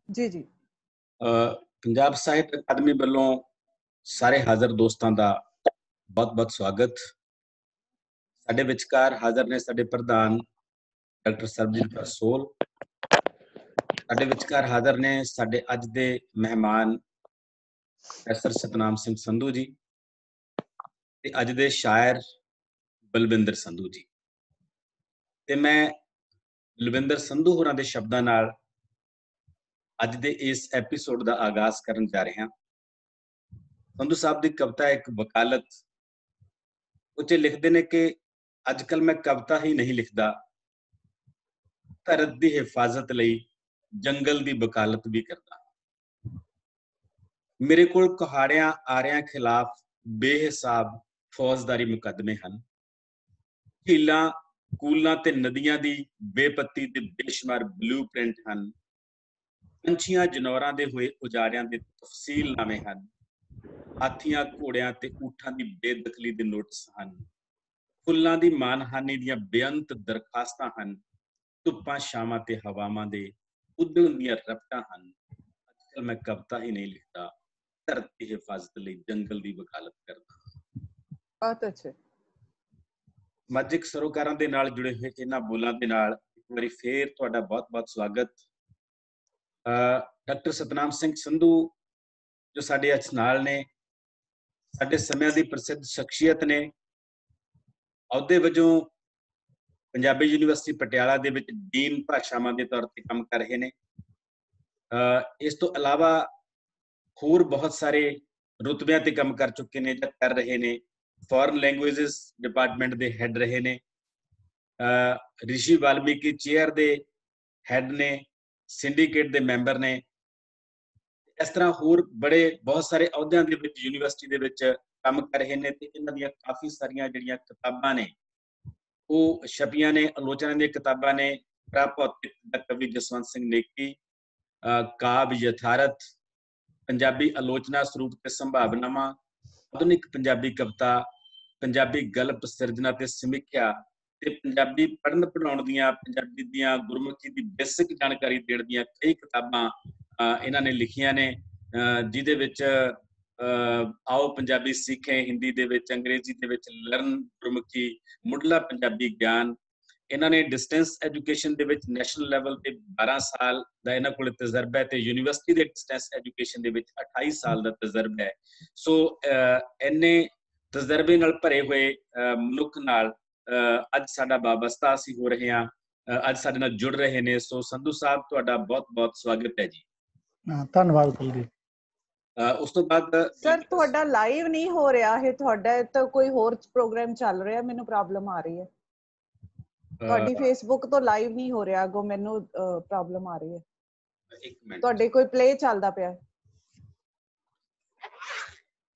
जी जी। पंजाब साहित्य अकादमी ਵੱਲੋਂ ਸਾਰੇ ਹਾਜ਼ਰ ਦੋਸਤਾਂ ਦਾ ਬਹੁਤ-ਬਹੁਤ ਸਵਾਗਤ। ਸਾਡੇ ਵਿਚਕਾਰ ਹਾਜ਼ਰ ਨੇ ਸਾਡੇ ਪ੍ਰਧਾਨ ਡਾਕਟਰ ਸਰਬਜੀਤ ਕੌਰ ਸੋਹਲ। ਸਾਡੇ ਵਿਚਕਾਰ ਹਾਜ਼ਰ ਨੇ ਸਾਡੇ ਅੱਜ ਦੇ ਮਹਿਮਾਨ ਪ੍ਰੋਫੈਸਰ ਸਤਨਾਮ ਸਿੰਘ ਸੰਧੂ ਜੀ ਤੇ ਅੱਜ ਦੇ ਸ਼ਾਇਰ ਬਲਵਿੰਦਰ ਸੰਧੂ ਜੀ। ਤੇ ਮੈਂ ਬਲਵਿੰਦਰ ਸੰਧੂ ਹੋਰਾਂ ਦੇ ਸ਼ਬਦਾਂ ਨਾਲ ਅੱਜ ਦੇ ਇਸ ਐਪੀਸੋਡ ਦਾ ਆਗਾਜ਼ ਕਰਨ ਜਾ ਰਹੇ ਹਾਂ। ਸੰਧੂ ਸਾਹਿਬ ਦੀ ਕਵਿਤਾ ਇੱਕ ਵਕਾਲਤ ਉਹ 'ਚ ਲਿਖਦੇ ਨੇ ਕਿ ਅੱਜ ਕੱਲ੍ਹ ਮੈਂ ਕਵਿਤਾ ਹੀ ਨਹੀਂ ਲਿਖਦਾ, ਧਰਤ ਦੀ ਹਿਫਾਜ਼ਤ ਲਈ ਜੰਗਲ ਦੀ ਵਕਾਲਤ ਵੀ ਕਰਦਾ। ਮੇਰੇ ਕੋਲ ਕੁਹਾੜਿਆਂ ਆਰਿਆਂ ਖਿਲਾਫ ਬੇਹਿਸਾਬ ਫੌਜਦਾਰੀ ਮੁਕੱਦਮੇ ਹਨ। ਝੀਲਾਂ, ਕੂਲਾਂ ਤੇ ਨਦੀਆਂ ਦੀ ਬੇਪੱਤੀ ਤੇ ਬੇਸ਼ੁਮਾਰ ਬਲੂ ਪ੍ਰਿੰਟ ਹਨ। ਪੰਛੀਆਂ ਜਨੌਰਾਂ ਦੇ ਹੋਏ ਉਜਾੜਿਆਂ ਦੇ ਤਫਸੀਲਨਾਮੇ ਹਨ। ਹਾਥੀਆਂ, ਘੋੜਿਆਂ ਤੇ ਊਠਾਂ ਦੀ ਬੇਦਖਲੀ ਦੇ ਨੋਟਿਸ ਹਨ। ਫੁੱਲਾਂ ਦੀ ਮਾਨਹਾਨੀ ਦੀਆਂ ਬੇਅੰਤ ਦਰਖਾਸਤਾਂ ਹਨ। ਧੁੱਪਾਂ, ਛਾਵਾਂ ਤੇ ਹਵਾਵਾਂ ਦੇ ਉੱਡਣ ਦੀਆਂ ਰਪਟਾਂ ਹਨ। ਅੱਜਕੱਲ ਮੈਂ ਕਵਿਤਾ ਹੀ ਨਹੀਂ ਲਿਖਦਾ, ਧਰਤ ਦੀ ਹਿਫਾਜ਼ਤ ਲਈ ਜੰਗਲ ਦੀ ਵਕਾਲਤ ਕਰਦਾ। ਬਹੁਤ ਅੱਛੇ। ਸਮਾਜਿਕ ਸਰੋਕਾਰਾਂ ਦੇ ਨਾਲ ਜੁੜੇ ਹੋਏ ਇਹਨਾਂ ਬੋਲਾਂ ਦੇ ਨਾਲ ਇੱਕ ਵਾਰੀ ਫੇਰ ਤੁਹਾਡਾ ਬਹੁਤ-ਬਹੁਤ ਸਵਾਗਤ। ਡਾਕਟਰ ਸਤਨਾਮ ਸਿੰਘ ਸੰਧੂ ਜੋ ਸਾਡੇ ਅੱਜ ਨਾਲ ਨੇ, ਸਾਡੇ ਸਮਿਆਂ ਦੀ ਪ੍ਰਸਿੱਧ ਸ਼ਖਸੀਅਤ ਨੇ। ਅਹੁਦੇ ਵਜੋਂ ਪੰਜਾਬੀ ਯੂਨੀਵਰਸਿਟੀ ਪਟਿਆਲਾ ਦੇ ਵਿੱਚ ਡੀਨ ਭਾਸ਼ਾਵਾਂ ਦੇ ਤੌਰ ਤੇ ਕੰਮ ਕਰ ਰਹੇ ਨੇ। ਇਸ ਤੋਂ ਇਲਾਵਾ ਹੋਰ ਬਹੁਤ ਸਾਰੇ ਰੁਤਬਿਆਂ ਤੇ ਕੰਮ ਕਰ ਚੁੱਕੇ ਨੇ ਜਾਂ ਕਰ ਰਹੇ ਨੇ। ਫੋਰਨ ਲੈਂਗੁਏਜਸ ਡਿਪਾਰਟਮੈਂਟ ਦੇ ਹੈੱਡ ਰਹੇ ਨੇ। ਰਿਸ਼ੀ ਵਾਲਮੀਕੀ ਚੇਅਰ ਦੇ ਹੈੱਡ ਨੇ, ਸਿੰਡੀਕੇਟ ਦੇ ਮੈਂਬਰ ਨੇ। ਇਸ ਤਰ੍ਹਾਂ ਹੋਰ ਬਹੁਤ ਸਾਰੇ ਅਹੁਦਿਆਂ ਦੇ ਵਿੱਚ ਯੂਨੀਵਰਸਿਟੀ ਦੇ ਵਿੱਚ ਕੰਮ ਕਰ ਰਹੇ ਨੇ ਤੇ ਇਹਨਾਂ ਦੀਆਂ ਕਾਫੀ ਸਾਰੀਆਂ ਜਿਹੜੀਆਂ ਕਿਤਾਬਾਂ ਨੇ ਉਹ ਛਪੀਆਂ ਨੇ। ਆਲੋਚਨਾ ਦੀਆਂ ਕਿਤਾਬਾਂ ਨੇ ਪ੍ਰਾਭੌਤਿਕ ਦਾ ਕਵੀ ਜਸਵੰਤ ਸਿੰਘ ਨੇਕੀ, ਕਾਵਿ ਯਥਾਰਥ, ਪੰਜਾਬੀ ਆਲੋਚਨਾ ਸਰੂਪ ਤੇ ਸੰਭਾਵਨਾਵਾਂ, ਆਧੁਨਿਕ ਪੰਜਾਬੀ ਕਵਿਤਾ, ਪੰਜਾਬੀ ਗਲਪ ਸਿਰਜਣਾ ਤੇ ਸਮੀਖਿਆ ਤੇ ਪੰਜਾਬੀ ਪੜ੍ਹਨ ਪੜ੍ਹਾਉਣ ਦੀਆਂ, ਪੰਜਾਬੀ ਦੀਆਂ ਗੁਰਮੁਖੀ ਦੀ ਬੇਸਿਕ ਜਾਣਕਾਰੀ ਦੇਣ ਦੀਆਂ ਕਈ ਕਿਤਾਬਾਂ ਇਹਨਾਂ ਨੇ ਲਿਖੀਆਂ ਨੇ, ਜਿਹਦੇ ਵਿੱਚ ਆਓ ਪੰਜਾਬੀ ਸਿੱਖੇ, ਹਿੰਦੀ ਦੇ ਵਿੱਚ, ਅੰਗਰੇਜ਼ੀ ਦੇ ਵਿੱਚ ਲਰਨ ਗੁਰਮੁਖੀ, ਮੁੱਢਲਾ ਪੰਜਾਬੀ ਗਿਆਨ। ਇਹਨਾਂ ਨੇ ਡਿਸਟੈਂਸ ਐਜੂਕੇਸ਼ਨ ਦੇ ਵਿੱਚ ਨੈਸ਼ਨਲ ਲੈਵਲ ਤੇ 12 ਸਾਲ ਦਾ ਇਹਨਾਂ ਕੋਲ ਤਜਰਬਾ ਹੈ ਤੇ ਯੂਨੀਵਰਸਿਟੀ ਦੇ ਡਿਸਟੈਂਸ ਐਜੂਕੇਸ਼ਨ ਦੇ ਵਿੱਚ 28 ਸਾਲ ਦਾ ਤਜਰਬਾ ਹੈ। ਸੋ ਇੰਨੇ ਤਜਰਬੇ ਨਾਲ ਭਰੇ ਹੋਏ ਮਨੁੱਖ ਨਾਲ ਅੱਜ ਸਾਡਾ ਵਾਬਸਤਾ ਅਸੀਂ ਹੋ ਰਹੇ ਹਾਂ, ਅੱਜ ਸਾਡੇ ਨਾਲ ਜੁੜ ਰਹੇ ਨੇ। ਸੋ ਸੰਧੂ ਸਾਹਿਬ ਤੁਹਾਡਾ ਬਹੁਤ-ਬਹੁਤ ਸਵਾਗਤ ਹੈ ਜੀ। ਧੰਨਵਾਦ ਕੁਲਦੀਪ। ਉਸ ਤੋਂ ਬਾਅਦ ਸਰ ਤੁਹਾਡਾ ਲਾਈਵ ਨਹੀਂ ਹੋ ਰਿਹਾ ਹੈ, ਤੁਹਾਡਾ ਤਾਂ ਕੋਈ ਹੋਰ ਪ੍ਰੋਗਰਾਮ ਚੱਲ ਰਿਹਾ, ਮੈਨੂੰ ਪ੍ਰੋਬਲਮ ਆ ਰਹੀ ਹੈ। ਤੁਹਾਡੀ ਫੇਸਬੁੱਕ ਤੋਂ ਲਾਈਵ ਨਹੀਂ ਹੋ ਰਿਹਾ, ਅੱਗੋਂ ਮੈਨੂੰ ਪ੍ਰੋਬਲਮ ਆ ਰਹੀ ਹੈ। ਇੱਕ ਮਿੰਟ, ਤੁਹਾਡੇ ਕੋਈ ਪਲੇ ਚੱਲਦਾ ਪਿਆ?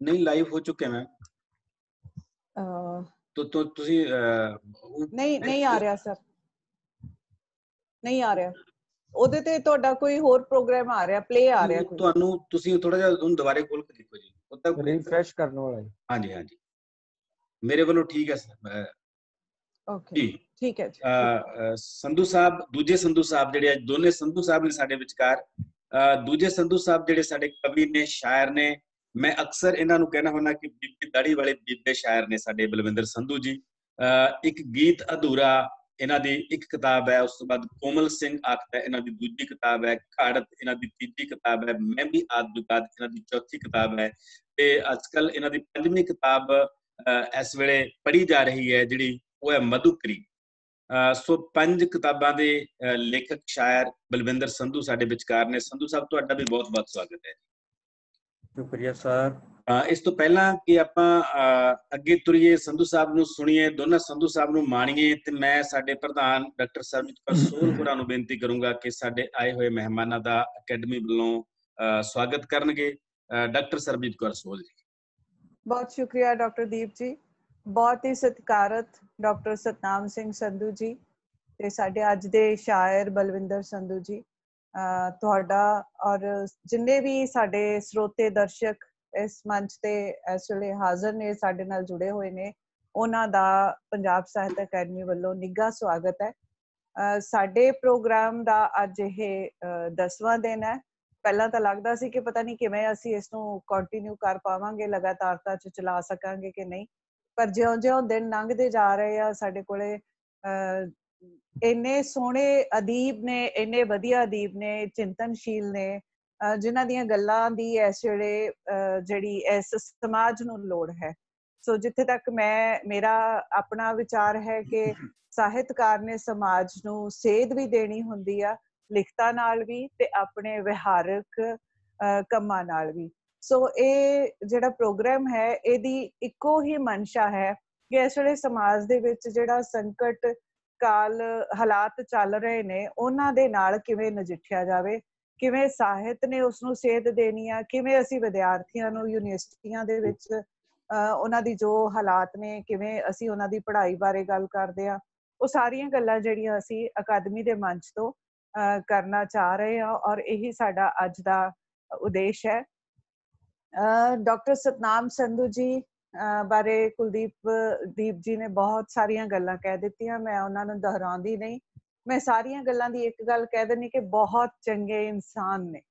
ਨਹੀਂ, ਲਾਈਵ ਹੋ ਚੁੱਕਿਆ ਮੈਂ। ਤੁਸੀਂ ਨਹੀਂ ਆ ਰਿਹਾ ਸਰ, ਨਹੀਂ ਆ ਰਿਹਾ। ਉਹਦੇ ਤੇ ਤੁਹਾਡਾ ਕੋਈ ਹੋਰ ਪ੍ਰੋਗਰਾਮ ਆ ਰਿਹਾ, ਪਲੇ ਆ ਰਿਹਾ ਕੋਈ? ਤੁਹਾਨੂੰ ਤੁਸੀਂ ਥੋੜਾ ਜਿਹਾ ਉਹਨੂੰ ਦੁਬਾਰੇ ਖੋਲ ਕੇ ਦੇਖੋ ਜੀ, ਉਹਦਾ ਰਿਫਰੈਸ਼ ਕਰਨ ਵਾਲਾ ਹੈ। ਹਾਂਜੀ ਹਾਂਜੀ, ਮੇਰੇ ਵੱਲੋਂ ਠੀਕ ਹੈ ਸਰ। ਓਕੇ, ਠੀਕ ਹੈ ਜੀ। ਸੰਧੂ ਸਾਹਿਬ, ਦੂਜੇ ਸੰਧੂ ਸਾਹਿਬ ਜਿਹੜੇ ਅੱਜ ਦੋਨੇ ਸੰਧੂ ਸਾਹਿਬ ਨੇ ਸਾਡੇ ਵਿਚਕਾਰ। ਦੂਜੇ ਸੰਧੂ ਸਾਹਿਬ ਜਿਹੜੇ ਸਾਡੇ ਕਵੀ ਨੇ, ਸ਼ਾਇਰ ਨੇ। ਮੈਂ ਅਕਸਰ ਇਹਨਾਂ ਨੂੰ ਕਹਿਣਾ ਹੁੰਦਾ ਕਿ ਬੀਬੀ ਦਾੜੀ ਵਾਲੇ ਬੀਬੇ ਸ਼ਾਇਰ ਨੇ ਸਾਡੇ ਬਲਵਿੰਦਰ ਸੰਧੂ ਜੀ। ਇੱਕ ਗੀਤ ਅਧੂਰਾ ਇਹਨਾਂ ਦੀ ਇੱਕ ਕਿਤਾਬ ਹੈ, ਉਸ ਤੋਂ ਬਾਅਦ ਕੋਮਲ ਸਿੰਘ ਆਖਦਾ ਇਹਨਾਂ ਦੀ ਦੂਜੀ ਕਿਤਾਬ ਹੈ, ਘਾੜਤ ਇਹਨਾਂ ਦੀ ਤੀਜੀ ਕਿਤਾਬ ਹੈ, ਮੈਂ ਵੀ ਆਦਿ ਇਹਨਾਂ ਦੀ ਚੌਥੀ ਕਿਤਾਬ ਹੈ ਤੇ ਅੱਜ ਕੱਲ ਇਹਨਾਂ ਦੀ 5ਵੀਂ ਕਿਤਾਬ ਇਸ ਵੇਲੇ ਪੜ੍ਹੀ ਜਾ ਰਹੀ ਹੈ, ਜਿਹੜੀ ਉਹ ਹੈ ਮਧੂਕਰੀ। ਸੋ 5 ਕਿਤਾਬਾਂ ਦੇ ਲੇਖਕ ਸ਼ਾਇਰ ਬਲਵਿੰਦਰ ਸੰਧੂ ਸਾਡੇ ਵਿਚਕਾਰ ਨੇ। ਸੰਧੂ ਸਾਹਿਬ ਤੁਹਾਡਾ ਵੀ ਬਹੁਤ-ਬਹੁਤ ਸਵਾਗਤ ਹੈ। ਸ਼ੁਕਰੀਆ ਸਰ। ਇਸ ਤੋਂ ਪਹਿਲਾਂ ਕਿ ਆਪਾਂ ਅੱਗੇ ਤੁਰੀਏ, ਸੰਧੂ ਸਾਹਿਬ ਨੂੰ ਸੁਣੀਏ, ਦੋਨਾਂ ਸੰਧੂ ਸਾਹਿਬ ਨੂੰ ਮਾਣੀਏ, ਤੇ ਮੈਂ ਸਾਡੇ ਪ੍ਰਧਾਨ ਡਾਕਟਰ ਸਰਬਜੀਤ ਕੌਰ ਸੋਹਲ ਹੋਰਾਂ ਨੂੰ ਬੇਨਤੀ ਕਰੂੰਗਾ ਕਿ ਸਾਡੇ ਆਏ ਹੋਏ ਮਹਿਮਾਨਾਂ ਦਾ ਅਕੈਡਮੀ ਵੱਲੋਂ ਸਵਾਗਤ ਕਰਨਗੇ। ਡਾਕਟਰ ਸਰਬਜੀਤ ਕੌਰ ਸੋਹਲ ਜੀ। ਬਹੁਤ ਸ਼ੁਕਰੀਆ ਡਾਕਟਰ ਦੀਪ ਜੀ। ਬਹੁਤ ਹੀ ਸਤਿਕਾਰਤ ਡਾਕਟਰ ਸਤਨਾਮ ਸਿੰਘ ਸੰਧੂ ਜੀ ਤੇ ਸਾਡੇ ਅੱਜ ਦੇ ਸ਼ਾਇਰ ਬਲਵਿੰਦਰ ਸੰਧੂ ਜੀ, ਤੁਹਾਡਾ ਔਰ ਜਿੰਨੇ ਵੀ ਸਾਡੇ ਸਰੋਤੇ ਦਰਸ਼ਕ ਇਸ ਮੰਚ ਤੇ ਇਸ ਵੇਲੇ ਹਾਜ਼ਰ ਨੇ, ਸਾਡੇ ਨਾਲ ਜੁੜੇ ਹੋਏ ਨੇ, ਉਹਨਾਂ ਦਾ ਪੰਜਾਬ ਸਾਹਿਤ ਅਕੈਡਮੀ ਵੱਲੋਂ ਨਿੱਘਾ ਸਵਾਗਤ ਹੈ। ਸਾਡੇ ਪ੍ਰੋਗਰਾਮ ਦਾ ਅੱਜ ਇਹ 10ਵਾਂ ਦਿਨ ਹੈ ਪਹਿਲਾਂ ਤਾਂ ਲੱਗਦਾ ਸੀ ਕਿ ਪਤਾ ਨਹੀਂ ਕਿਵੇਂ ਅਸੀਂ ਇਸ ਨੂੰ ਕੰਟੀਨਿਊ ਕਰ ਪਾਵਾਂਗੇ, ਲਗਾਤਾਰਤਾ 'ਚ ਚਲਾ ਸਕਾਂਗੇ ਕਿ ਨਹੀਂ। ਪਰ ਜਿਉਂ-ਜਿਉਂ ਦਿਨ ਲੰਘਦੇ ਜਾ ਰਹੇ ਆ, ਸਾਡੇ ਕੋਲੇ ਇੰਨੇ ਸੋਹਣੇ ਅਦੀਬ ਨੇ, ਇੰਨੇ ਵਧੀਆ ਅਦੀਬ ਨੇ, ਚਿੰਤਨਸ਼ੀਲ ਨੇ, ਜਿਨ੍ਹਾਂ ਦੀਆਂ ਗੱਲਾਂ ਦੀ ਇਸ ਵੇਲੇ ਜਿਹੜੀ ਇਸ ਸਮਾਜ ਨੂੰ ਲੋੜ ਹੈ। ਸੋ ਜਿੱਥੇ ਤੱਕ ਮੇਰਾ ਆਪਣਾ ਵਿਚਾਰ ਹੈ ਕਿ ਸਾਹਿਤਕਾਰ ਨੇ ਸਮਾਜ ਨੂੰ ਸੇਧ ਵੀ ਦੇਣੀ ਹੁੰਦੀ ਆ, ਲਿਖਤਾਂ ਨਾਲ ਵੀ ਤੇ ਆਪਣੇ ਵਿਹਾਰਕ ਕੰਮਾਂ ਨਾਲ ਵੀ। ਸੋ ਇਹ ਜਿਹੜਾ ਪ੍ਰੋਗਰਾਮ ਹੈ, ਇਹਦੀ ਇੱਕੋ ਹੀ ਮਨਸ਼ਾ ਹੈ ਕਿ ਇਸ ਵੇਲੇ ਸਮਾਜ ਦੇ ਵਿੱਚ ਜਿਹੜਾ ਸੰਕਟ ਕਾਲ ਹਾਲਾਤ ਚੱਲ ਰਹੇ ਨੇ, ਉਹਨਾਂ ਦੇ ਨਾਲ ਕਿਵੇਂ ਨਜਿੱਠਿਆ ਜਾਵੇ, ਕਿਵੇਂ ਸਾਹਿਤ ਨੇ ਉਸਨੂੰ ਸੇਧ ਦੇਣੀ ਆ, ਕਿਵੇਂ ਅਸੀਂ ਵਿਦਿਆਰਥੀਆਂ ਨੂੰ ਯੂਨੀਵਰਸਿਟੀਆਂ ਦੇ ਵਿੱਚ ਉਹਨਾਂ ਦੀ ਜੋ ਹਾਲਾਤ ਨੇ, ਕਿਵੇਂ ਅਸੀਂ ਉਹਨਾਂ ਦੀ ਪੜ੍ਹਾਈ ਬਾਰੇ ਗੱਲ ਕਰਦੇ ਆ। ਉਹ ਸਾਰੀਆਂ ਗੱਲਾਂ ਜਿਹੜੀਆਂ ਅਸੀਂ ਅਕਾਦਮੀ ਦੇ ਮੰਚ ਤੋਂ ਕਰਨਾ ਚਾਹ ਰਹੇ ਹਾਂ, ਔਰ ਇਹੀ ਸਾਡਾ ਅੱਜ ਦਾ ਉਦੇਸ਼ ਹੈ। ਡਾਕਟਰ ਸਤਨਾਮ ਸੰਧੂ ਜੀ ਬਾਰੇ ਕੁਲਦੀਪ ਜੀ ਨੇ ਬਹੁਤ ਸਾਰੀਆਂ ਗੱਲਾਂ ਕਹਿ ਦਿੱਤੀਆਂ, ਮੈਂ ਉਹਨਾਂ ਨੂੰ ਦੁਹਰਾਉਂਦੀ ਨਹੀਂ। ਮੈਂ ਸਾਰੀਆਂ ਗੱਲਾਂ ਦੀ ਇੱਕ ਗੱਲ ਕਹਿ ਦਿੰਦੀ ਕਿ ਬਹੁਤ ਚੰਗੇ ਇਨਸਾਨ ਨੇ।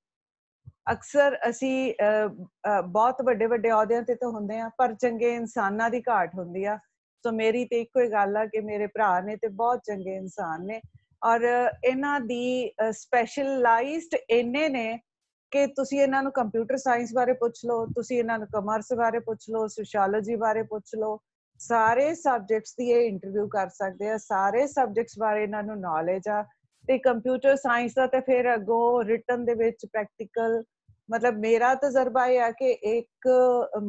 ਅਕਸਰ ਅਸੀਂ ਬਹੁਤ ਵੱਡੇ ਵੱਡੇ ਅਹੁਦਿਆਂ ਤੇ ਤਾਂ ਹੁੰਦੇ ਆ, ਪਰ ਚੰਗੇ ਇਨਸਾਨਾਂ ਦੀ ਘਾਟ ਹੁੰਦੀ ਆ। ਸੋ ਮੇਰੀ ਤੇ ਇੱਕੋ ਹੀ ਗੱਲ ਆ ਕਿ ਮੇਰੇ ਭਰਾ ਨੇ ਤੇ ਬਹੁਤ ਚੰਗੇ ਇਨਸਾਨ ਨੇ, ਔਰ ਇਹਨਾਂ ਦੀ ਸਪੈਸ਼ਲਾਈਜ਼ਡ ਇੰਨੇ ਨੇ ਕਿ ਤੁਸੀਂ ਇਹਨਾਂ ਨੂੰ ਕੰਪਿਊਟਰ ਸਾਇੰਸ ਬਾਰੇ ਪੁੱਛ ਲਓ, ਤੁਸੀਂ ਇਹਨਾਂ ਨੂੰ ਕਮਰਸ ਬਾਰੇ ਪੁੱਛ ਲਓ, ਸੋਸ਼ੀਓਲੋਜੀ ਬਾਰੇ ਪੁੱਛ ਲਓ, ਸਾਰੇ ਸਬਜੈਕਟਸ ਦੀ ਇਹ ਇੰਟਰਵਿਊ ਕਰ ਸਕਦੇ ਆ, ਸਾਰੇ ਸਬਜੈਕਟਸ ਬਾਰੇ ਇਹਨਾਂ ਨੂੰ ਨੌਲੇਜ ਆ। ਤੇ ਕੰਪਿਊਟਰ ਸਾਇੰਸ ਦਾ ਤੇ ਫਿਰ ਅੱਗੋਂ ਰਿਟਨ ਦੇ ਵਿੱਚ ਪ੍ਰੈਕਟੀਕਲ, ਮਤਲਬ ਮੇਰਾ ਤਜਰਬਾ ਇਹ ਆ ਕਿ ਇੱਕ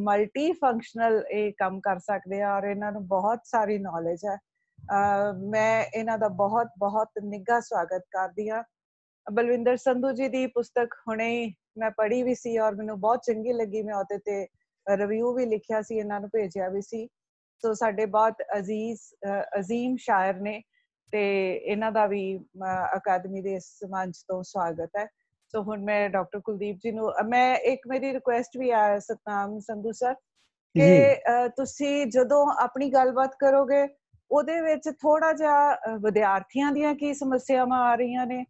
ਮਲਟੀ ਫੰਕਸ਼ਨਲ ਇਹ ਕੰਮ ਕਰ ਸਕਦੇ ਆ, ਔਰ ਇਹਨਾਂ ਨੂੰ ਬਹੁਤ ਸਾਰੀ ਨੌਲੇਜ ਹੈ। ਮੈਂ ਇਹਨਾਂ ਦਾ ਬਹੁਤ ਬਹੁਤ ਨਿੱਘਾ ਸਵਾਗਤ ਕਰਦੀ ਹਾਂ। ਬਲਵਿੰਦਰ ਸੰਧੂ ਜੀ ਦੀ ਪੁਸਤਕ ਹੁਣੇ ਹੀ ਮੈਂ ਪੜ੍ਹੀ ਵੀ ਸੀ, ਔਰ ਮੈਨੂੰ ਬਹੁਤ ਚੰਗੀ ਲੱਗੀ। ਮੈਂ ਉਹਦੇ ਤੇ ਰਿਵਿਊ ਵੀ ਲਿਖਿਆ ਸੀ, ਇਹਨਾਂ ਨੂੰ ਭੇਜਿਆ ਵੀ ਸੀ। ਸੋ ਸਾਡੇ ਬਹੁਤ ਅਜ਼ੀਮ ਸ਼ਾਇਰ ਨੇ, ਤੇ ਇਹਨਾਂ ਦਾ ਵੀ ਅਕਾਦਮੀ ਦੇ ਇਸ ਮੰਚ ਤੋਂ ਸਵਾਗਤ ਹੈ। ਸੋ ਹੁਣ ਮੈਂ ਡਾਕਟਰ ਕੁਲਦੀਪ ਜੀ ਨੂੰ, ਇੱਕ ਮੇਰੀ ਰਿਕੁਐਸਟ ਵੀ ਆ ਸਤਨਾਮ ਸੰਧੂ ਸਰ, ਕਿ ਤੁਸੀਂ ਜਦੋਂ ਆਪਣੀ ਗੱਲਬਾਤ ਕਰੋਗੇ ਉਹਦੇ ਵਿੱਚ ਥੋੜਾ ਜਿਹਾ ਵਿਦਿਆਰਥੀਆਂ ਦੀਆਂ ਕੀ ਸਮੱਸਿਆਵਾਂ ਆ ਰਹੀਆਂ ਨੇ,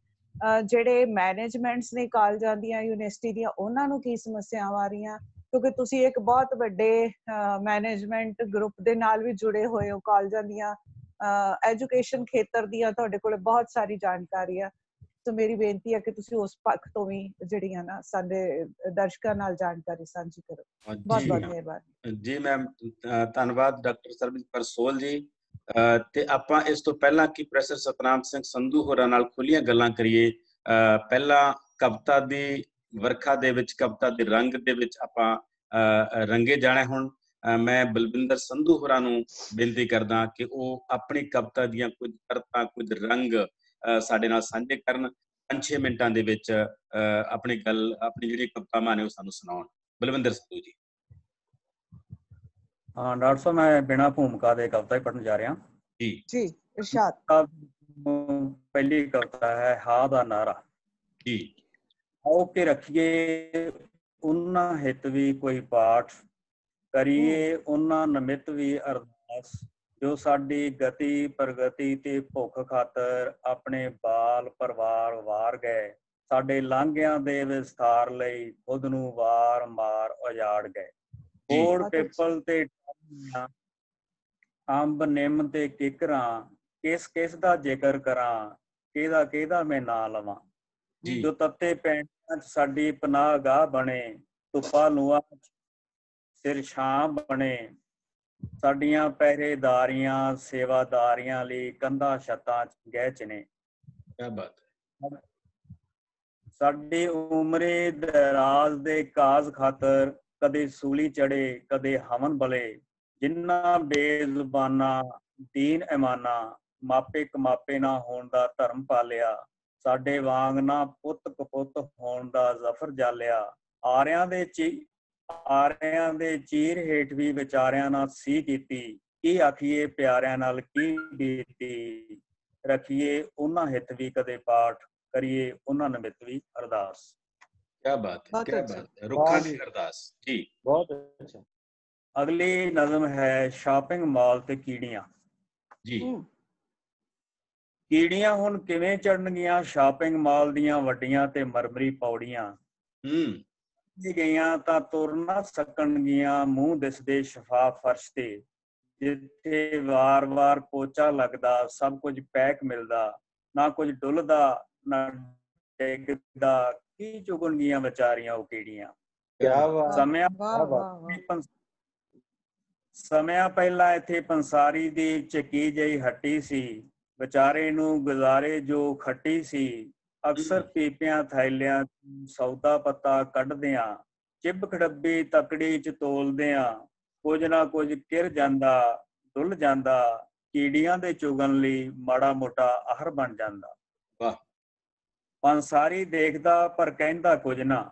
ਜਿਹੜੇ ਮੈਨੇਜਮੈਂਟਸ ਨੇ ਕਾਲਜਾਂ ਦੀਆਂ, ਯੂਨੀਵਰਸਿਟੀ ਦੀਆਂ, ਉਹਨਾਂ ਨੂੰ ਕੀ ਸਮੱਸਿਆਵਾਂ ਆ ਰਹੀਆਂ, ਕਿਉਂਕਿ ਤੁਸੀਂ ਇੱਕ ਬਹੁਤ ਵੱਡੇ ਮੈਨੇਜਮੈਂਟ ਗਰੁੱਪ ਦੇ ਨਾਲ ਵੀ ਜੁੜੇ ਹੋਏ ਹੋ, ਕਾਲਜਾਂ ਦੀਆਂ ਐਜੂਕੇਸ਼ਨ ਖੇਤਰ ਦੀਆਂ ਤੁਹਾਡੇ ਕੋਲ ਬਹੁਤ ਸਾਰੀ ਜਾਣਕਾਰੀ ਆ। ਸੋ ਮੇਰੀ ਬੇਨਤੀ ਹੈ ਕਿ ਤੁਸੀਂ ਉਸ ਪੱਖ ਤੋਂ ਵੀ ਜਿਹੜੀਆਂ ਨਾ ਸਾਡੇ ਦਰਸ਼ਕਾਂ ਨਾਲ ਜਾਣਕਾਰੀ ਸਾਂਝੀ ਕਰੋ। ਬਹੁਤ ਬਹੁਤ ਮਿਹਰਬਾਨੀ ਜੀ ਮੈਮ। ਧੰਨਵਾਦ ਡਾਕਟਰ ਸਰਬਜੀਤ ਸੋਹਲ ਜੀ। ਤੇ ਆਪਾਂ ਇਸ ਤੋਂ ਪਹਿਲਾਂ ਕਿ ਪ੍ਰੋਫੈਸਰ ਸਤਨਾਮ ਸਿੰਘ ਸੰਧੂ ਹੋਰਾਂ ਨਾਲ ਖੁੱਲੀਆਂ ਗੱਲਾਂ ਕਰੀਏ, ਪਹਿਲਾਂ ਕਵਿਤਾ ਦੀ ਵਰਖਾ ਦੇ ਵਿੱਚ, ਕਵਿਤਾ ਦੇ ਰੰਗ ਦੇ ਵਿੱਚ ਆਪਾਂ ਰੰਗੇ ਜਾਣਾ। ਹੁਣ ਮੈਂ ਬਲਵਿੰਦਰ ਸੰਧੂ ਹੋਰਾਂ ਨੂੰ ਬੇਨਤੀ ਕਰਦਾ ਕਿ ਉਹ ਆਪਣੀ ਕਵਿਤਾ ਦੀਆਂ ਕੁਝ ਅਰਥਾਂ, ਕੁਝ ਰੰਗ ਸਾਡੇ ਨਾਲ ਸਾਂਝੇ ਕਰਨ। 5-6 ਮਿੰਟਾਂ ਦੇ ਵਿੱਚ ਆਪਣੀ ਜਿਹੜੀ ਕਵਿਤਾਵਾਂ ਨੇ ਉਹ ਸਾਨੂੰ ਸੁਣਾਉਣ। ਬਲਵਿੰਦਰ ਸੰਧੂ ਜੀ। ਹਾਂ ਡਾਕਟਰ ਸਾਹਿਬ, ਮੈਂ ਬਿਨਾਂ ਭੂਮਿਕਾ ਦੇ ਕਵਿਤਾ ਹੀ ਪੜ੍ਹਨ ਜਾ ਰਿਹਾ। ਜੀ ਜੀ ਇਰਸ਼ਾਦ। ਪਹਿਲੀ ਕਵਿਤਾ ਹੈ ਹਾ ਦਾ ਨਾਰਾ। ਜੀ। ਆਓ ਕੇ ਰੱਖੀਏ ਉਹਨਾਂ ਹਿੱਤ ਵੀ ਕੋਈ ਪਾਠ, ਕਰੀਏ ਉਹਨਾਂ ਨਮਿਤ ਵੀ ਅਰਦਾਸ, ਜੋ ਸਾਡੀ ਗਤੀ ਪ੍ਰਗਤੀ ਤੇ ਭੁੱਖ ਖਾਤਰ ਆਪਣੇ ਬਾਲ ਪਰਿਵਾਰ ਵਾਰ ਗਏ, ਸਾਡੇ ਲਾਂਘਿਆਂ ਦੇ ਵਿਸਥਾਰ ਲਈ ਖੁਦ ਨੂੰ ਵਾਰ ਮਾਰ ਉਜਾੜ ਗਏ। ਬੋੜ ਪਿੱਪਲ ਤੇ ਅੰਬ ਨਿੰਮ ਤੇ ਕਿਕਰਾਂ, ਕਿਸ ਕਿਸ ਦਾ ਜ਼ਿਕਰ ਕਰਾਂ, ਕਿਹਦਾ ਕਿਹਦਾ ਮੈਂ ਨਾਂ ਲਵਾਂ। ਜੋ ਤੱਤੇ ਪੈਂਟਾਂ ਚ ਸਾਡੀ ਪਨਾਹ ਗਾਹ ਬਣੇ, ਧੁੱਪਾਂ ਲੂਆਂ ਸਿਰ ਛਾਂ ਬਣੇ, ਸਾਡੀਆਂ ਪਹਿਰੇਦਾਰੀਆਂ ਸੇਵਾਦਾਰੀਆਂ ਲਈ ਕੰਧਾਂ ਛੱਤਾਂ ਗਹਿ ਚਿਣੇ। ਕਿਆ ਬਾਤ ਹੈ। ਸਾਡੀ ਉਮਰੇ ਦਰਾਜ਼ ਦੇ ਕਾਜ਼ ਖਾਤਰ ਕਦੇ ਸੂਲੀ ਚੜੇ ਕਦੇ ਹਵਨ ਬਲੇ, ਜਿਨ੍ਹਾਂ ਬੇਜ਼ੁਬਾਨਾਂ ਦੀਨ ਇਮਾਨਾ, ਮਾਪੇ ਕਮਾਪੇ ਨਾ ਹੋਣ ਦਾ ਧਰਮ ਪਾਲਿਆ, ਸਾਡੇ ਵਾਂਗ ਨਾ ਪੁੱਤ ਕਪੁੱਤ ਹੋਣ ਦਾ ਜ਼ਫਰ ਜਾਲਿਆ। ਆਰਿਆਂ ਦੇ ਚੀਰ ਹੇਠ ਵੀ ਵਿਚਾਰਿਆਂ ਨਾਲ ਸੀ ਕੀਤੀ, ਕੀ ਆਖੀਏ ਪਿਆਰਿਆਂ ਨਾਲ ਕੀ ਬੀਤੀ, ਰੱਖੀਏ ਉਹਨਾਂ ਹਿੱਤ ਵੀ ਕਦੇ ਪਾਠ, ਕਰੀਏ ਉਹਨਾਂ ਨਿਮਿਤ ਵੀ ਅਰਦਾਸ। ਕਿਆ ਬਾਤ ਹੈ, ਕਿਆ ਬਾਤ ਹੈ। ਰੁੱਖਾਂ ਦੀ ਅਰਦਾਸ। ਜੀ ਬਹੁਤ ਅੱਛਾ। ਅਗਲੀ ਨਜ਼ਮ ਹੈ ਸ਼ਾਪਿੰਗ ਮਾਲ ਤੇ ਕੀੜੀਆਂ। ਜੀ। ਕੀੜੀਆਂ ਹੁਣ ਕਿਵੇਂ ਚੜਨਗੀਆਂ ਸ਼ਾਪਿੰਗ ਮਾਲ ਦੀਆਂ ਵੱਡੀਆਂ ਤੇ ਮਰਮਰੀ ਪੌੜੀਆਂ, ਗਈਆਂ ਤਾਂ ਤੁਰ ਨਾ ਸਕਣਗੀਆਂ, ਮੂੰਹ ਦਿਸਦੇ ਸ਼ਫਾਫ ਫਰਸ਼ ਤੇ। ਜਿੱਥੇ ਵਾਰ-ਵਾਰ ਪੋਚਾ ਲੱਗਦਾ, ਸਭ ਕੁਝ ਪੈਕ ਮਿਲਦਾ, ਨਾ ਕੁਝ ਡੁੱਲਦਾ ਨਾ ਡਿੱਗਦਾ, ਕੀ ਚੁਗਣਗੀਆਂ ਵਿਚਾਰੀਆਂ ਉਹ ਕੀੜੀਆਂ। ਸਮਿਆਂ ਪਹਿਲਾਂ ਇੱਥੇ ਪੰਸਾਰੀ ਦੀ ਚੱਕੀ ਜਿਹੀ ਹੱਟੀ ਸੀ, ਵਿਚਾਰੇ ਨੂੰ ਗੁਜ਼ਾਰੇ ਜੋ ਖੱਟੀ ਸੀ। ਅਕਸਰ ਪੀਪਿਆਂ ਥੈਲਿਆਂ ਸੌਦਾ ਪੱਤਾ ਕੱਢਦਿਆਂ, ਚਿੱਬ ਖੜੱਬੀ ਤਕੜੀ ਚ ਤੋਲਦਿਆਂ, ਕੁਝ ਨਾ ਕੁਝ ਕਿਰ ਜਾਂਦਾ, ਡੁੱਲ ਜਾਂਦਾ, ਕੀੜੀਆਂ ਦੇ ਚੁਗਣ ਲਈ ਮਾੜਾ ਮੋਟਾ ਆਹਰ ਬਣ ਜਾਂਦਾ। ਪੰਸਾਰੀ ਦੇਖਦਾ ਪਰ ਕਹਿੰਦਾ ਕੁਝ ਨਾ,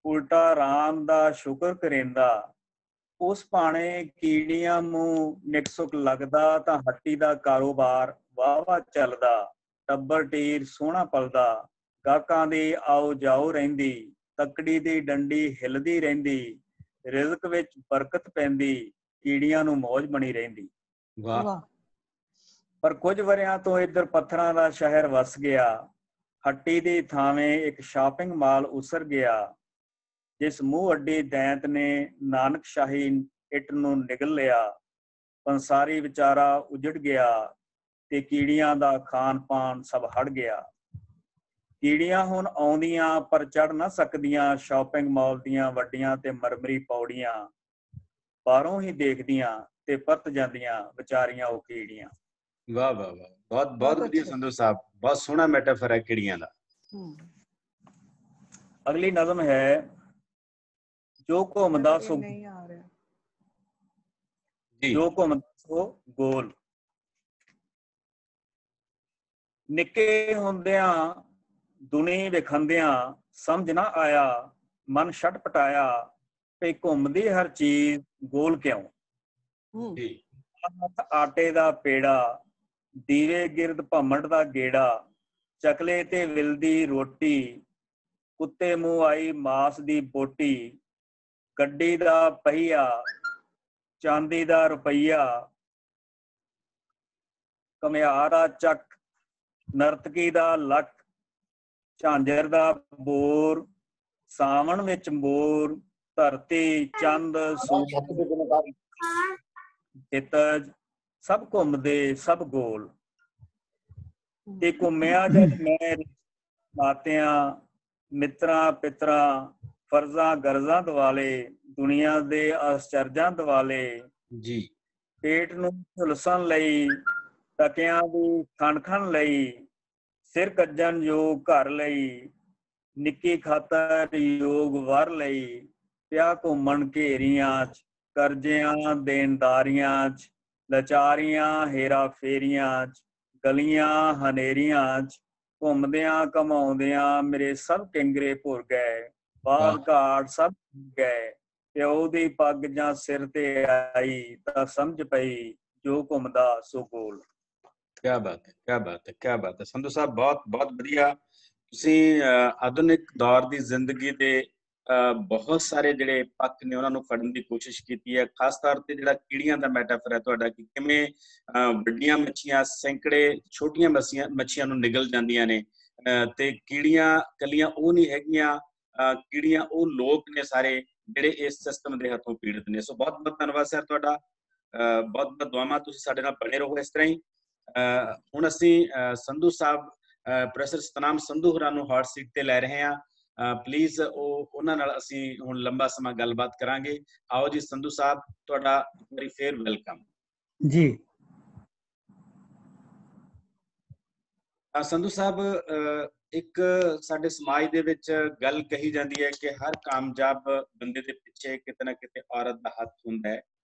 ਉਲਟਾ ਰਾਮ ਦਾ ਸ਼ੁਕਰ ਕਰੇਂਦਾ। ਉਸ ਭਾਣੇ ਕੀੜੀਆਂ ਨੂੰ ਨਿਕਸੁਕ ਲੱਗਦਾ ਤਾਂ ਹੱਟੀ ਦਾ ਕਾਰੋਬਾਰ ਵਾਹ ਚੱਲਦਾ। ਟੱਬਰ ਟੀਰ ਸੋਹਣਾ ਪਲਦਾ, ਗਾਹਕਾਂ ਦੀ ਆਓ ਜਾਓ ਰਹਿੰਦੀ, ਤੱਕੜੀ ਦੀ ਡੰਡੀ ਹਿੱਲਦੀ ਰਹਿੰਦੀ, ਰਿਜ਼ਕ ਵਿੱਚ ਬਰਕਤ ਪੈਂਦੀ, ਕੀੜੀਆਂ ਨੂੰ ਮੌਜ ਬਣੀ ਰਹਿੰਦੀ। ਪਰ ਕੁਝ ਵਰਿਆਂ ਤੋਂ ਇੱਧਰ ਪੱਥਰਾਂ ਦਾ ਸ਼ਹਿਰ ਵਸ ਗਿਆ। ਹੱਟੀ ਦੀ ਥਾਵੇਂ ਇੱਕ ਸ਼ਾਪਿੰਗ ਮਾਲ ਉਸਰ ਗਿਆ, ਜਿਸ ਮੂੰਹ ਅੱਡੀ ਦੈਂਤ ਨੇ ਨਾਨਕ ਸ਼ਾਹੀ ਇੱਟ ਨੂੰ ਨਿਗਲ ਲਿਆ। ਪੰਸਾਰੀ ਵਿਚਾਰਾ ਉਜੜ ਗਿਆ ਤੇ ਕੀੜੀਆਂ ਦਾ ਖਾਣ ਪਾਣ ਸਭ ਹੜ ਗਿਆ। ਕੀੜੀਆਂ ਹੁਣ ਆਉਂਦੀਆਂ ਪਰ ਚੜ ਨਾ ਸਕਦੀਆਂ ਸ਼ਾਪਿੰਗ ਮਾਲ ਦੀਆਂ ਵੱਡੀਆਂ ਤੇ ਮਰਮਰੀ ਪੌੜੀਆਂ। ਬਾਹਰੋਂ ਹੀ ਦੇਖਦੀਆਂ ਤੇ ਪਰਤ ਜਾਂਦੀਆਂ ਵਿਚਾਰੀਆਂ ਉਹ ਕੀੜੀਆਂ। ਵਾਹ ਵਾਹ ਵਾਹ, ਬਹੁਤ ਬਹੁਤ ਵਧੀਆ ਸੰਧੂ ਸਾਹਿਬ, ਬਹੁਤ ਸੋਹਣਾ ਮੈਟਾਫਰ ਹੈ ਕੀੜੀਆਂ ਦਾ। ਅਗਲੀ ਨਜ਼ਮ ਹੈ, ਜੋ ਘੁੰਮਦਾ ਸੋ ਜੋ ਘੁੰਮਦਾ ਸੋ ਗੋਲ। ਨਿੱਕੇ ਹੁੰਦਿਆਂ ਦੁਨੀ ਵਿਖੰਦਿਆਂ ਸਮਝ ਨਾ ਆਇਆ, ਮਨ ਛਟ ਪਟਾਇਆ, ਭਈ ਘੁੰਮਦੀ ਹਰ ਚੀਜ਼ ਗੋਲ ਕਿਉਂ। ਆਟੇ ਦਾ ਪੇੜਾ, ਦੀਵੇ ਗਿਰਦ ਭੰਮੜ ਦਾ ਗੇੜਾ, ਚਕਲੇ ਤੇ ਵਿਲਦੀ ਰੋਟੀ, ਕੁੱਤੇ ਮੂੰਹ ਆਈ ਮਾਸ ਦੀ ਬੋਟੀ, ਗੱਡੀ ਦਾ ਪਹੀਆ, ਚਾਂਦੀ ਦਾ ਰੁਪਈਆ, ਘੁਮਿਆਰ ਦਾ ਚੱਕ, ਨਰਤਕੀ ਦਾ ਲੱਕ, ਝਾਂਜਰ ਦਾ ਬੋਰ, ਸਾਵਣ ਵਿੱਚ ਮੋਰ, ਧਰਤੀ ਚੰਦ ਸੂਰਜ, ਸਭ ਘੁੰਮਦੇ ਸਭ ਗੋਲ। ਤੇ ਘੁੰਮਿਆ ਜਦ ਮੈਂ ਨਾਤਿਆਂ, ਮਿੱਤਰਾਂ ਪਿੱਤਰਾਂ, ਫਰਜ਼ਾਂ ਗਰਜ਼ਾਂ ਦੁਆਲੇ, ਦੁਨੀਆ ਦੇ ਆਸ਼ਚਰਜਾਂ ਦੁਆਲੇ ਜੀ। ਪੇਟ ਨੂੰ ਝੁਲਸਣ ਲਈ, ਟਕਿਆਂ ਦੀ ਖਣ ਲਈ, ਸਿਰ ਕੱਜਣ ਯੋਗ ਘਰ ਲਈ, ਨਿੱਕੀ ਖਾਤਰ ਯੋਗ ਵਰ ਲਈ, ਪਿਆ ਘੁੰਮਣ ਘੇਰੀਆਂ ਚ, ਕਰਜ਼ਿਆਂ ਦੇਣਦਾਰੀਆਂ ਚ, ਲਾਚਾਰੀਆਂ ਹੇਰਾ ਫੇਰੀਆਂ ਚ, ਗਲੀਆਂ ਹਨੇਰੀਆਂ ਚ, ਘੁੰਮਦਿਆਂ ਘਮਾਉਂਦਿਆਂ ਮੇਰੇ ਸਭ ਕਿੰਗਰੇ ਭੁਰ ਗਏ, ਬਾਦ ਘਾਟ ਸਭ ਗਏ, ਪਿਓ ਦੀ ਪੱਗ ਜਾਂ ਸਿਰ ਤੇ ਆਈ ਤਾਂ ਸਮਝ ਪਈ, ਜੋ ਘੁੰਮਦਾ ਸੋ ਗੋਲ। ਕਿਆ ਬਾਤ ਹੈ, ਕਿਆ ਬਾਤ ਹੈ, ਕਿਆ ਬਾਤ ਹੈ ਸੰਧੂ ਸਾਹਿਬ, ਬਹੁਤ ਬਹੁਤ ਵਧੀਆ। ਤੁਸੀਂ ਆਧੁਨਿਕ ਦੌਰ ਦੀ ਜ਼ਿੰਦਗੀ ਦੇ ਬਹੁਤ ਸਾਰੇ ਜਿਹੜੇ ਪੱਖ ਨੇ ਉਹਨਾਂ ਨੂੰ ਫੜਨ ਦੀ ਕੋਸ਼ਿਸ਼ ਕੀਤੀ ਹੈ। ਖਾਸ ਤੌਰ ਤੇ ਜਿਹੜਾ ਕੀੜੀਆਂ ਦਾ ਮੈਟਾਫਰ ਹੈ ਤੁਹਾਡਾ, ਕਿ ਕਿਵੇਂ ਵੱਡੀਆਂ ਮੱਛੀਆਂ ਸੈਂਕੜੇ ਛੋਟੀਆਂ ਮੱਛੀਆਂ ਨੂੰ ਨਿਗਲ ਜਾਂਦੀਆਂ ਨੇ, ਤੇ ਕੀੜੀਆਂ ਕੱਲੀਆਂ ਉਹ ਨਹੀਂ ਹੈਗੀਆਂ, ਕੀੜੀਆਂ ਉਹ ਲੋਕ ਨੇ ਸਾਰੇ ਜਿਹੜੇ ਇਸ ਸਿਸਟਮ ਦੇ ਹੱਥੋਂ ਪੀੜਤ ਨੇ। ਸੋ ਬਹੁਤ ਬਹੁਤ ਧੰਨਵਾਦ ਸਰ ਤੁਹਾਡਾ, ਬਹੁਤ ਬਹੁਤ ਦੁਆਵਾਂ, ਤੁਸੀਂ ਸਾਡੇ ਨਾਲ ਬਣੇ ਰਹੋ ਇਸ ਤਰ੍ਹਾਂ ਹੀ। ਹੁਣ ਅਸੀਂ ਸੰਧੂ ਸਾਹਿਬ ਪ੍ਰੋਫੈਸਰ ਸਤਨਾਮ ਸੰਧੂ ਹੋਰਾਂ ਨੂੰ ਹੌਟ ਸੀਟ ਤੇ ਲੈ ਰਹੇ ਹਾਂ। ਪਲੀਜ਼ ਉਹਨਾਂ ਨਾਲ ਅਸੀਂ ਹੁਣ ਲੰਬਾ ਸਮਾਂ ਗੱਲਬਾਤ ਕਰਾਂਗੇ। ਆਓ ਜੀ ਸੰਧੂ ਸਾਹਿਬ, ਤੁਹਾਡਾ ਇੱਕ ਵਾਰੀ ਫੇਰ ਵੈਲਕਮ ਜੀ। ਸੰਧੂ ਸਾਹਿਬ, ਇੱਕ ਸਾਡੇ ਸਮਾਜ ਦੇ ਵਿੱਚ ਗੱਲ ਕਹੀ ਜਾਂਦੀ ਹੈ ਕਿ ਹਰ ਕਾਮਯਾਬ ਬੰਦੇ ਦੇ ਪਿੱਛੇ ਕਿਤੇ ਨਾ ਕਿਤੇ ਔਰਤ ਦਾ ਹੱਥ ਹੁੰਦਾ ਹੈ,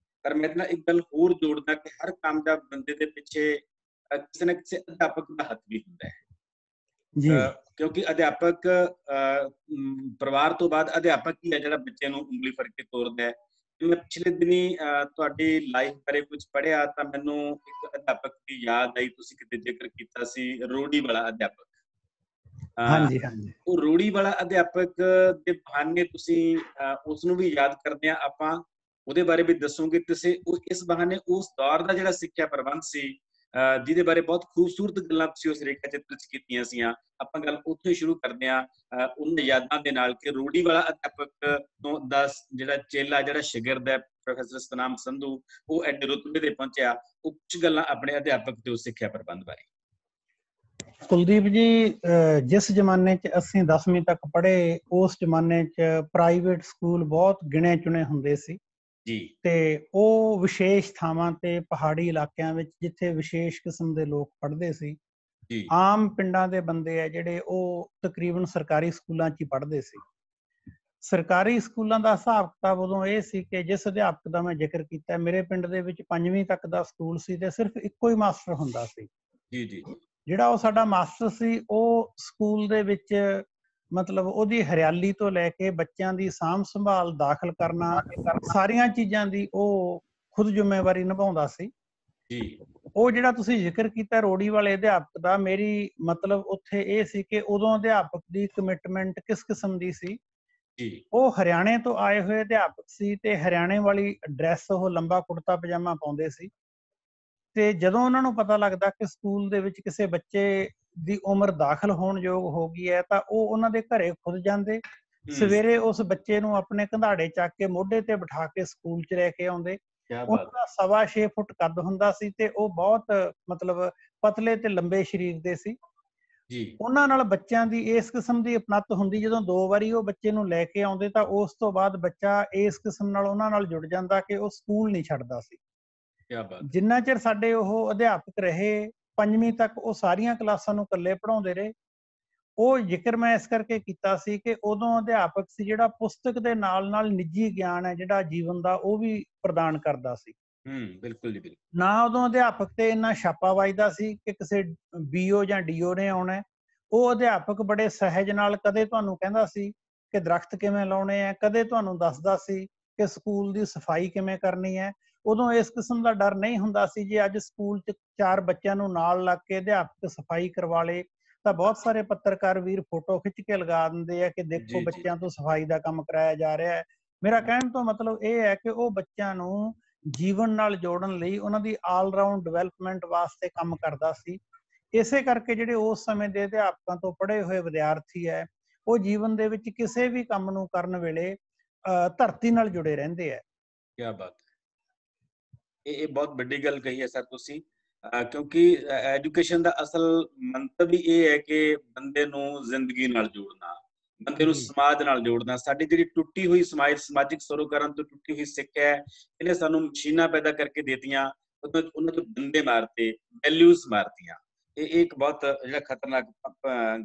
ਪਰ ਮੈਂ ਤਾਂ ਇੱਕ ਗੱਲ ਹੋਰ ਜੋੜਦਾ ਕਿ ਹਰ ਕਾਮਯਾਬ ਬੰਦੇ ਦੇ ਪਿੱਛੇ ਕਿਸੇ ਨਾ ਕਿਸੇ ਅਧਿਆਪਕ ਦਾ ਹੱਥ ਵੀ ਹੁੰਦਾ ਹੈ ਜੀ। ਕਿਉਂਕਿ ਅਧਿਆਪਕ ਪਰਿਵਾਰ ਤੋਂ ਬਾਅਦ ਅਧਿਆਪਕ ਹੀ ਹੈ ਜਿਹੜਾ ਬੱਚੇ ਨੂੰ ਉਂਗਲੀ ਫੜ ਕੇ ਤੋਰਦਾ ਹੈ। ਮੈਂ ਪਿਛਲੇ ਦਿਨੀ ਤੁਹਾਡੀ ਲਾਈਫ ਬਾਰੇ ਕੁਝ ਪੜ੍ਹਿਆ ਤਾਂ ਮੈਨੂੰ ਇੱਕ ਅਧਿਆਪਕ ਦੀ ਯਾਦ ਆਈ। ਤੁਸੀਂ ਕਿਤੇ ਜ਼ਿਕਰ ਕੀਤਾ ਸੀ ਰੂੜੀ ਵਾਲਾ ਅਧਿਆਪਕ। ਹਾਂਜੀ ਹਾਂਜੀ। ਉਹ ਰੂੜੀ ਵਾਲਾ ਅਧਿਆਪਕ ਦੇ ਬਹਾਨੇ ਤੁਸੀਂ ਉਸ ਨੂੰ ਵੀ ਯਾਦ ਕਰਦੇ ਆ, ਆਪਾਂ ਉਹਦੇ ਬਾਰੇ ਵੀ ਦੱਸੋਗੇ। ਤੁਸੀਂ ਇਸ ਬਹਾਨੇ ਉਸ ਦੌਰ ਦਾ ਜਿਹੜਾ ਸਿੱਖਿਆ ਪ੍ਰਬੰਧ ਸੀ ਜਿਹਦੇ ਬਾਰੇ ਬਹੁਤ ਖੂਬਸੂਰਤ ਗੱਲਾਂ ਤੁਸੀਂ ਉਸ ਰੇਖਾ ਚਿੱਤਰ 'ਚ ਕੀਤੀਆਂ ਸੀਆਂ। ਆਪਾਂ ਗੱਲ ਉੱਥੋਂ ਹੀ ਸ਼ੁਰੂ ਕਰਦੇ ਹਾਂ ਉਹਨਾਂ ਯਾਦਾਂ ਦੇ ਨਾਲ ਕਿ ਰੂੜੀ ਵਾਲਾ ਅਧਿਆਪਕ ਤੋਂ ਦਾ ਜਿਹੜਾ ਚੇਲਾ, ਜਿਹੜਾ ਸ਼ਾਗਿਰਦ ਹੈ ਪ੍ਰੋਫੈਸਰ ਸਤਨਾਮ ਸੰਧੂ, ਉਹ ਐਡੇ ਰੁਤਬੇ ਤੇ ਪਹੁੰਚਿਆ। ਉਹ ਕੁਝ ਗੱਲਾਂ ਆਪਣੇ ਅਧਿਆਪਕ ਤੇ ਉਸ ਸਿੱਖਿਆ ਪ੍ਰਬੰਧ ਬਾਰੇ। ਕੁਲਦੀਪ ਜੀ, ਜਿਸ ਜ਼ਮਾਨੇ 'ਚ ਅਸੀਂ 10ਵੀਂ ਤੱਕ ਪੜ੍ਹੇ, ਉਸ ਜ਼ਮਾਨੇ 'ਚ ਪ੍ਰਾਈਵੇਟ ਸਕੂਲ ਬਹੁਤ ਗਿਣੇ ਚੁਣੇ ਹੁੰਦੇ ਸੀ ਜੀ। ਤੇ ਉਹ ਵਿਸ਼ੇਸ਼ ਥਾਵਾਂ ਤੇ ਪਹਾੜੀ ਇਲਾਕਿਆਂ ਵਿੱਚ ਜਿੱਥੇ ਵਿਸ਼ੇਸ਼ ਕਿਸਮ ਦੇ ਲੋਕ ਪੜ੍ਹਦੇ ਸੀ। ਜੀ। ਆਮ ਪਿੰਡਾਂ ਦੇ ਬੰਦੇ ਆ ਜਿਹੜੇ, ਉਹ ਤਕਰੀਬਨ ਸਰਕਾਰੀ ਸਕੂਲਾਂ 'ਚ ਹੀ ਪੜ੍ਹਦੇ ਸੀ। ਸਰਕਾਰੀ ਸਕੂਲਾਂ ਦਾ ਹਿਸਾਬ ਕਿਤਾਬ ਉਦੋਂ ਇਹ ਸੀ ਕਿ ਜਿਸ ਅਧਿਆਪਕ ਦਾ ਮੈਂ ਜ਼ਿਕਰ ਕੀਤਾ, ਮੇਰੇ ਪਿੰਡ ਦੇ ਵਿੱਚ 5ਵੀਂ ਤੱਕ ਦਾ ਸਕੂਲ ਸੀ ਤੇ ਸਿਰਫ ਇੱਕੋ ਹੀ ਮਾਸਟਰ ਹੁੰਦਾ ਸੀ। ਜੀ ਜੀ। ਜਿਹੜਾ ਉਹ ਸਾਡਾ ਮਾਸਟਰ ਸੀ, ਉਹ ਸਕੂਲ ਦੇ ਵਿੱਚ ਮਤਲਬ ਉਹਦੀ ਹਰਿਆਲੀ ਤੋਂ ਲੈ ਕੇ ਬੱਚਿਆਂ ਦੀ ਸਾਂਭ ਸੰਭਾਲ, ਦਾਖਲ ਕਰਨਾ, ਸਾਰੀਆਂ ਚੀਜ਼ਾਂ ਦੀ ਉਹ ਖੁਦ ਜ਼ਿੰਮੇਵਾਰੀ ਨਿਭਾਉਂਦਾ ਸੀ ਜੀ। ਉਹ ਜਿਹੜਾ ਤੁਸੀਂ ਜ਼ਿਕਰ ਕੀਤਾ ਰੋੜੀ ਵਾਲੇ ਅਧਿਆਪਕ ਦਾ, ਮੇਰੀ ਮਤਲਬ ਉੱਥੇ ਇਹ ਸੀ ਕਿ ਉਦੋਂ ਅਧਿਆਪਕ ਦੀ ਕਮਿਟਮੈਂਟ ਕਿਸ ਕਿਸਮ ਦੀ ਸੀ। ਜੀ। ਉਹ ਹਰਿਆਣੇ ਤੋਂ ਆਏ ਹੋਏ ਅਧਿਆਪਕ ਸੀ ਤੇ ਹਰਿਆਣੇ ਵਾਲੀ ਡਰੈਸ, ਉਹ ਲੰਬਾ ਕੁੜਤਾ ਪਜਾਮਾ ਪਾਉਂਦੇ ਸੀ। ਤੇ ਜਦੋਂ ਉਹਨਾਂ ਨੂੰ ਪਤਾ ਲੱਗਦਾ ਕਿ ਸਕੂਲ ਦੇ ਵਿੱਚ ਕਿਸੇ ਬੱਚੇ ਦੀ ਉਮਰ ਦਾਖਲ ਹੋਣ ਯੋਗ ਹੋ ਗਈ ਹੈ, ਤਾਂ ਉਹ ਉਹਨਾਂ ਦੇ ਘਰੇ ਖੁਦ ਜਾਂਦੇ, ਸਵੇਰੇ ਉਸ ਬੱਚੇ ਨੂੰ ਆਪਣੇ ਕੰਧਾੜੇ ਚੱਕ ਕੇ ਮੋਢੇ ਤੇ ਬਿਠਾ ਕੇ ਸਕੂਲ 'ਚ ਲੈ ਕੇ ਆਉਂਦੇ। ਉਹਨਾਂ ਦਾ 6.25 ਫੁੱਟ ਕੱਦ ਹੁੰਦਾ ਸੀ ਤੇ ਉਹ ਬਹੁਤ ਮਤਲਬ ਪਤਲੇ ਤੇ ਲੰਬੇ ਸਰੀਰ ਦੇ ਸੀ। ਜੀ। ਉਹਨਾਂ ਨਾਲ ਬੱਚਿਆਂ ਦੀ ਇਸ ਕਿਸਮ ਦੀ ਅਪਣੱਤ ਹੁੰਦੀ, ਜਦੋਂ 2 ਵਾਰੀ ਉਹ ਬੱਚੇ ਨੂੰ ਲੈ ਕੇ ਆਉਂਦੇ ਤਾਂ ਉਸ ਤੋਂ ਬਾਅਦ ਬੱਚਾ ਇਸ ਕਿਸਮ ਨਾਲ ਉਹਨਾਂ ਨਾਲ ਜੁੜ ਜਾਂਦਾ ਕਿ ਉਹ ਸਕੂਲ ਨਹੀਂ ਛੱਡਦਾ ਸੀ। ਜਿੰਨਾ ਚਿਰ ਸਾਡੇ ਉਹ ਅਧਿਆਪਕ ਰਹੇ 5ਵੀਂ ਤੱਕ, ਉਹ ਸਾਰੀਆਂ ਕਲਾਸਾਂ ਨੂੰ ਇਕੱਲੇ ਪੜ੍ਹਾਉਂਦੇ ਰਹੇ। ਉਹ ਜ਼ਿਕਰ ਮੈਂ ਇਸ ਕਰਕੇ ਕੀਤਾ ਸੀ ਕਿ ਉਦੋਂ ਅਧਿਆਪਕ ਸੀ ਜਿਹੜਾ ਪੁਸਤਕ ਦੇ ਨਾਲ ਨਾਲ ਨਿੱਜੀ ਗਿਆਨ ਹੈ ਜਿਹੜਾ ਜੀਵਨ ਦਾ, ਉਹ ਵੀ ਪ੍ਰਦਾਨ ਕਰਦਾ ਸੀ। ਬਿਲਕੁਲ ਜੀ, ਬਿਲਕੁਲ। ਨਾ ਉਦੋਂ ਅਧਿਆਪਕ ਤੇ ਇੰਨਾ ਛਾਪਾ ਵੱਜਦਾ ਸੀ ਕਿ ਕਿਸੇ BO ਜਾਂ DO ਨੇ ਆਉਣਾ। ਉਹ ਅਧਿਆਪਕ ਬੜੇ ਸਹਿਜ ਨਾਲ ਕਦੇ ਤੁਹਾਨੂੰ ਕਹਿੰਦਾ ਸੀ ਕਿ ਦਰਖਤ ਕਿਵੇਂ ਲਾਉਣੇ ਆ, ਕਦੇ ਤੁਹਾਨੂੰ ਦੱਸਦਾ ਸੀ ਕਿ ਸਕੂਲ ਦੀ ਸਫਾਈ ਕਿਵੇਂ ਕਰਨੀ ਹੈ। ਉਦੋਂ ਇਸ ਕਿਸਮ ਦਾ ਡਰ ਨਹੀਂ ਹੁੰਦਾ ਸੀ। ਜੇ ਅੱਜ ਸਕੂਲ 'ਚ 4 ਬੱਚਿਆਂ ਨੂੰ ਨਾਲ ਲੱਗ ਕੇ ਅਧਿਆਪਕ ਸਫਾਈ ਕਰਵਾ ਲੇ ਤਾਂ ਬਹੁਤ ਸਾਰੇ ਪੱਤਰਕਾਰ ਵੀਰ ਫੋਟੋ ਖਿੱਚ ਕੇ ਲਗਾ ਦਿੰਦੇ ਆ ਕਿ ਦੇਖੋ ਬੱਚਿਆਂ ਤੋਂ ਸਫਾਈ ਦਾ ਕੰਮ ਕਰਾਇਆ ਜਾ ਰਿਹਾ ਹੈ। ਮੇਰਾ ਕਹਿਣ ਤੋਂ ਮਤਲਬ ਇਹ ਹੈ ਕਿ ਉਹ ਬੱਚਿਆਂ ਨੂੰ ਜੀਵਨ ਨਾਲ ਜੋੜਨ ਲਈ, ਉਹਨਾਂ ਦੀ ਆਲ ਰਾਊਂਡ ਡਿਵੈਲਪਮੈਂਟ ਵਾਸਤੇ ਕੰਮ ਕਰਦਾ ਸੀ। ਇਸੇ ਕਰਕੇ ਜਿਹੜੇ ਉਸ ਸਮੇਂ ਦੇ ਅਧਿਆਪਕਾਂ ਤੋਂ ਪੜ੍ਹੇ ਹੋਏ ਵਿਦਿਆਰਥੀ ਹੈ, ਉਹ ਜੀਵਨ ਦੇ ਵਿੱਚ ਕਿਸੇ ਵੀ ਕੰਮ ਨੂੰ ਕਰਨ ਵੇਲੇ ਧਰਤੀ ਨਾਲ ਜੁੜੇ ਰਹਿੰਦੇ ਹੈ। ਕੀ ਬਾਤ ਹੈ। ਇਹ ਬਹੁਤ ਵੱਡੀ ਗੱਲ ਕਹੀ ਹੈ ਸਰ ਤੁਸੀਂ, ਕਿਉਂਕਿ ਐਜੂਕੇਸ਼ਨ ਦਾ ਅਸਲ ਮੰਤਵ ਹੀ ਇਹ ਹੈ ਕਿ ਬੰਦੇ ਨੂੰ ਜ਼ਿੰਦਗੀ ਨਾਲ ਜੋੜਨਾ, ਬੰਦੇ ਨੂੰ ਸਮਾਜ ਨਾਲ ਜੋੜਨਾ। ਸਾਡੀ ਜਿਹੜੀ ਟੁੱਟੀ ਹੋਈ ਸਮਾਜਿਕ ਸਰੋਕਾਰਾਂ ਤੋਂ ਟੁੱਟੀ ਹੋਈ ਸਿੱਖਿਆ ਹੈ, ਇਹਨੇ ਸਾਨੂੰ ਮਸ਼ੀਨਾਂ ਪੈਦਾ ਕਰਕੇ ਦੇਤੀਆਂ, ਉਹਨਾਂ ਤੋਂ ਬੰਦੇ ਮਾਰਤੇ, ਵੈਲਿਊਜ਼ ਮਾਰਤੀਆਂ। ਇਹ ਇੱਕ ਬਹੁਤ ਜਿਹੜਾ ਖਤਰਨਾਕ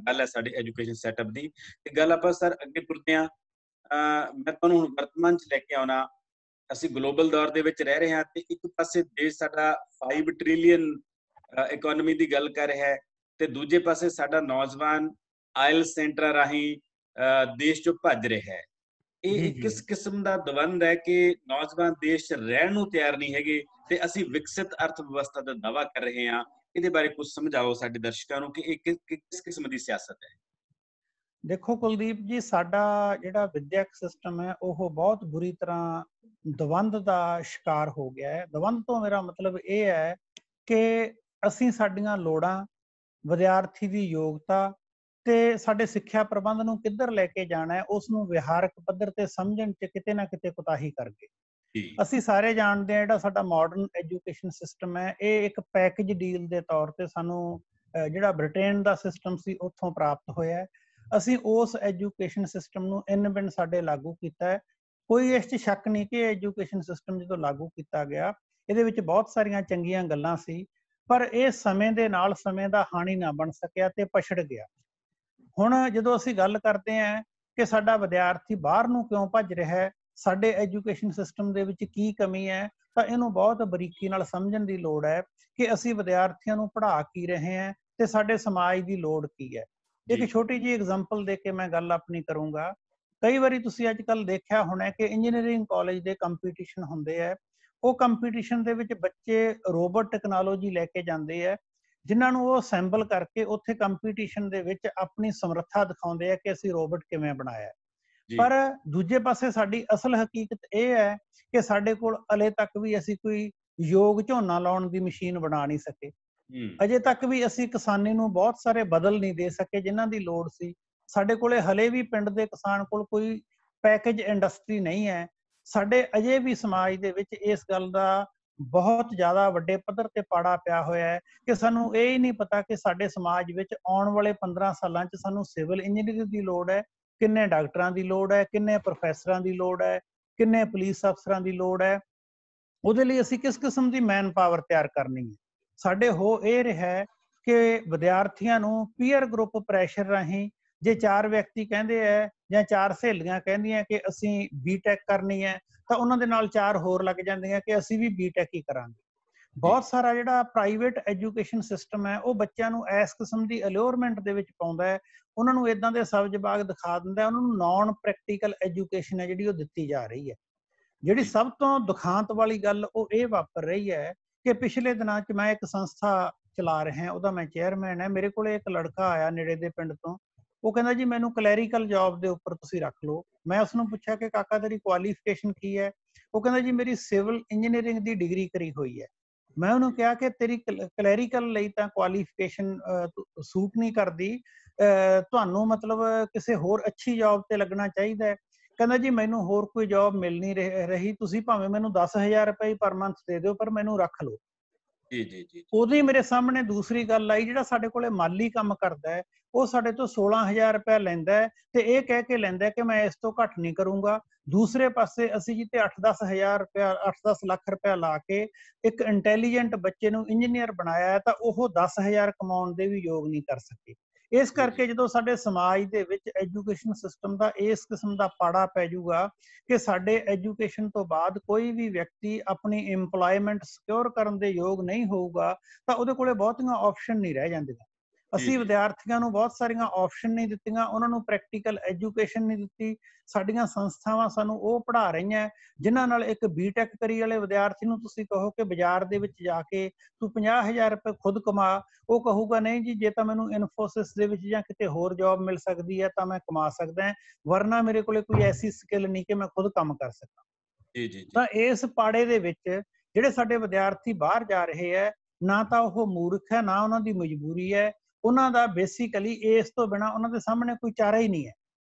ਗੱਲ ਹੈ ਸਾਡੇ ਐਜੂਕੇਸ਼ਨ ਸੈਟਅਪ ਦੀ। ਤੇ ਗੱਲ ਆਪਾਂ ਸਰ ਅੱਗੇ ਤੁਰਦੇ ਹਾਂ। ਮੈਂ ਤੁਹਾਨੂੰ ਹੁਣ ਵਰਤਮਾਨ 'ਚ ਲੈ ਕੇ ਆਉਣਾ। ਅਸੀਂ ਗਲੋਬਲ ਦੌਰ ਦੇ ਵਿੱਚ ਰਹਿ ਰਹੇ ਹਾਂ ਤੇ ਇੱਕ ਪਾਸੇ ਦੇਸ਼ ਸਾਡਾ 5 ਟ੍ਰਿਲੀਅਨ ਇਕਨੋਮੀ ਦੀ ਗੱਲ ਕਰ ਰਿਹਾ ਹੈ ਤੇ ਦੂਜੇ ਪਾਸੇ ਸਾਡਾ ਨੌਜਵਾਨ ਆਇਲ ਸੈਂਟਰਾਂ ਰਾਹੀਂ ਦੇਸ਼ 'ਚੋਂ ਭੱਜ ਰਿਹਾ ਹੈ। ਇਹ ਕਿਸ ਕਿਸਮ ਦਾ ਦਵੰਦ ਹੈ ਕਿ ਨੌਜਵਾਨ ਦੇਸ਼ 'ਚ ਰਹਿਣ ਨੂੰ ਤਿਆਰ ਨਹੀਂ ਹੈਗੇ ਤੇ ਅਸੀਂ ਵਿਕਸਿਤ ਅਰਥ ਵਿਵਸਥਾ ਦਾ ਦਾਅਵਾ ਕਰ ਰਹੇ ਹਾਂ। ਇਹਦੇ ਬਾਰੇ ਕੁਝ ਸਮਝਾਓ ਸਾਡੇ ਦਰਸ਼ਕਾਂ ਨੂੰ ਕਿ ਇਹ ਕਿਸ ਕਿਸਮ ਦੀ ਸਿਆਸਤ ਹੈ। ਦੇਖੋ ਕੁਲਦੀਪ ਜੀ, ਸਾਡਾ ਜਿਹੜਾ ਵਿਦਿਅਕ ਸਿਸਟਮ ਹੈ ਉਹ ਬਹੁਤ ਬੁਰੀ ਤਰ੍ਹਾਂ ਦਵੰਦ ਦਾ ਸ਼ਿਕਾਰ ਹੋ ਗਿਆ ਹੈ। ਦਵੰਦ ਤੋਂ ਮੇਰਾ ਮਤਲਬ ਇਹ ਹੈ ਕਿ ਅਸੀਂ ਸਾਡੀਆਂ ਲੋੜਾਂ, ਵਿਦਿਆਰਥੀ ਦੀ ਯੋਗਤਾ ਤੇ ਸਾਡੇ ਸਿੱਖਿਆ ਪ੍ਰਬੰਧ ਨੂੰ ਕਿੱਧਰ ਲੈ ਕੇ ਜਾਣਾ ਹੈ, ਉਸ ਨੂੰ ਵਿਹਾਰਕ ਪੱਧਰ ਤੇ ਸਮਝਣ 'ਚ ਕਿਤੇ ਨਾ ਕਿਤੇ ਕੁਤਾਹੀ ਕਰ ਗਏ। ਅਸੀਂ ਸਾਰੇ ਜਾਣਦੇ ਹਾਂ ਜਿਹੜਾ ਸਾਡਾ ਮਾਡਰਨ ਐਜੂਕੇਸ਼ਨ ਸਿਸਟਮ ਹੈ, ਇਹ ਇੱਕ ਪੈਕੇਜ ਡੀਲ ਦੇ ਤੌਰ ਤੇ ਸਾਨੂੰ ਜਿਹੜਾ ਬ੍ਰਿਟੇਨ ਦਾ ਸਿਸਟਮ ਸੀ ਉੱਥੋਂ ਪ੍ਰਾਪਤ ਹੋਇਆ ਹੈ। ਅਸੀਂ ਉਸ ਐਜੂਕੇਸ਼ਨ ਸਿਸਟਮ ਨੂੰ ਇੰਨ-ਬਿੰਨ ਸਾਡੇ ਲਾਗੂ ਕੀਤਾ ਹੈ। ਕੋਈ ਇਸ 'ਚ ਸ਼ੱਕ ਨਹੀਂ ਕਿ ਐਜੂਕੇਸ਼ਨ ਸਿਸਟਮ ਜਦੋਂ ਲਾਗੂ ਕੀਤਾ ਗਿਆ, ਇਹਦੇ ਵਿੱਚ ਬਹੁਤ ਸਾਰੀਆਂ ਚੰਗੀਆਂ ਗੱਲਾਂ ਸੀ, ਪਰ ਇਹ ਸਮੇਂ ਦੇ ਨਾਲ ਸਮੇਂ ਦਾ ਹਾਣੀ ਨਾ ਬਣ ਸਕਿਆ ਤੇ ਪਛੜ ਗਿਆ। ਹੁਣ ਜਦੋਂ ਅਸੀਂ ਗੱਲ ਕਰਦੇ ਹਾਂ ਕਿ ਸਾਡਾ ਵਿਦਿਆਰਥੀ ਬਾਹਰ ਨੂੰ ਕਿਉਂ ਭੱਜ ਰਿਹਾ ਹੈ, ਸਾਡੇ ਐਜੂਕੇਸ਼ਨ ਸਿਸਟਮ ਦੇ ਵਿੱਚ ਕੀ ਕਮੀ ਹੈ, ਤਾਂ ਇਹਨੂੰ ਬਹੁਤ ਬਰੀਕੀ ਨਾਲ ਸਮਝਣ ਦੀ ਲੋੜ ਹੈ ਕਿ ਅਸੀਂ ਵਿਦਿਆਰਥੀਆਂ ਨੂੰ ਪੜ੍ਹਾ ਕੀ ਰਹੇ ਹਾਂ ਤੇ ਸਾਡੇ ਸਮਾਜ ਦੀ ਲੋੜ ਕੀ ਹੈ। ਇੱਕ ਛੋਟੀ ਜਿਹੀ ਐਗਜ਼ਾਮਪਲ ਦੇ ਕੇ ਮੈਂ ਗੱਲ ਆਪਣੀ ਕਰੂੰਗਾ। ਕਈ ਵਾਰੀ ਤੁਸੀਂ ਅੱਜ ਕੱਲ੍ਹ ਦੇਖਿਆ ਹੋਣਾ ਕਿ ਇੰਜੀਨੀਅਰਿੰਗ ਕਾਲਜ ਦੇ ਕੰਪੀਟੀਸ਼ਨ ਹੁੰਦੇ ਹੈ। ਉਹ ਕੰਪੀਟੀਸ਼ਨ ਦੇ ਵਿੱਚ ਬੱਚੇ ਰੋਬੋਟ ਟੈਕਨੋਲੋਜੀ ਲੈ ਕੇ ਜਾਂਦੇ ਹੈ, ਜਿਨ੍ਹਾਂ ਨੂੰ ਉਹ ਅਸੈਂਬਲ ਕਰਕੇ ਉੱਥੇ ਕੰਪੀਟੀਸ਼ਨ ਦੇ ਵਿੱਚ ਆਪਣੀ ਸਮਰੱਥਾ ਦਿਖਾਉਂਦੇ ਆ ਕਿ ਅਸੀਂ ਰੋਬੋਟ ਕਿਵੇਂ ਬਣਾਇਆ। ਪਰ ਦੂਜੇ ਪਾਸੇ ਸਾਡੀ ਅਸਲ ਹਕੀਕਤ ਇਹ ਹੈ ਕਿ ਸਾਡੇ ਕੋਲ ਹਲੇ ਤੱਕ ਵੀ ਅਸੀਂ ਕੋਈ ਯੋਗ ਝੋਨਾ ਲਾਉਣ ਦੀ ਮਸ਼ੀਨ ਬਣਾ ਨਹੀਂ ਸਕੇ। ਅਜੇ ਤੱਕ ਵੀ ਅਸੀਂ ਕਿਸਾਨੀ ਨੂੰ ਬਹੁਤ ਸਾਰੇ ਬਦਲ ਨਹੀਂ ਦੇ ਸਕੇ ਜਿਨ੍ਹਾਂ ਦੀ ਲੋੜ ਸੀ। ਸਾਡੇ ਕੋਲੇ ਹਲੇ ਵੀ ਪਿੰਡ ਦੇ ਕਿਸਾਨ ਕੋਲ ਕੋਈ ਪੈਕੇਜ ਇੰਡਸਟਰੀ ਨਹੀਂ ਹੈ। ਸਾਡੇ ਅਜੇ ਵੀ ਸਮਾਜ ਦੇ ਵਿੱਚ ਇਸ ਗੱਲ ਦਾ ਬਹੁਤ ਜ਼ਿਆਦਾ ਵੱਡੇ ਪੱਧਰ ਤੇ ਪਾੜਾ ਪਿਆ ਹੋਇਆ ਹੈ ਕਿ ਸਾਨੂੰ ਇਹ ਹੀ ਨਹੀਂ ਪਤਾ ਕਿ ਸਾਡੇ ਸਮਾਜ ਵਿੱਚ ਆਉਣ ਵਾਲੇ 15 ਸਾਲਾਂ 'ਚ ਸਾਨੂੰ ਸਿਵਲ ਇੰਜੀਨੀਅਰਿੰਗ ਦੀ ਲੋੜ ਹੈ, ਕਿੰਨੇ ਡਾਕਟਰਾਂ ਦੀ ਲੋੜ ਹੈ, ਕਿੰਨੇ ਪ੍ਰੋਫੈਸਰਾਂ ਦੀ ਲੋੜ ਹੈ, ਕਿੰਨੇ ਪੁਲਿਸ ਅਫਸਰਾਂ ਦੀ ਲੋੜ ਹੈ। ਉਹਦੇ ਲਈ ਅਸੀਂ ਕਿਸ ਕਿਸਮ ਦੀ ਮੈਨ ਪਾਵਰ ਤਿਆਰ ਕਰਨੀ ਹੈ। ਸਾਡੇ ਹੋ ਇਹ ਰਿਹਾ ਹੈ ਕਿ ਵਿਦਿਆਰਥੀਆਂ ਨੂੰ ਪੀਅਰ ਗਰੁੱਪ ਪ੍ਰੈਸ਼ਰ ਰਾਹੀਂ, ਜੇ 4 ਵਿਅਕਤੀ ਕਹਿੰਦੇ ਹੈ ਜਾਂ 4 ਸਹੇਲੀਆਂ ਕਹਿੰਦੀਆਂ ਕਿ ਅਸੀਂ ਬੀਟੈਕ ਕਰਨੀ ਹੈ, ਤਾਂ ਉਹਨਾਂ ਦੇ ਨਾਲ 4 ਹੋਰ ਲੱਗ ਜਾਂਦੀਆਂ ਕਿ ਅਸੀਂ ਵੀ ਬੀਟੈਕ ਹੀ ਕਰਾਂਗੇ। ਬਹੁਤ ਸਾਰਾ ਜਿਹੜਾ ਪ੍ਰਾਈਵੇਟ ਐਜੂਕੇਸ਼ਨ ਸਿਸਟਮ ਹੈ ਉਹ ਬੱਚਿਆਂ ਨੂੰ ਇਸ ਕਿਸਮ ਦੀ ਅਲਿਓਰਮੈਂਟ ਦੇ ਵਿੱਚ ਪਾਉਂਦਾ ਹੈ, ਉਹਨਾਂ ਨੂੰ ਇਦਾਂ ਦੇ ਸਬਜ ਬਾਗ ਦਿਖਾ ਦਿੰਦਾ, ਉਹਨਾਂ ਨੂੰ ਨਾਨ ਪ੍ਰੈਕਟੀਕਲ ਐਜੂਕੇਸ਼ਨ ਹੈ ਜਿਹੜੀ ਉਹ ਦਿੱਤੀ ਜਾ ਰਹੀ ਹੈ। ਜਿਹੜੀ ਸਭ ਤੋਂ ਦੁਖਾਂਤ ਵਾਲੀ ਗੱਲ ਉਹ ਇਹ ਵਾਪਰ ਰਹੀ ਹੈ ਕਿ ਪਿਛਲੇ ਦਿਨਾਂ 'ਚ ਮੈਂ ਇੱਕ ਸੰਸਥਾ ਚਲਾ ਰਿਹਾ, ਉਹਦਾ ਮੈਂ ਚੇਅਰਮੈਨ ਹੈ। ਮੇਰੇ ਕੋਲੇ ਇੱਕ ਲੜਕਾ ਆਇਆ ਨੇੜੇ ਦੇ ਪਿੰਡ ਤੋਂ, ਉਹ ਕਹਿੰਦਾ ਜੀ ਮੈਨੂੰ ਕਲੈਰੀਕਲ ਜੌਬ ਦੇ ਉੱਪਰ ਤੁਸੀਂ ਰੱਖ ਲਓ। ਮੈਂ ਉਸਨੂੰ ਪੁੱਛਿਆ ਕਿ ਕਾਕਾ ਤੇਰੀ ਕੁਆਲੀਫਿਕੇਸ਼ਨ ਕੀ ਹੈ? ਉਹ ਕਹਿੰਦਾ ਜੀ ਮੇਰੀ ਸਿਵਲ ਇੰਜੀਨੀਅਰਿੰਗ ਦੀ ਡਿਗਰੀ ਕਰੀ ਹੋਈ ਹੈ। ਮੈਂ ਉਹਨੂੰ ਕਿਹਾ ਕਿ ਤੇਰੀ ਕਲੈਰੀਕਲ ਲਈ ਤਾਂ ਕੁਆਲੀਫਿਕੇਸ਼ਨ ਸੂਟ ਨਹੀਂ ਕਰਦੀ, ਤੁਹਾਨੂੰ ਮਤਲਬ ਕਿਸੇ ਹੋਰ ਅੱਛੀ ਜੌਬ ਤੇ ਲੱਗਣਾ ਚਾਹੀਦਾ ਹੈ। ਕਹਿੰਦਾ ਜੀ ਮੈਨੂੰ ਹੋਰ ਕੋਈ ਜੌਬ ਮਿਲ ਨਹੀਂ ਰਹੀ, ਤੁਸੀਂ ਭਾਵੇਂ ਮੈਨੂੰ 10,000 ਰੁਪਏ ਪਰ ਮੰਥ ਦੇ ਦਿਓ ਪਰ ਮੈਨੂੰ ਰੱਖ ਲਓ। ਜੀ ਜੀ ਜੀ। ਉਦੋਂ ਹੀ ਮੇਰੇ ਸਾਹਮਣੇ ਦੂਸਰੀ ਗੱਲ ਆਈ, ਜਿਹੜਾ ਸਾਡੇ ਕੋਲੇ ਮਾਲੀ ਕੰਮ ਕਰਦਾ ਹੈ ਉਹ ਸਾਡੇ ਤੋਂ 16,000 ਰੁਪਏ ਲੈਂਦਾ ਹੈ ਤੇ ਇਹ ਕਹਿ ਕੇ ਲੈਂਦਾ ਕਿ ਮੈਂ ਇਸ ਤੋਂ ਘੱਟ ਨਹੀਂ ਕਰੂੰਗਾ। ਦੂਸਰੇ ਪਾਸੇ ਅਸੀਂ ਜੀ ਤੇ 8-10 ਹਜ਼ਾਰ ਰੁਪਇਆ 8-10 ਲੱਖ ਰੁਪਇਆ ਲਾ ਕੇ ਇੱਕ ਇੰਟੈਲੀਜੈਂਟ ਬੱਚੇ ਨੂੰ ਇੰਜੀਨੀਅਰ ਬਣਾਇਆ ਤਾਂ ਉਹ 10,000 ਕਮਾਉਣ ਦੇ ਵੀ ਯੋਗ ਨਹੀਂ ਕਰ ਸਕੇ। ਇਸ ਕਰਕੇ ਜਦੋਂ ਸਾਡੇ ਸਮਾਜ ਦੇ ਵਿੱਚ ਐਜੂਕੇਸ਼ਨ ਸਿਸਟਮ ਦਾ ਇਸ ਕਿਸਮ ਦਾ ਪਾੜਾ ਪੈ ਜਾਊਗਾ ਕਿ ਸਾਡੇ ਐਜੂਕੇਸ਼ਨ ਤੋਂ ਬਾਅਦ ਕੋਈ ਵੀ ਵਿਅਕਤੀ ਆਪਣੀ ਇੰਪਲੋਇਮੈਂਟ ਸਿਕਿਉਰ ਕਰਨ ਦੇ ਯੋਗ ਨਹੀਂ ਹੋਊਗਾ ਤਾਂ ਉਹਦੇ ਕੋਲੇ ਬਹੁਤੀਆਂ ਆਪਸ਼ਨ ਨਹੀਂ ਰਹਿ ਜਾਂਦੀਆਂ। ਅਸੀਂ ਵਿਦਿਆਰਥੀਆਂ ਨੂੰ ਬਹੁਤ ਸਾਰੀਆਂ ਆਪਸ਼ਨ ਨਹੀਂ ਦਿੱਤੀਆਂ, ਉਹਨਾਂ ਨੂੰ ਪ੍ਰੈਕਟੀਕਲ ਐਜੂਕੇਸ਼ਨ ਨਹੀਂ ਦਿੱਤੀ। ਸਾਡੀਆਂ ਸੰਸਥਾਵਾਂ ਸਾਨੂੰ ਉਹ ਪੜ੍ਹਾ ਰਹੀਆਂ ਜਿਨ੍ਹਾਂ ਨਾਲ ਇੱਕ ਬੀਟੈਕ ਕਰੀ ਵਾਲੇ ਵਿਦਿਆਰਥੀ ਨੂੰ ਤੁਸੀਂ ਕਹੋ ਕਿ ਬਾਜ਼ਾਰ ਦੇ ਵਿੱਚ ਜਾ ਕੇ ਤੂੰ 50,000 ਰੁਪਏ ਖੁਦ ਕਮਾ, ਉਹ ਕਹੂਗਾ ਨਹੀਂ ਜੀ ਜੇ ਤਾਂ ਮੈਨੂੰ ਇਨਫੋਸਿਸ ਦੇ ਵਿੱਚ ਜਾਂ ਕਿਤੇ ਹੋਰ ਜੌਬ ਮਿਲ ਸਕਦੀ ਹੈ ਤਾਂ ਮੈਂ ਕਮਾ ਸਕਦਾ ਹਾਂ, ਵਰਨਾ ਮੇਰੇ ਕੋਲੇ ਕੋਈ ਐਸੀ ਸਕਿੱਲ ਨਹੀਂ ਕਿ ਮੈਂ ਖੁਦ ਕੰਮ ਕਰ ਸਕਾਂ। ਜੀ ਜੀ। ਤਾਂ ਇਸ ਪਾੜੇ ਦੇ ਵਿੱਚ ਜਿਹੜੇ ਸਾਡੇ ਵਿਦਿਆਰਥੀ ਬਾਹਰ ਜਾ ਰਹੇ ਹੈ, ਨਾ ਤਾਂ ਉਹ ਮੂਰਖ ਹੈ, ਨਾ ਉਹਨਾਂ ਦੀ ਮਜਬੂਰੀ ਹੈ, ਉਹਨਾਂ ਦਾ ਬੇਸਿਕਲੀ ਇਸ ਤੋਂ ਬਿਨਾਂ ਉਹਨਾਂ ਦੇ ਸਾਹਮਣੇ ਕੋਈ ਚਾਰਾ ਹੀ ਨਹੀਂ ਹੈ।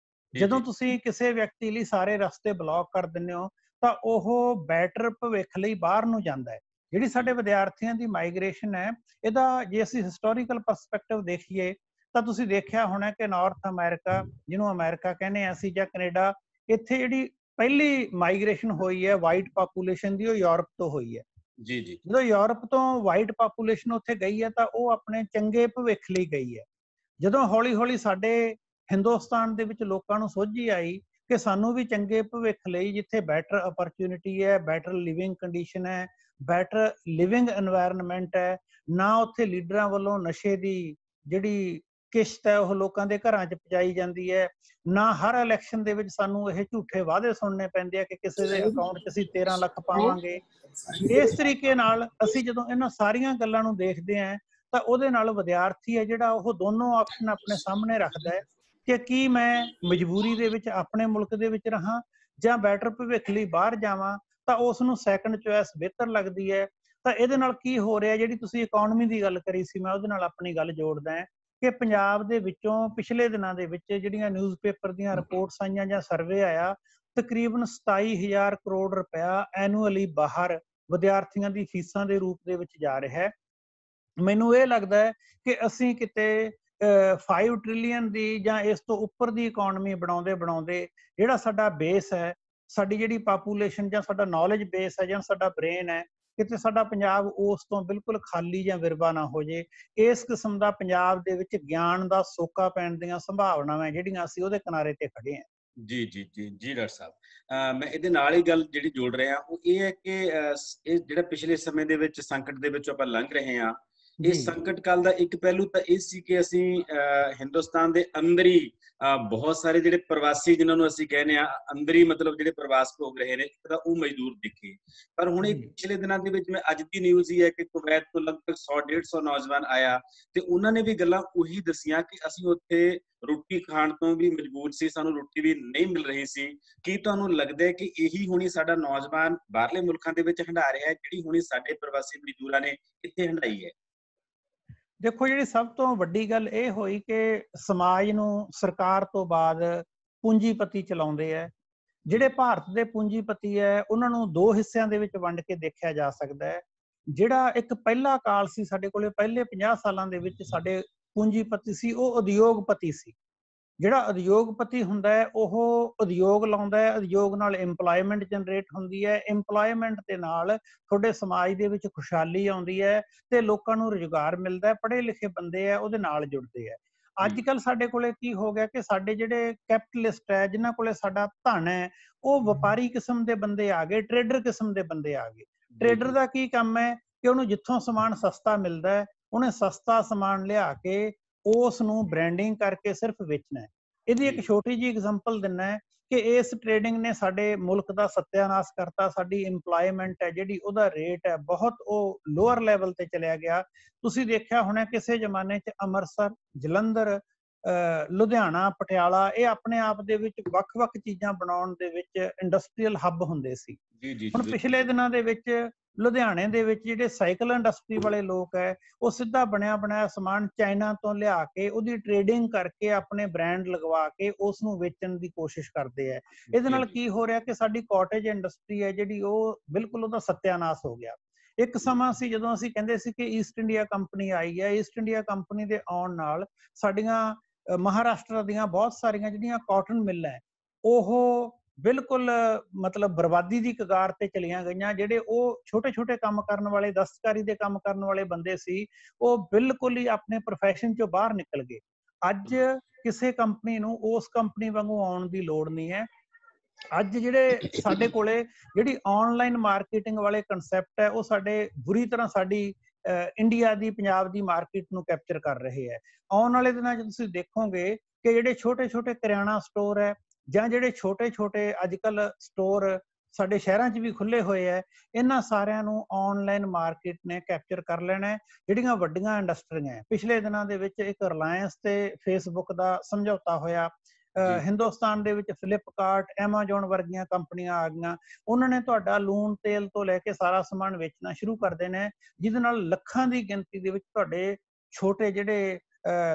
ਜਦੋਂ ਤੁਸੀਂ ਕਿਸੇ ਵਿਅਕਤੀ ਲਈ ਸਾਰੇ ਰਸਤੇ ਬਲੌਕ ਕਰ ਦਿੰਦੇ ਹੋ ਤਾਂ ਉਹ ਬੈਟਰ ਭਵਿੱਖ ਲਈ ਬਾਹਰ ਨੂੰ ਜਾਂਦਾ ਹੈ। ਜਿਹੜੀ ਸਾਡੇ ਵਿਦਿਆਰਥੀਆਂ ਦੀ ਮਾਈਗ੍ਰੇਸ਼ਨ ਹੈ, ਇਹਦਾ ਜੇ ਅਸੀਂ ਹਿਸਟੋਰੀਕਲ ਪਰਸਪੈਕਟਿਵ ਦੇਖੀਏ ਤਾਂ ਤੁਸੀਂ ਦੇਖਿਆ ਹੋਣਾ ਕਿ ਨਾਰਥ ਅਮਰੀਕਾ, ਜਿਹਨੂੰ ਅਮਰੀਕਾ ਕਹਿੰਦੇ ਆ ਅਸੀਂ, ਜਾਂ ਕੈਨੇਡਾ, ਇੱਥੇ ਜਿਹੜੀ ਪਹਿਲੀ ਮਾਈਗ੍ਰੇਸ਼ਨ ਹੋਈ ਹੈ ਵਾਈਟ ਪਾਪੂਲੇਸ਼ਨ ਦੀ, ਉਹ ਯੂਰਪ ਤੋਂ ਹੋਈ ਹੈ। ਜੀ ਜੀ। ਜਦੋਂ ਯੂਰਪ ਤੋਂ ਵਾਈਟ ਪਾਪੂਲੇਸ਼ਨ ਉੱਥੇ ਗਈ ਹੈ ਤਾਂ ਉਹ ਆਪਣੇ ਚੰਗੇ ਭਵਿੱਖ ਲਈ ਗਈ ਹੈ। ਜਦੋਂ ਹੌਲੀ ਹੌਲੀ ਸਾਡੇ ਹਿੰਦੁਸਤਾਨ ਦੇ ਵਿੱਚ ਲੋਕਾਂ ਨੂੰ ਸੋਝੀ ਆਈ ਕਿ ਸਾਨੂੰ ਵੀ ਚੰਗੇ ਭਵਿੱਖ ਲਈ, ਜਿੱਥੇ ਬੈਟਰ ਅਪਰਚੁਨਿਟੀ ਹੈ, ਬੈਟਰ ਲਿਵਿੰਗ ਕੰਡੀਸ਼ਨ ਹੈ, ਬੈਟਰ ਲਿਵਿੰਗ এনवायरमेंट ਹੈ, ਨਾ ਉੱਥੇ ਲੀਡਰਾਂ ਵੱਲੋਂ ਨਸ਼ੇ ਦੀ ਜਿਹੜੀ ਕਿਸ਼ਤ ਹੈ ਉਹ ਲੋਕਾਂ ਦੇ ਘਰਾਂ 'ਚ ਪਹੁੰਚਾਈ ਜਾਂਦੀ ਹੈ, ਨਾ ਹਰ ਇਲੈਕਸ਼ਨ ਦੇ ਵਿੱਚ ਸਾਨੂੰ ਇਹ ਝੂਠੇ ਵਾਅਦੇ ਸੁਣਨੇ ਪੈਂਦੇ ਆ ਕਿ ਕਿਸੇ ਦੇ ਅਕਾਊਂਟ 'ਚ ਅਸੀਂ 13 ਲੱਖ ਪਾਵਾਂਗੇ। ਇਸ ਤਰੀਕੇ ਨਾਲ ਅਸੀਂ ਜਦੋਂ ਇਹਨਾਂ ਸਾਰੀਆਂ ਗੱਲਾਂ ਨੂੰ ਦੇਖਦੇ ਹਾਂ ਤਾਂ ਉਹਦੇ ਨਾਲ ਵਿਦਿਆਰਥੀ ਹੈ ਜਿਹੜਾ ਉਹ ਦੋਨੋਂ ਆਪਸ਼ਨ ਆਪਣੇ ਸਾਹਮਣੇ ਰੱਖਦਾ ਹੈ ਕਿ ਕੀ ਮੈਂ ਮਜਬੂਰੀ ਦੇ ਵਿੱਚ ਆਪਣੇ ਮੁਲਕ ਦੇ ਵਿੱਚ ਰਹਾਂ ਜਾਂ ਬੈਟਰ ਭਵਿੱਖ ਲਈ ਬਾਹਰ ਜਾਵਾਂ, ਤਾਂ ਉਸ ਨੂੰ ਸੈਕੰਡ ਚੁਆਇਸ ਬਿਹਤਰ ਲੱਗਦੀ ਹੈ। ਤਾਂ ਇਹਦੇ ਨਾਲ ਕੀ ਹੋ ਰਿਹਾ, ਜਿਹੜੀ ਤੁਸੀਂ ਇਕਨੋਮੀ ਦੀ ਗੱਲ ਕਰੀ ਸੀ, ਮੈਂ ਉਹਦੇ ਨਾਲ ਆਪਣੀ ਗੱਲ ਜੋੜਦਾ ਕਿ ਪੰਜਾਬ ਦੇ ਵਿੱਚੋਂ ਪਿਛਲੇ ਦਿਨਾਂ ਦੇ ਵਿੱਚ ਜਿਹੜੀਆਂ ਨਿਊਜ਼ਪੇਪਰ ਦੀਆਂ ਰਿਪੋਰਟਸ ਆਈਆਂ ਜਾਂ ਸਰਵੇ ਆਇਆ, ਤਕਰੀਬਨ 27,000 ਕਰੋੜ ਰੁਪਇਆ ਐਨੂਅਲੀ ਬਾਹਰ ਵਿਦਿਆਰਥੀਆਂ ਦੀ ਫੀਸਾਂ ਦੇ ਰੂਪ ਦੇ ਵਿੱਚ ਜਾ ਰਿਹਾ ਹੈ। ਮੈਨੂੰ ਇਹ ਲੱਗਦਾ ਹੈ ਕਿ ਅਸੀਂ ਕਿਤੇ 5 ਟ੍ਰਿਲੀਅਨ ਦੀ ਜਾਂ ਇਸ ਤੋਂ ਉੱਪਰ ਦੀ ਇਕਨੋਮੀ ਬਣਾਉਂਦੇ ਬਣਾਉਂਦੇ ਜਿਹੜਾ ਸਾਡਾ ਬੇਸ ਹੈ, ਸਾਡੀ ਜਿਹੜੀ ਪਾਪੂਲੇਸ਼ਨ ਜਾਂ ਸਾਡਾ ਨੌਲੇਜ ਬੇਸ ਹੈ ਜਾਂ ਸਾਡਾ ਬ੍ਰੇਨ ਹੈ, ਕਿਤੇ ਸਾਡਾ ਪੰਜਾਬ ਉਸ ਤੋਂ ਬਿਲਕੁਲ ਖਾਲੀ ਜਾਂ ਵਿਰਵਾ ਨਾ ਹੋ ਜੇ। ਇਸ ਕਿਸਮ ਦਾ ਪੰਜਾਬ ਦੇ ਵਿੱਚ ਗਿਆਨ ਦਾ ਸੋਕਾ ਪੈਣ ਦੀਆਂ ਸੰਭਾਵਨਾਵਾਂ ਜਿਹੜੀਆਂ ਅਸੀਂ ਉਹਦੇ ਕਿਨਾਰੇ ਤੇ ਖੜੇ ਹਾਂ। ਜੀ ਜੀ ਜੀ ਜੀ ਡਾਕਟਰ ਸਾਹਿਬ, ਮੈਂ ਇਹਦੇ ਨਾਲ ਹੀ ਗੱਲ ਜਿਹੜੀ ਜੋੜ ਰਿਹਾ ਉਹ ਇਹ ਹੈ ਕਿ ਇਹ ਜਿਹੜਾ ਪਿਛਲੇ ਸਮੇਂ ਦੇ ਵਿੱਚ ਸੰਕਟ ਦੇ ਵਿੱਚ ਆਪਾਂ ਲੰਘ ਰਹੇ ਹਾਂ, ਇਸ ਸੰਕਟ ਕਾਲ ਦਾ ਇੱਕ ਪਹਿਲੂ ਤਾਂ ਇਹ ਸੀ ਕਿ ਅਸੀਂ ਹਿੰਦੁਸਤਾਨ ਦੇ ਅੰਦਰ ਹੀ ਬਹੁਤ ਸਾਰੇ ਜਿਹੜੇ ਪ੍ਰਵਾਸੀ, ਜਿਨ੍ਹਾਂ ਨੂੰ ਅਸੀਂ ਕਹਿੰਦੇ ਆ ਅੰਦਰ ਹੀ ਮਤਲਬ ਜਿਹੜੇ ਪ੍ਰਵਾਸ ਭੋਗ ਰਹੇ ਨੇ, ਇੱਕ ਤਾਂ ਉਹ ਮਜ਼ਦੂਰ ਦਿਖੇ। ਪਰ ਹੁਣ ਇਹ ਪਿਛਲੇ ਦਿਨਾਂ ਦੇ ਵਿੱਚ ਮੈਂ ਅੱਜ ਦੀ ਨਿਊਜ਼ ਹੀ ਹੈ ਕਿ ਕੁਵੈਤ ਤੋਂ ਲਗਭਗ 100-150 ਨੌਜਵਾਨ ਆਇਆ ਤੇ ਉਹਨਾਂ ਨੇ ਵੀ ਗੱਲਾਂ ਉਹੀ ਦੱਸੀਆਂ ਕਿ ਅਸੀਂ ਉੱਥੇ ਰੋਟੀ ਖਾਣ ਤੋਂ ਵੀ ਮਜਬੂਰ ਸੀ, ਸਾਨੂੰ ਰੋਟੀ ਵੀ ਨਹੀਂ ਮਿਲ ਰਹੀ ਸੀ। ਕੀ ਤੁਹਾਨੂੰ ਲੱਗਦਾ ਹੈ ਕਿ ਇਹੀ ਹੁਣੀ ਸਾਡਾ ਨੌਜਵਾਨ ਬਾਹਰਲੇ ਮੁਲਕਾਂ ਦੇ ਵਿੱਚ ਹੰਢਾ ਰਿਹਾ ਹੈ, ਜਿਹੜੀ ਹੁਣੀ ਸਾਡੇ ਪ੍ਰਵਾਸੀ ਮਜ਼ਦੂਰਾਂ ਨੇ ਇੱਥੇ ਹੰਢਾਈ ਹੈ? ਦੇਖੋ ਜਿਹੜੀ ਸਭ ਤੋਂ ਵੱਡੀ ਗੱਲ ਇਹ ਹੋਈ ਕਿ ਸਮਾਜ ਨੂੰ ਸਰਕਾਰ ਤੋਂ ਬਾਅਦ ਪੂੰਜੀਪਤੀ ਚਲਾਉਂਦੇ ਹੈ। ਜਿਹੜੇ ਭਾਰਤ ਦੇ ਪੂੰਜੀਪਤੀ ਹੈ ਉਹਨਾਂ ਨੂੰ ਦੋ ਹਿੱਸਿਆਂ ਦੇ ਵਿੱਚ ਵੰਡ ਕੇ ਦੇਖਿਆ ਜਾ ਸਕਦਾ ਹੈ। ਜਿਹੜਾ ਇੱਕ ਪਹਿਲਾ ਕਾਲ ਸੀ ਸਾਡੇ ਕੋਲੇ, ਪਹਿਲੇ 50 ਸਾਲਾਂ ਦੇ ਵਿੱਚ ਸਾਡੇ ਪੂੰਜੀਪਤੀ ਸੀ, ਉਹ ਉਦਯੋਗਪਤੀ ਸੀ। ਜਿਹੜਾ ਉਦਯੋਗਪਤੀ ਹੁੰਦਾ ਹੈ ਉਹ ਉਦਯੋਗ ਲਾਉਂਦਾ ਹੈ, ਉਦਯੋਗ ਨਾਲ ਇੰਪਲੋਇਮੈਂਟ ਜਨਰੇਟ ਹੁੰਦੀ ਹੈ, ਇੰਪਲੋਇਮੈਂਟ ਦੇ ਨਾਲ ਤੁਹਾਡੇ ਸਮਾਜ ਦੇ ਵਿੱਚ ਖੁਸ਼ਹਾਲੀ ਆਉਂਦੀ ਹੈ ਤੇ ਲੋਕਾਂ ਨੂੰ ਰੁਜ਼ਗਾਰ ਮਿਲਦਾ ਹੈ, ਪੜ੍ਹੇ ਲਿਖੇ ਬੰਦੇ ਆ ਉਹਦੇ ਨਾਲ ਜੁੜਦੇ ਆ। ਅੱਜ ਕੱਲ ਸਾਡੇ ਕੋਲੇ ਕੀ ਹੋ ਗਿਆ ਕਿ ਸਾਡੇ ਜਿਹੜੇ ਕੈਪੀਟਲਿਸਟ ਹੈ, ਜਿਨ੍ਹਾਂ ਕੋਲੇ ਸਾਡਾ ਧਨ ਹੈ, ਉਹ ਵਪਾਰੀ ਕਿਸਮ ਦੇ ਬੰਦੇ ਆ ਗਏ, ਟ੍ਰੇਡਰ ਕਿਸਮ ਦੇ ਬੰਦੇ ਆ ਗਏ। ਟ੍ਰੇਡਰ ਦਾ ਕੀ ਕੰਮ ਹੈ ਕਿ ਉਹਨੂੰ ਜਿੱਥੋਂ ਸਮਾਨ ਸਸਤਾ ਮਿਲਦਾ ਹੈ ਉਹਨੇ ਸਸਤਾ ਸਮਾਨ ਲਿਆ ਕੇ ਉਸ ਨੂੰ ਬ੍ਰਾਂਡਿੰਗ ਕਰਕੇ ਸਿਰਫ ਵੇਚਣਾ ਹੈ। ਇਹਦੀ ਇੱਕ ਛੋਟੀ ਜਿਹੀ ਐਗਜ਼ਾਮਪਲ ਦਿੰਨਾ ਹੈ ਕਿ ਇਸ ਟ੍ਰੇਡਿੰਗ ਨੇ ਸਾਡੇ ਮੁਲਕ ਦਾ ਸੱਤਿਆਨਾਸ਼ ਕਰਤਾ। ਸਾਡੀ ਇੰਪਲੋਇਮੈਂਟ ਹੈ ਜਿਹੜੀ ਉਹਦਾ ਰੇਟ ਹੈ ਬਹੁਤ ਉਹ ਲੋਅਰ ਲੈਵਲ ਤੇ ਚਲਿਆ ਗਿਆ। ਤੁਸੀਂ ਦੇਖਿਆ ਹੋਣਾ ਕਿਸੇ ਜ਼ਮਾਨੇ 'ਚ ਅੰਮ੍ਰਿਤਸਰ, ਜਲੰਧਰ, ਲੁਧਿਆਣਾ, ਪਟਿਆਲਾ ਇਹ ਆਪਣੇ ਆਪ ਦੇ ਵਿੱਚ ਵੱਖ-ਵੱਖ ਚੀਜ਼ਾਂ ਬਣਾਉਣ ਦੇ ਵਿੱਚ ਇੰਡਸਟਰੀਅਲ ਹੱਬ ਹੁੰਦੇ ਸੀ। ਹੁਣ ਪਿਛਲੇ ਦਿਨਾਂ ਦੇ ਵਿੱਚ ਲੁਧਿਆਣੇ ਦੇ ਵਿੱਚ ਜਿਹੜੇ ਸਾਈਕਲ ਇੰਡਸਟਰੀ ਵਾਲੇ ਲੋਕ ਹੈ ਉਹ ਸਿੱਧਾ ਬਣਿਆ ਬਣਾਇਆ ਸਮਾਨ ਚਾਈਨਾ ਤੋਂ ਲਿਆ ਕੇ ਉਹਦੀ ਟ੍ਰੇਡਿੰਗ ਕਰਕੇ ਆਪਣੇ ਬ੍ਰਾਂਡ ਲਗਵਾ ਕੇ ਉਸ ਨੂੰ ਵੇਚਣ ਦੀ ਕੋਸ਼ਿਸ਼ ਕਰਦੇ ਹੈ। ਇਹਦੇ ਨਾਲ ਕੀ ਹੋ ਰਿਹਾ ਕਿ ਸਾਡੀ ਕਾਟੇਜ ਇੰਡਸਟਰੀ ਹੈ ਜਿਹੜੀ ਉਹ ਬਿਲਕੁਲ ਉਹਦਾ ਸੱਤਿਆਨਾਸ਼ ਹੋ ਗਿਆ। ਇੱਕ ਸਮਾਂ ਸੀ ਜਦੋਂ ਅਸੀਂ ਕਹਿੰਦੇ ਸੀ ਕਿ ਈਸਟ ਇੰਡੀਆ ਕੰਪਨੀ ਆਈ ਹੈ। ਈਸਟ ਇੰਡੀਆ ਕੰਪਨੀ ਦੇ ਆਉਣ ਨਾਲ ਸਾਡੀਆਂ ਮਹਾਰਾਸ਼ਟਰ ਦੀਆਂ ਬਹੁਤ ਸਾਰੀਆਂ ਜਿਹੜੀਆਂ ਕਾਟਨ ਮਿੱਲਾਂ ਹੈ ਉਹ ਬਿਲਕੁਲ ਮਤਲਬ ਬਰਬਾਦੀ ਦੀ ਕਗਾਰ ਤੇ ਚਲੀਆਂ ਗਈਆਂ। ਜਿਹੜੇ ਉਹ ਛੋਟੇ ਛੋਟੇ ਕੰਮ ਕਰਨ ਵਾਲੇ, ਦਸਤਕਾਰੀ ਦੇ ਕੰਮ ਕਰਨ ਵਾਲੇ ਬੰਦੇ ਸੀ ਉਹ ਬਿਲਕੁਲ ਹੀ ਆਪਣੇ ਪ੍ਰੋਫੈਸ਼ਨ ਚੋਂ ਬਾਹਰ ਨਿਕਲ ਗਏ। ਅੱਜ ਕਿਸੇ ਕੰਪਨੀ ਨੂੰ ਉਸ ਕੰਪਨੀ ਵਾਂਗੂ ਆਉਣ ਦੀ ਲੋੜ ਨਹੀਂ ਹੈ। ਅੱਜ ਜਿਹੜੇ ਸਾਡੇ ਕੋਲੇ ਜਿਹੜੀ ਆਨਲਾਈਨ ਮਾਰਕੀਟਿੰਗ ਵਾਲੇ ਕਨਸੈਪਟ ਹੈ ਉਹ ਸਾਡੇ ਬੁਰੀ ਤਰ੍ਹਾਂ ਸਾਡੀ ਇੰਡੀਆ ਦੀ, ਪੰਜਾਬ ਦੀ ਮਾਰਕੀਟ ਨੂੰ ਕੈਪਚਰ ਕਰ ਰਹੇ ਹੈ। ਆਉਣ ਵਾਲੇ ਦਿਨਾਂ 'ਚ ਤੁਸੀਂ ਦੇਖੋਗੇ ਕਿ ਜਿਹੜੇ ਛੋਟੇ ਛੋਟੇ ਕਰਿਆਣਾ ਸਟੋਰ ਹੈ ਜਾਂ ਜਿਹੜੇ ਛੋਟੇ ਛੋਟੇ ਅੱਜ ਕੱਲ ਸਟੋਰ ਸਾਡੇ ਸ਼ਹਿਰਾਂ 'ਚ ਵੀ ਖੁੱਲੇ ਹੋਏ ਹੈ, ਇਹਨਾਂ ਸਾਰਿਆਂ ਨੂੰ ਆਨਲਾਈਨ ਮਾਰਕੀਟ ਨੇ ਕੈਪਚਰ ਕਰ ਲੈਣਾ ਹੈ। ਜਿਹੜੀਆਂ ਵੱਡੀਆਂ ਇੰਡਸਟਰੀਆਂ ਹੈ, ਪਿਛਲੇ ਦਿਨਾਂ ਦੇ ਵਿੱਚ ਇੱਕ ਰਿਲਾਇੰਸ ਤੇ ਫੇਸਬੁੱਕ ਦਾ ਸਮਝੌਤਾ ਹੋਇਆ। ਹਿੰਦੁਸਤਾਨ ਦੇ ਵਿੱਚ ਫਲਿੱਪਕਾਰਟ, ਐਮਾਜ਼ੋਨ ਵਰਗੀਆਂ ਕੰਪਨੀਆਂ ਆ ਗਈਆਂ। ਉਹਨਾਂ ਨੇ ਤੁਹਾਡਾ ਲੂਣ ਤੇਲ ਤੋਂ ਲੈ ਕੇ ਸਾਰਾ ਸਮਾਨ ਵੇਚਣਾ ਸ਼ੁਰੂ ਕਰ ਦੇਣਾ, ਜਿਹਦੇ ਨਾਲ ਲੱਖਾਂ ਦੀ ਗਿਣਤੀ ਦੇ ਵਿੱਚ ਤੁਹਾਡੇ ਛੋਟੇ ਜਿਹੜੇ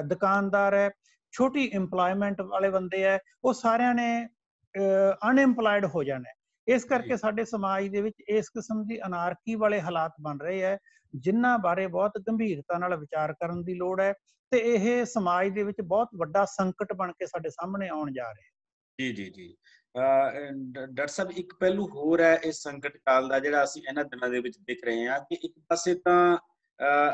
ਦੁਕਾਨਦਾਰ ਹੈ, ਛੋਟੀ ਇੰਪਲੋਇਮੈਂਟ ਵਾਲੇ ਬੰਦੇ ਹੈ, ਉਹ ਸਾਰਿਆਂ ਨੇ ਅਨਇੰਪਲਾਇਡ ਹੋ ਜਾਣਾ। ਇਸ ਕਰਕੇ ਸਾਡੇ ਸਮਾਜ ਦੇ ਵਿੱਚ ਇਸ ਕਿਸਮ ਦੀ ਅਨਾਰਕੀ ਵਾਲੇ ਹਾਲਾਤ ਬਣ ਰਹੇ ਹੈ ਜਿਨ੍ਹਾਂ ਬਾਰੇ ਬਹੁਤ ਗੰਭੀਰਤਾ ਨਾਲ ਵਿਚਾਰ ਕਰਨ ਦੀ ਲੋੜ ਹੈ ਤੇ ਇਹ ਸਮਾਜ ਦੇ ਵਿੱਚ ਬਹੁਤ ਵੱਡਾ ਸੰਕਟ ਬਣ ਕੇ ਸਾਡੇ ਸਾਹਮਣੇ ਆਉਣ ਜਾ ਰਿਹਾ ਹੈ। ਜੀ ਡਾਕਟਰ ਸਾਹਿਬ, ਇੱਕ ਪਹਿਲੂ ਹੋਰ ਹੈ ਇਸ ਸੰਕਟ ਕਾਲ ਦਾ ਜਿਹੜਾ ਅਸੀਂ ਇਹਨਾਂ ਦਿਨਾਂ ਦੇ ਵਿੱਚ ਦੇਖ ਰਹੇ ਹਾਂ ਕਿ ਇੱਕ ਪਾਸੇ ਤਾਂ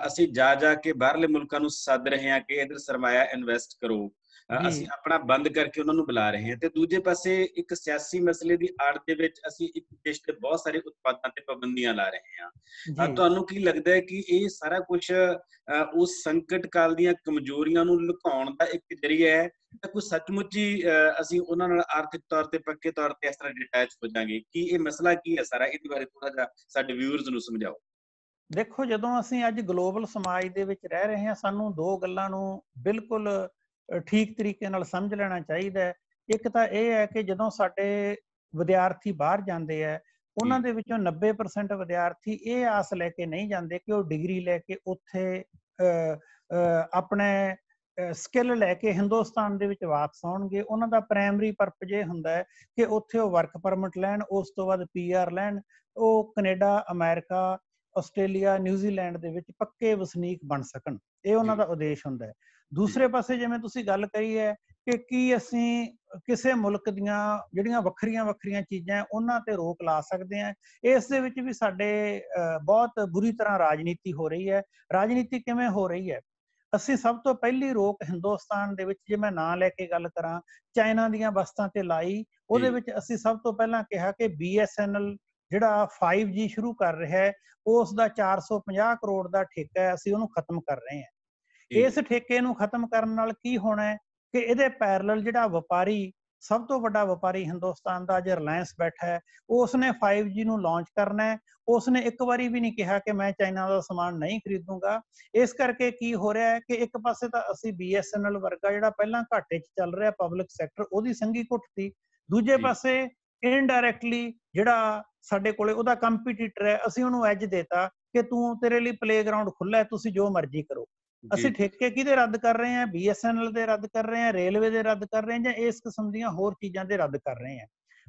ਅਸੀਂ ਜਾ ਕੇ ਬਾਹਰਲੇ ਮੁਲਕਾਂ ਨੂੰ ਸੱਦ ਰਹੇ ਹਾਂ ਕਿ ਇਧਰ ਸਰਮਾਇਆ ਇਨਵੈਸਟ ਕਰੋ, ਅਸੀਂ ਆਪਣਾ ਬੰਦ ਕਰਕੇ ਉਹਨਾਂ ਨੂੰ ਬੁਲਾ ਰਹੇ ਹਾਂ, ਤੇ ਦੂਜੇ ਪਾਸੇ ਇੱਕ ਸਿਆਸੀ ਮਸਲੇ ਦੀ ਆੜ ਦੇ ਵਿੱਚ ਅਸੀਂ ਇੱਕ ਦੇਸ਼ ਦੇ ਬਹੁਤ ਸਾਰੇ ਉਤਪਾਦਾਂ ਤੇ ਪਾਬੰਦੀਆਂ ਲਾ ਰਹੇ ਹਾਂ। ਤੁਹਾਨੂੰ ਕੀ ਲੱਗਦਾ ਹੈ ਕਿ ਇਹ ਸਾਰਾ ਕੁਝ ਉਸ ਸੰਕਟ ਕਾਲ ਦੀਆਂ ਕਮਜ਼ੋਰੀਆਂ ਨੂੰ ਲੁਕਾਉਣ ਦਾ ਇੱਕ ਜ਼ਰੀਆ ਹੈ, ਤਾਂ ਕੋਈ ਸੱਚਮੁੱਚ ਹੀ ਅਸੀਂ ਉਹਨਾਂ ਨਾਲ ਆਰਥਿਕ ਤੌਰ ਤੇ, ਪੱਕੇ ਤੌਰ ਤੇ ਇਸ ਤਰ੍ਹਾਂ ਡਿਟੈਚ ਹੋ ਜਾਵਾਂਗੇ? ਕੀ ਇਹ ਮਸਲਾ ਕੀ ਹੈ ਸਾਰਾ? ਇਹਦੇ ਬਾਰੇ ਥੋੜਾ ਜਿਹਾ ਸਾਡੇ ਵਿਊਅਰਸ ਨੂੰ ਸਮਝਾਓ। ਦੇਖੋ, ਜਦੋਂ ਅਸੀਂ ਅੱਜ ਗਲੋਬਲ ਸਮਾਜ ਦੇ ਵਿੱਚ ਰਹਿ ਰਹੇ ਹਾਂ, ਸਾਨੂੰ ਦੋ ਗੱਲਾਂ ਨੂੰ ਬਿਲਕੁਲ ਠੀਕ ਤਰੀਕੇ ਨਾਲ ਸਮਝ ਲੈਣਾ ਚਾਹੀਦਾ ਹੈ। ਇੱਕ ਤਾਂ ਇਹ ਹੈ ਕਿ ਜਦੋਂ ਸਾਡੇ ਵਿਦਿਆਰਥੀ ਬਾਹਰ ਜਾਂਦੇ ਹੈ ਉਹਨਾਂ ਦੇ ਵਿੱਚੋਂ 90% ਵਿਦਿਆਰਥੀ ਇਹ ਆਸ ਲੈ ਕੇ ਨਹੀਂ ਜਾਂਦੇ ਕਿ ਉਹ ਡਿਗਰੀ ਲੈ ਕੇ ਉੱਥੇ ਆਪਣੇ ਸਕਿੱਲ ਲੈ ਕੇ ਹਿੰਦੁਸਤਾਨ ਦੇ ਵਿੱਚ ਵਾਪਸ ਆਉਣਗੇ। ਉਹਨਾਂ ਦਾ ਪ੍ਰਾਇਮਰੀ ਪਰਪਸ ਇਹ ਹੁੰਦਾ ਹੈ ਕਿ ਉੱਥੇ ਉਹ ਵਰਕ ਪਰਮਿਟ ਲੈਣ, ਉਸ ਤੋਂ ਬਾਅਦ PR ਲੈਣ, ਉਹ ਕੈਨੇਡਾ, ਅਮਰੀਕਾ, ਆਸਟ੍ਰੇਲੀਆ, ਨਿਊਜ਼ੀਲੈਂਡ ਦੇ ਵਿੱਚ ਪੱਕੇ ਵਸਨੀਕ ਬਣ ਸਕਣ। ਇਹ ਉਹਨਾਂ ਦਾ ਉਦੇਸ਼ ਹੁੰਦਾ ਹੈ। ਦੂਸਰੇ ਪਾਸੇ ਜਿਵੇਂ ਤੁਸੀਂ ਗੱਲ ਕਹੀ ਹੈ ਕਿ ਕੀ ਅਸੀਂ ਕਿਸੇ ਮੁਲਕ ਦੀਆਂ ਜਿਹੜੀਆਂ ਵੱਖਰੀਆਂ ਵੱਖਰੀਆਂ ਚੀਜ਼ਾਂ ਉਹਨਾਂ ਤੇ ਰੋਕ ਲਾ ਸਕਦੇ ਹਾਂ, ਇਸ ਦੇ ਵਿੱਚ ਵੀ ਸਾਡੇ ਬਹੁਤ ਬੁਰੀ ਤਰ੍ਹਾਂ ਰਾਜਨੀਤੀ ਹੋ ਰਹੀ ਹੈ। ਰਾਜਨੀਤੀ ਕਿਵੇਂ ਹੋ ਰਹੀ ਹੈ? ਅਸੀਂ ਸਭ ਤੋਂ ਪਹਿਲੀ ਰੋਕ ਹਿੰਦੁਸਤਾਨ ਦੇ ਵਿੱਚ, ਜੇ ਮੈਂ ਨਾਂ ਲੈ ਕੇ ਗੱਲ ਕਰਾਂ, ਚਾਈਨਾ ਦੀਆਂ ਵਸਤਾਂ ਤੇ ਲਾਈ। ਉਹਦੇ ਵਿੱਚ ਅਸੀਂ ਸਭ ਤੋਂ ਪਹਿਲਾਂ ਕਿਹਾ ਕਿ BSNL ਜਿਹੜਾ 5G ਸ਼ੁਰੂ ਕਰ ਰਿਹਾ ਹੈ ਉਸ ਦਾ 450 ਕਰੋੜ ਦਾ ਠੇਕਾ ਹੈ, ਅਸੀਂ ਉਹਨੂੰ ਖਤਮ ਕਰ ਰਹੇ ਹਾਂ। ਇਸ ਠੇਕੇ ਨੂੰ ਖਤਮ ਕਰਨ ਨਾਲ ਕੀ ਹੋਣਾ ਹੈ ਕਿ ਇਹਦੇ ਪੈਰਲਲ ਜਿਹੜਾ ਵਪਾਰੀ, ਸਭ ਤੋਂ ਵੱਡਾ ਵਪਾਰੀ ਹਿੰਦੁਸਤਾਨ ਦਾ ਅੱਜ ਰਿਲਾਇੰਸ ਬੈਠਾ ਹੈ, ਉਸਨੇ 5G ਨੂੰ ਲਾਂਚ ਕਰਨਾ ਹੈ। ਉਸਨੇ ਇੱਕ ਵਾਰੀ ਵੀ ਨਹੀਂ ਕਿਹਾ ਕਿ ਮੈਂ ਚਾਈਨਾ ਦਾ ਸਮਾਨ ਨਹੀਂ ਖਰੀਦੂੰਗਾ। ਇਸ ਕਰਕੇ ਕੀ ਹੋ ਰਿਹਾ ਹੈ ਕਿ ਇੱਕ ਪਾਸੇ ਤਾਂ ਅਸੀਂ BSNL ਵਰਗਾ ਜਿਹੜਾ ਪਹਿਲਾਂ ਘਾਟੇ 'ਚ ਚੱਲ ਰਿਹਾ ਪਬਲਿਕ ਸੈਕਟਰ, ਉਹਦੀ ਸੰਘੀ ਘੁੱਟਤੀ। ਦੂਜੇ ਪਾਸੇ ਇਨਡਾਇਰੈਕਟਲੀ ਜਿਹੜਾ ਸਾਡੇ ਕੋਲੇ ਉਹਦਾ ਕੰਪੀਟੀਟਰ ਹੈ, ਅਸੀਂ ਉਹਨੂੰ ਐਜ ਦੇਤਾ ਕਿ ਤੂੰ, ਤੇਰੇ ਲਈ ਪਲੇਗਰਾਊਂਡ ਖੁੱਲ੍ਹਾ ਹੈ, ਤੁਸੀਂ ਜੋ ਮਰਜ਼ੀ ਕਰੋ। ਅਸੀਂ ਠੇਕੇ ਕਿਹਦੇ ਰੱਦ ਕਰ ਰਹੇ ਹਾਂ? BSNL ਦੇ ਰੱਦ ਕਰ ਰਹੇ ਹਾਂ, ਰੇਲਵੇ ਦੇ ਰੱਦ ਕਰ ਰਹੇ ਹਾਂ, ਜਾਂ ਇਸ ਕਿਸਮ ਦੀਆਂ ਹੋਰ ਚੀਜ਼ਾਂ ਦੇ ਰੱਦ ਕਰ ਰਹੇ ਹਾਂ।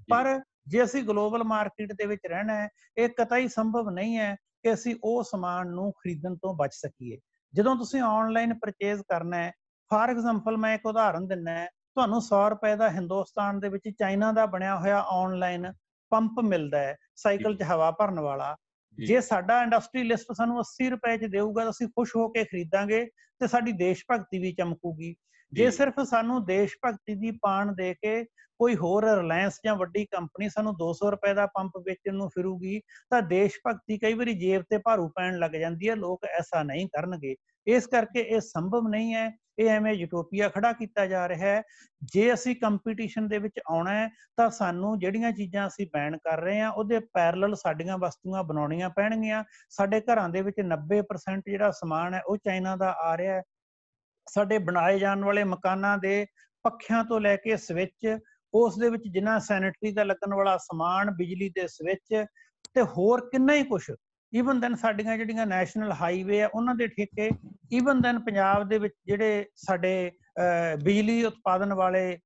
ਪਰ ਜੇ ਅਸੀਂ ਗਲੋਬਲ ਮਾਰਕੀਟ ਦੇ ਵਿੱਚ ਰਹਿਣਾ ਹੈ, ਇਹ ਕਤਈ ਸੰਭਵ ਨਹੀਂ ਹੈ ਕਿ ਅਸੀਂ ਉਹ ਸਮਾਨ ਨੂੰ ਖਰੀਦਣ ਤੋਂ ਬਚ ਸਕੀਏ। ਜਦੋਂ ਤੁਸੀਂ ਆਨਲਾਈਨ ਪਰਚੇਜ਼ ਕਰਨਾ ਹੈ, ਫਾਰ ਐਗਜ਼ਾਮਪਲ ਮੈਂ ਇੱਕ ਉਦਾਹਰਨ ਦਿੰਦਾ ਹੈ, ਤੁਹਾਨੂੰ 100 ਰੁਪਏ ਦਾ ਹਿੰਦੁਸਤਾਨ ਦੇ ਵਿੱਚ ਚਾਈਨਾ ਦਾ ਬਣਿਆ ਹੋਇਆ ਆਨਲਾਈਨ ਪੰਪ ਮਿਲਦਾ ਹੈ ਸਾਈਕਲ 'ਚ ਹਵਾ ਭਰਨ ਵਾਲਾ। ਜੇ ਸਾਡਾ ਇੰਡਸਟਰੀਲਿਸਟ ਸਾਨੂੰ 80 ਰੁਪਏ 'ਚ ਦੇਊਗਾ ਤਾਂ ਅਸੀਂ ਖੁਸ਼ ਹੋ ਕੇ ਖਰੀਦਾਂਗੇ ਤੇ ਸਾਡੀ ਦੇਸ਼ ਭਗਤੀ ਵੀ ਚਮਕੂਗੀ। ਜੇ ਸਿਰਫ ਸਾਨੂੰ ਦੇਸ਼ ਭਗਤੀ ਦੀ ਪਾਣ ਦੇ ਕੇ ਕੋਈ ਹੋਰ ਰਿਲਾਇੰਸ ਜਾਂ ਵੱਡੀ ਕੰਪਨੀ ਸਾਨੂੰ 200 ਰੁਪਏ ਦਾ ਪੰਪ ਵੇਚਣ ਨੂੰ ਫਿਰੂਗੀ ਤਾਂ ਦੇਸ਼ ਭਗਤੀ ਕਈ ਵਾਰੀ ਜੇਬ ਤੇ ਭਾਰੂ ਪੈਣ ਲੱਗ ਜਾਂਦੀ ਹੈ। ਲੋਕ ਐਸਾ ਨਹੀਂ ਕਰਨਗੇ। ਇਸ ਕਰਕੇ ਇਹ ਸੰਭਵ ਨਹੀਂ ਹੈ। ਇਹ ਐਵੇਂ ਯੂਟੋਪੀਆ ਖੜਾ ਕੀਤਾ ਜਾ ਰਿਹਾ ਹੈ। ਜੇ ਅਸੀਂ ਕੰਪੀਟੀਸ਼ਨ ਦੇ ਵਿੱਚ ਆਉਣਾ ਹੈ ਤਾਂ ਸਾਨੂੰ ਜਿਹੜੀਆਂ ਚੀਜ਼ਾਂ ਅਸੀਂ ਬੈਨ ਕਰ ਰਹੇ ਹਾਂ ਉਹਦੇ ਪੈਰਲਲ ਸਾਡੀਆਂ ਵਸਤੂਆਂ ਬਣਾਉਣੀਆਂ ਪੈਣਗੀਆਂ। ਸਾਡੇ ਘਰਾਂ ਦੇ ਵਿੱਚ 90% ਜਿਹੜਾ ਸਮਾਨ ਹੈ ਉਹ ਚਾਈਨਾ ਦਾ ਆ ਰਿਹਾ ਹੈ। ਸਾਡੇ ਬਣਾਏ ਜਾਣ ਵਾਲੇ ਮਕਾਨਾਂ ਦੇ ਪੱਖਿਆਂ ਤੋਂ ਲੈ ਕੇ ਸਵਿੱਚ, ਉਸ ਦੇ ਵਿੱਚ ਜਿੰਨਾ ਸੈਨੇਟਰੀ ਦਾ ਲੱਗਣ ਵਾਲਾ ਸਮਾਨ, ਬਿਜਲੀ ਦੇ ਸਵਿੱਚ ਤੇ ਹੋਰ ਕਿੰਨਾ ਹੀ ਕੁਛ, ਈਵਨ ਦੈਨ ਸਾਡੀਆਂ ਜਿਹੜੀਆਂ ਨੈਸ਼ਨਲ ਹਾਈਵੇ ਆ ਉਹਨਾਂ ਦੇ ਠੇਕੇ, ਈਵਨ ਦੈਨ ਪੰਜਾਬ ਦੇ ਵਿੱਚ ਜਿਹੜੇ ਸਾਡੇ ਬਿਜਲੀ ਉਤਪਾਦਨ ਵਾਲੇ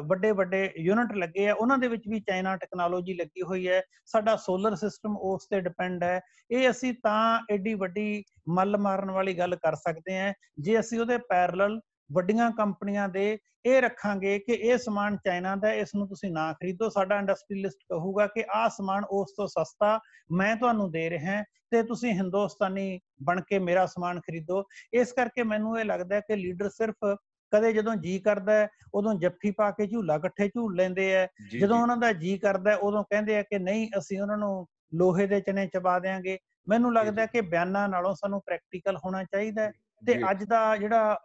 ਵੱਡੇ ਵੱਡੇ ਯੂਨਿਟ ਲੱਗੇ ਆ ਉਹਨਾਂ ਦੇ ਵਿੱਚ ਵੀ ਚਾਈਨਾ ਟੈਕਨੋਲੋਜੀ ਲੱਗੀ ਹੋਈ ਹੈ। ਸਾਡਾ ਸੋਲਰ ਸਿਸਟਮ ਉਸ ਤੇ ਡਿਪੈਂਡ ਹੈ। ਇਹ ਅਸੀਂ ਤਾਂ ਐਡੀ ਵੱਡੀ ਮੱਲ ਮਾਰਨ ਵਾਲੀ ਗੱਲ ਕਰ ਸਕਦੇ ਹਾਂ ਜੇ ਅਸੀਂ ਉਹਦੇ ਪੈਰਲਲ ਵੱਡੀਆਂ ਕੰਪਨੀਆਂ ਦੇ ਇਹ ਰੱਖਾਂਗੇ ਕਿ ਇਹ ਸਮਾਨ ਚਾਈਨਾ ਦਾ, ਇਸ ਨੂੰ ਤੁਸੀਂ ਨਾ ਖਰੀਦੋ। ਸਾਡਾ ਇੰਡਸਟਰੀਲਿਸਟ ਕਹੂਗਾ ਕਿ ਆਹ ਸਮਾਨ ਉਸ ਤੋਂ ਸਸਤਾ ਮੈਂ ਤੁਹਾਨੂੰ ਦੇ ਰਿਹਾ ਤੇ ਤੁਸੀਂ ਹਿੰਦੁਸਤਾਨੀ ਬਣ ਕੇ ਮੇਰਾ ਸਮਾਨ ਖਰੀਦੋ। ਇਸ ਕਰਕੇ ਮੈਨੂੰ ਇਹ ਲੱਗਦਾ ਕਿ ਲੀਡਰ ਸਿਰਫ ਕਦੇ ਜਦੋਂ ਜੀ ਕਰਦਾ ਹੈ ਉਦੋਂ ਜੱਫੀ ਪਾ ਕੇ ਝੂਲਾ ਇਕੱਠੇ ਝੂਲ ਲੈਂਦੇ ਹੈ, ਜਦੋਂ ਉਹਨਾਂ ਦਾ ਜੀ ਕਰਦਾ ਉਦੋਂ ਕਹਿੰਦੇ ਆ ਕਿ ਨਹੀਂ ਅਸੀਂ ਉਹਨਾਂ ਨੂੰ ਲੋਹੇ ਦੇ ਚਨੇ ਚਬਾ ਦਿਆਂਗੇ। ਮੈਨੂੰ ਲੱਗਦਾ ਕਿ ਬਿਆਨਾਂ ਨਾਲੋਂ ਸਾਨੂੰ ਪ੍ਰੈਕਟੀਕਲ ਹੋਣਾ ਚਾਹੀਦਾ ਹੈ। ਤੇ ਅੱਜ ਦਾ ਜਿਹੜਾ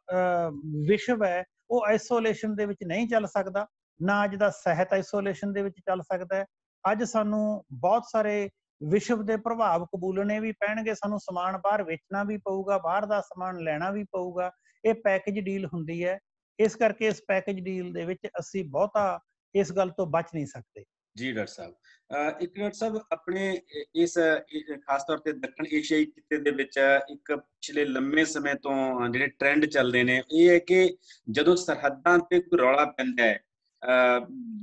ਵਿਸ਼ਵ ਹੈ ਉਹ ਆਈਸੋਲੇਸ਼ਨ ਦੇ ਵਿੱਚ ਨਹੀਂ ਚੱਲ ਸਕਦਾ, ਨਾ ਅੱਜ ਦਾ ਸਾਹਿਤ ਆਈਸੋਲੇਸ਼ਨ ਦੇ ਵਿੱਚ ਚੱਲ ਸਕਦਾ ਹੈ। ਅੱਜ ਸਾਨੂੰ ਬਹੁਤ ਸਾਰੇ ਵਿਸ਼ਵ ਦੇ ਪ੍ਰਭਾਵ ਕਬੂਲਣੇ ਵੀ ਪੈਣਗੇ। ਸਾਨੂੰ ਸਮਾਨ ਬਾਹਰ ਵੇਚਣਾ ਵੀ ਪਊਗਾ, ਬਾਹਰ ਦਾ ਸਮਾਨ ਲੈਣਾ ਵੀ ਪਊਗਾ। ਇਹ ਪੈਕੇਜ ਡੀਲ ਹੁੰਦੀ ਹੈ। ਇਸ ਕਰਕੇ ਇਸ ਪੈਕੇਜ ਡੀਲ ਦੇ ਵਿੱਚ ਅਸੀਂ ਬਹੁਤਾ ਇਸ ਗੱਲ ਤੋਂ ਬਚ ਨਹੀਂ ਸਕਦੇ। ਜੀ ਡਾਕਟਰ ਸਾਹਿਬ, ਇੱਕ ਡਾਕਟਰ ਸਾਹਿਬ ਆਪਣੇ ਇਸ ਖਾਸ ਤੌਰ ਤੇ ਦੱਖਣ ਏਸ਼ੀਆਈ ਖਿੱਤੇ ਦੇ ਵਿੱਚ ਇੱਕ ਪਿਛਲੇ ਲੰਮੇ ਸਮੇਂ ਤੋਂ ਜਿਹੜੇ ਟ੍ਰੈਂਡ ਚੱਲਦੇ ਨੇ ਇਹ ਹੈ ਕਿ ਜਦੋਂ ਸਰਹੱਦਾਂ ਤੇ ਕੋਈ ਰੌਲਾ ਪੈਂਦਾ ਹੈ,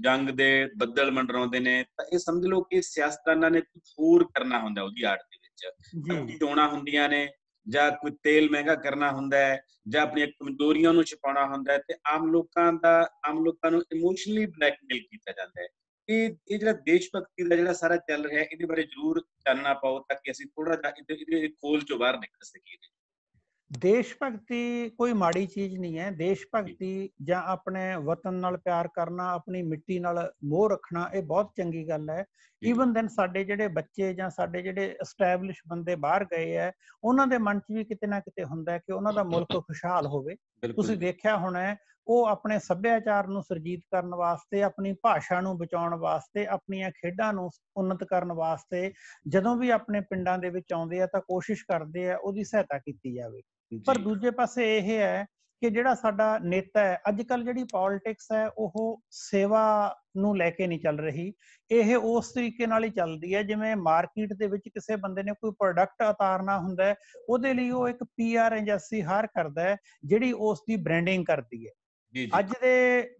ਜੰਗ ਦੇ ਬੱਦਲ ਮੰਡਰਾਉਂਦੇ ਨੇ, ਤਾਂ ਇਹ ਸਮਝ ਲਓ ਕਿ ਸਿਆਸਤਦਾਨਾਂ ਨੇ ਕੁਝ ਹੋਰ ਕਰਨਾ ਹੁੰਦਾ ਉਹਦੀ ਆੜ ਦੇ ਵਿੱਚ। ਚੋਣਾਂ ਹੁੰਦੀਆਂ ਨੇ ਜਾਂ ਕੋਈ ਤੇਲ ਮਹਿੰਗਾ ਕਰਨਾ ਹੁੰਦਾ ਹੈ ਜਾਂ ਆਪਣੀਆਂ ਕਮਜ਼ੋਰੀਆਂ ਨੂੰ ਛੁਪਾਉਣਾ ਹੁੰਦਾ ਹੈ ਤੇ ਆਮ ਲੋਕਾਂ ਨੂੰ ਇਮੋਸ਼ਨਲੀ ਬਲੈਕਮੇਲ ਕੀਤਾ ਜਾਂਦਾ ਹੈ। ਇਹ ਜਿਹੜਾ ਦੇਸ਼ ਭਗਤੀ ਦਾ ਜਿਹੜਾ ਸਾਰਾ ਚੱਲ ਰਿਹਾ ਇਹਦੇ ਬਾਰੇ ਜ਼ਰੂਰ ਚਾਨਣਾ ਪਾਓ ਤਾਂ ਕਿ ਅਸੀਂ ਥੋੜਾ ਜਿਹਾ ਇਹਦੇ ਖੋਲ ਚੋਂ ਬਾਹਰ ਨਿਕਲ ਸਕੀਏ। ਦੇਸ਼ ਭਗਤੀ ਕੋਈ ਮਾੜੀ ਚੀਜ਼ ਨਹੀਂ ਹੈ। ਦੇਸ਼ ਭਗਤੀ ਜਾਂ ਆਪਣੇ ਵਤਨ ਨਾਲ ਪਿਆਰ ਕਰਨਾ, ਆਪਣੀ ਮਿੱਟੀ ਨਾਲ ਮੋਹ ਰੱਖਣਾ, ਇਹ ਬਹੁਤ ਚੰਗੀ ਗੱਲ ਹੈ। ਈਵਨ ਦੈਨ ਸਾਡੇ ਜਿਹੜੇ ਬੱਚੇ ਜਾਂ ਸਾਡੇ ਜਿਹੜੇ ਐਸਟੈਬਲਿਸ਼ ਬੰਦੇ ਬਾਹਰ ਗਏ ਹੈ ਉਹਨਾਂ ਦੇ ਮਨ 'ਚ ਵੀ ਕਿਤੇ ਨਾ ਕਿਤੇ ਹੁੰਦਾ ਹੈ ਕਿ ਉਹਨਾਂ ਦਾ ਮੁਲਕ ਖੁਸ਼ਹਾਲ ਹੋਵੇ। ਤੁਸੀਂ ਦੇਖਿਆ ਹੋਣਾ ਉਹ ਆਪਣੇ ਸੱਭਿਆਚਾਰ ਨੂੰ ਸੁਰਜੀਤ ਕਰਨ ਵਾਸਤੇ, ਆਪਣੀ ਭਾਸ਼ਾ ਨੂੰ ਬਚਾਉਣ ਵਾਸਤੇ, ਆਪਣੀਆਂ ਖੇਡਾਂ ਨੂੰ ਉੱਨਤ ਕਰਨ ਵਾਸਤੇ ਜਦੋਂ ਵੀ ਆਪਣੇ ਪਿੰਡਾਂ ਦੇ ਵਿੱਚ ਆਉਂਦੇ ਆ ਤਾਂ ਕੋਸ਼ਿਸ਼ ਕਰਦੇ ਆ ਉਹਦੀ ਸਹਾਇਤਾ ਕੀਤੀ ਜਾਵੇ। ਪਰ ਦੂਜੇ ਪਾਸੇ ਇਹ ਹੈ ਕਿ ਜਿਹੜਾ ਸਾਡਾ ਨੇਤਾ ਹੈ, ਅੱਜ ਕੱਲ੍ਹ ਜਿਹੜੀ ਪੋਲਿਟਿਕਸ ਹੈ ਉਹ ਸੇਵਾ ਨੂੰ ਲੈ ਕੇ ਨਹੀਂ ਚੱਲ ਰਹੀ। ਇਹ ਉਸ ਤਰੀਕੇ ਨਾਲ ਹੀ ਚੱਲਦੀ ਹੈ ਜਿਵੇਂ ਮਾਰਕੀਟ ਦੇ ਵਿੱਚ ਕਿਸੇ ਬੰਦੇ ਨੇ ਕੋਈ ਪ੍ਰੋਡਕਟ ਉਤਾਰਨਾ ਹੁੰਦਾ ਹੈ, ਉਹਦੇ ਲਈ ਉਹ ਇੱਕ PR ਏਜੰਸੀ ਹਾਇਰ ਕਰਦਾ ਹੈ ਜਿਹੜੀ ਉਸ ਦੀ ਬ੍ਰਾਂਡਿੰਗ ਕਰਦੀ ਹੈ। ਅੱਜ ਦੇ